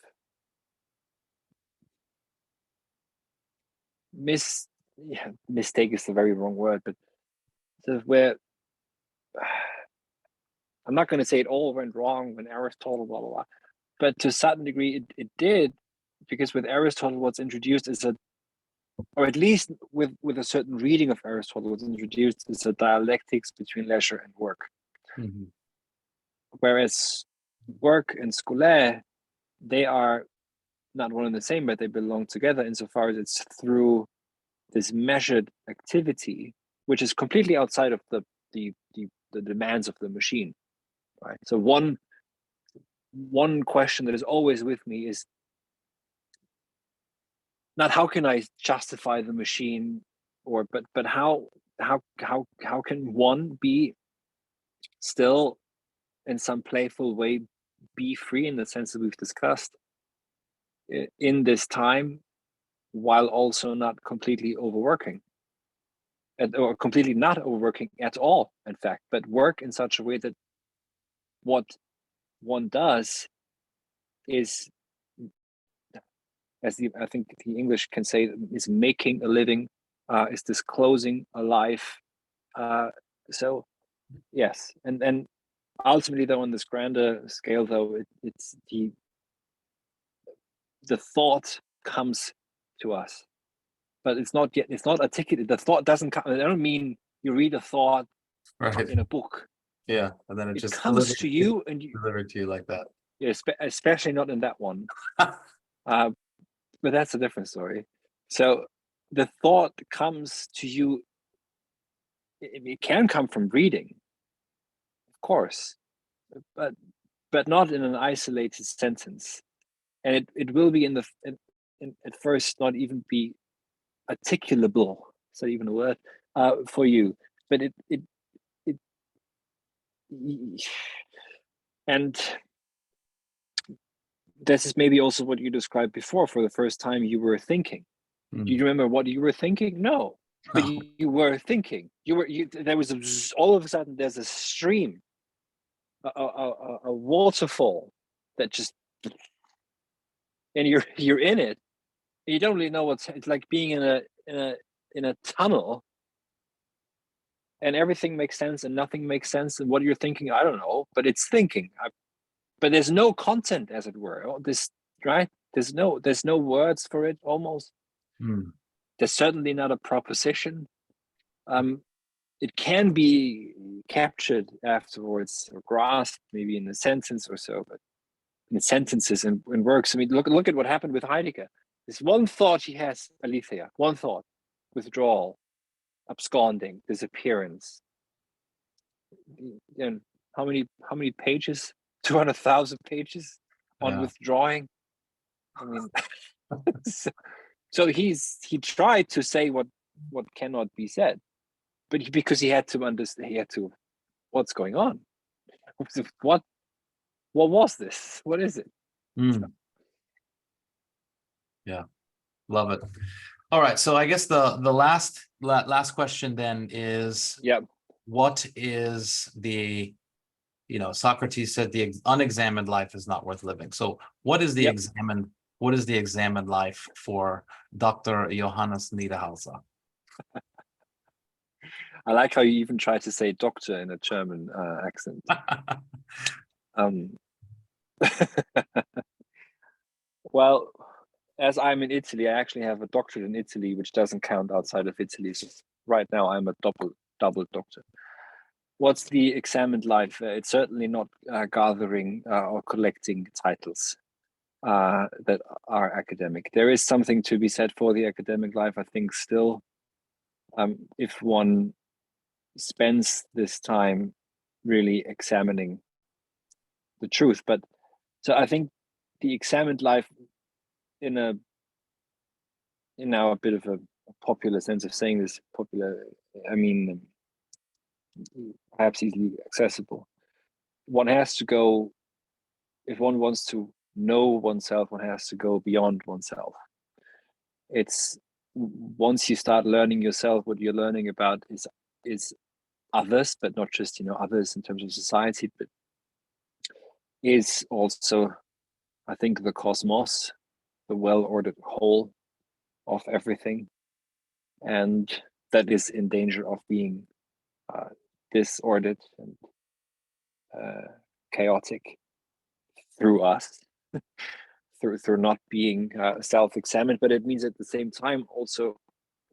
mistake is the very wrong word, but sort of where I'm not going to say it all went wrong when Aristotle, blah blah blah, but to a certain degree it did, because with Aristotle what's introduced is or at least with a certain reading of Aristotle, what's introduced is a dialectics between leisure and work. Mm-hmm. Whereas work and scolaire, they are not one and the same, but they belong together insofar as it's through this measured activity, which is completely outside of the demands of the machine, right? So one question that is always with me is not how can I justify the machine, but how how can one be still in some playful way be free in the sense that we've discussed in this time, while also not completely overworking, or completely not overworking at all, in fact, but work in such a way that what one does is, as I think the English can say, is making a living, is disclosing a life. So yes, and ultimately, though, on this grander scale, though, it's the thought comes to us, but it's not articulated. The thought doesn't come. I don't mean you read a thought Right. in a book. Yeah. And then it It just comes to you, and delivered to you like that. yeah, especially not in that one. But that's a different story. So the thought comes to you. It can come from reading, of course, but not in an isolated sentence, and it will be at first not even be articulable. Is that even a word for you? But it and this is maybe also what you described before. For the first time, you were thinking. Do you remember what you were thinking? No, but you were thinking. There was all of a sudden there's a stream, a waterfall that just, and you're in it. And you don't really know it's like being in a tunnel, and everything makes sense and nothing makes sense, and what you're thinking, I don't know, but it's thinking. But there's no content, as it were. This, right? There's no words for it. Almost. There's certainly not a proposition. It can be captured afterwards or grasped maybe in a sentence or so, but in sentences and in works. I mean, look at what happened with Heidegger. This one thought he has, aletheia, one thought, withdrawal, absconding, disappearance. And how many pages? 200,000 pages on withdrawing. I mean, so he tried to say what cannot be said, but because he had to understand, what's going on? What was this? What is it? Yeah, love it. All right, so I guess the last question then is, what is the, Socrates said the unexamined life is not worth living. So what is the examined life for Dr. Johannes Niederhauser? I like how you even try to say doctor in a German accent. Well, as I'm in Italy, I actually have a doctorate in Italy, which doesn't count outside of Italy. So right now, I'm a double doctor. What's the examined life? It's certainly not gathering or collecting titles that are academic. There is something to be said for the academic life, I think, still, if one spends this time really examining the truth. But so I think the examined life, in now a bit of a popular sense of saying this, popular, I mean, perhaps easily accessible. One has to go, if one wants to know oneself, one has to go beyond oneself. It's once you start learning yourself, what you're learning about is others, but not just others in terms of society, but is also, I think, the cosmos, the well-ordered whole of everything, and that is in danger of being disordered and chaotic through us, through not being self-examined. But it means at the same time also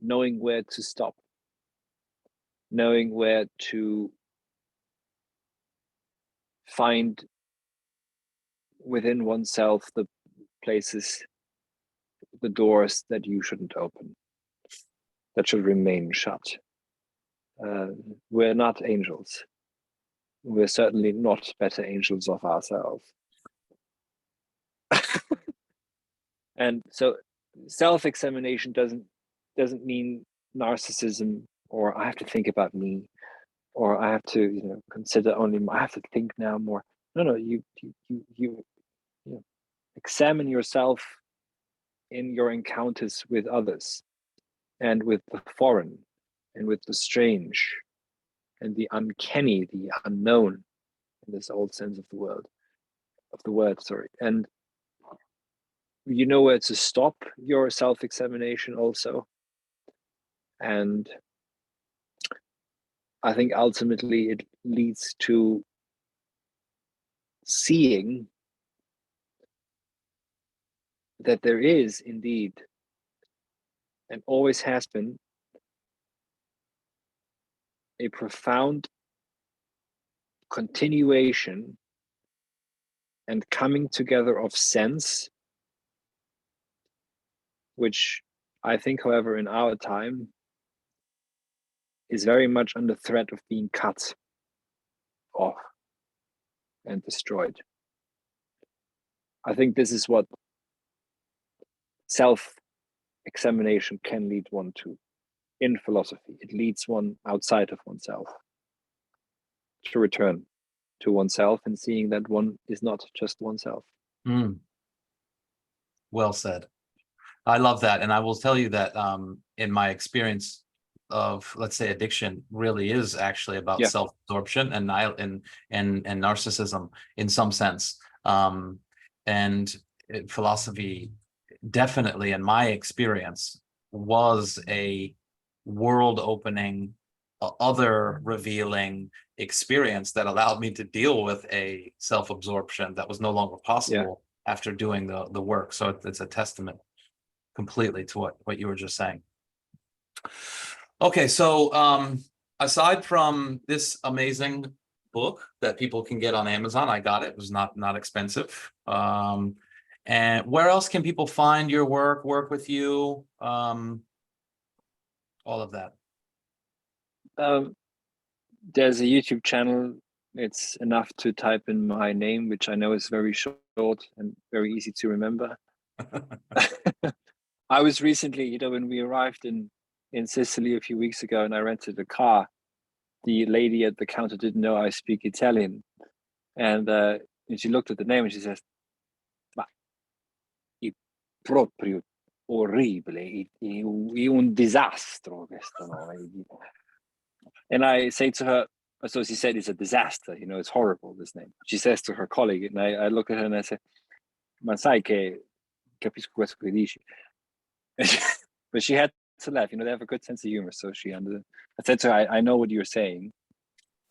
knowing where to stop, knowing where to find within oneself the places, the doors that you shouldn't open, that should remain shut. We're not angels. We're certainly not better angels of ourselves. And so self-examination doesn't mean narcissism or I have to think about me, or I have to consider only. I have to think now more. No, you examine yourself in your encounters with others, and with the foreign, and with the strange, and the uncanny, the unknown, in this old sense of the word, sorry. And you know where to stop your self-examination also. And I think ultimately it leads to seeing that there is indeed, and always has been, a profound continuation and coming together of sense, which I think, however, in our time is very much under threat of being cut off and destroyed. I think this is what self-examination can lead one to in philosophy. It leads one outside of oneself to return to oneself and seeing that one is not just oneself. Well said. I love that. And I will tell you that in my experience of, let's say, addiction really is actually about self-absorption and narcissism in some sense. And philosophy definitely, in my experience, was a world-opening, other-revealing experience that allowed me to deal with a self-absorption that was no longer possible after doing the work. So it's a testament completely to what you were just saying. Okay, so aside from this amazing book that people can get on Amazon, I got it. It was not expensive. And where else can people find your work with you? All of that. There's a YouTube channel. It's enough to type in my name, which I know is very short and very easy to remember. I was recently, when we arrived in Sicily a few weeks ago and I rented a car, the lady at the counter didn't know I speak Italian. And she looked at the name and she says, "Ma è proprio orribile, è un disastro questo nome." And I say to her, so she said it's a disaster, it's horrible, this name. She says to her colleague, and I look at her and I say, "Ma sai che capisco questo che dici." But she had to laugh. They have a good sense of humor, so she understood. I said to her, I know what you're saying.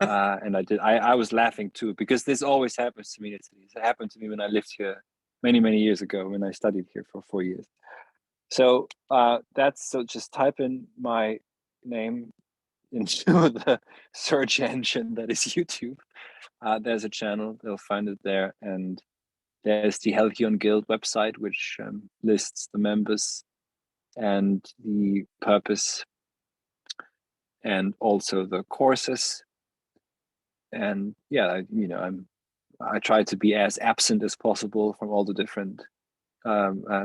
And I did. I was laughing too, because this always happens to me in Italy. It happened to me when I lived here many years ago, when I studied here for 4 years. So just type in my name into the search engine that is YouTube. There's a channel, they'll find it there. And there's the Halkyon Guild website, which lists the members and the purpose, and also the courses. And I try to be as absent as possible from all the different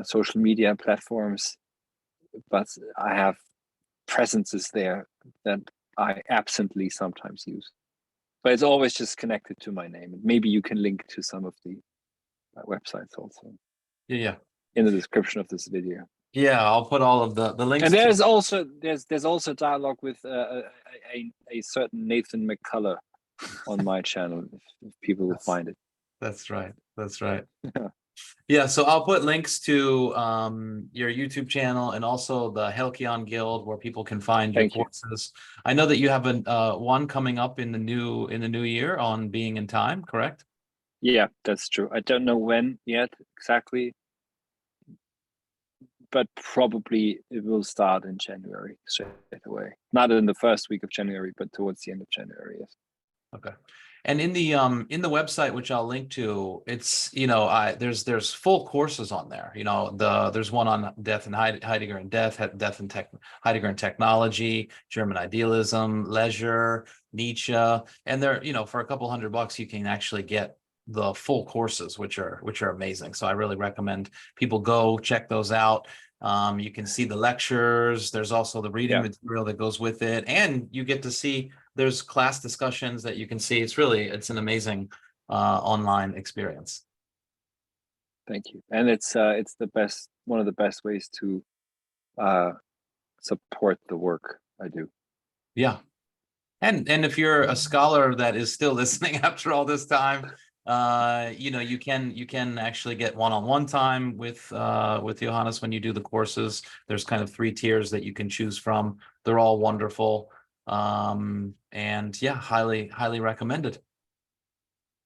social media platforms, but I have presences there that I absently sometimes use. But it's always just connected to my name. Maybe you can link to some of the websites also. Yeah. In the description of this video. Yeah, I'll put all of the links. And there's also dialogue with a certain Nathan McCullough on my channel, if people will find it. That's right. Yeah, so I'll put links to your YouTube channel and also the Halkyon Guild, where people can find your courses. I know that you have one coming up in the new year on being in time, correct? Yeah, that's true. I don't know when yet exactly, but probably it will start in January straight away. Not in the first week of January, but towards the end of January. Yes. Okay. And in the website, which I'll link to, it's there's full courses on there. There's one on death and Heidegger and death and Heidegger and technology, German idealism, leisure, Nietzsche, and there for a couple $100 you can actually get the full courses, which are amazing. So I really recommend people go check those out. You can see the lectures. There's also the reading material that goes with it, and you get to see there's class discussions that you can see. It's an amazing online experience. Thank you. And it's one of the best ways to support the work I do. Yeah. And if you're a scholar that is still listening after all this time, you can actually get one-on-one time with Johannes when you do the courses. There's kind of 3 tiers that you can choose from. They're all wonderful. And yeah, highly recommended.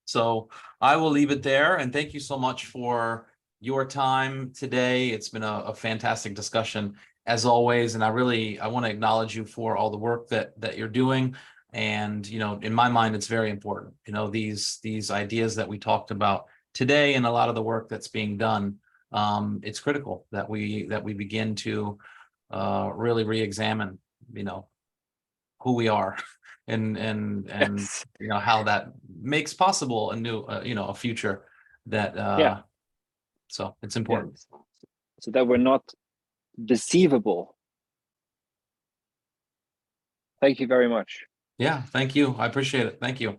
So I will leave it there, and thank you so much for your time today. It's been a fantastic discussion as always, and I want to acknowledge you for all the work that you're doing. And in my mind, it's very important. These ideas that we talked about today, and a lot of the work that's being done. It's critical that we begin to really re-examine, who we are, and Yes. how that makes possible a new a future that so it's important. Yes. So that we're not deceivable. Thank you very much. Yeah, thank you. I appreciate it. Thank you.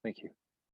Thank you.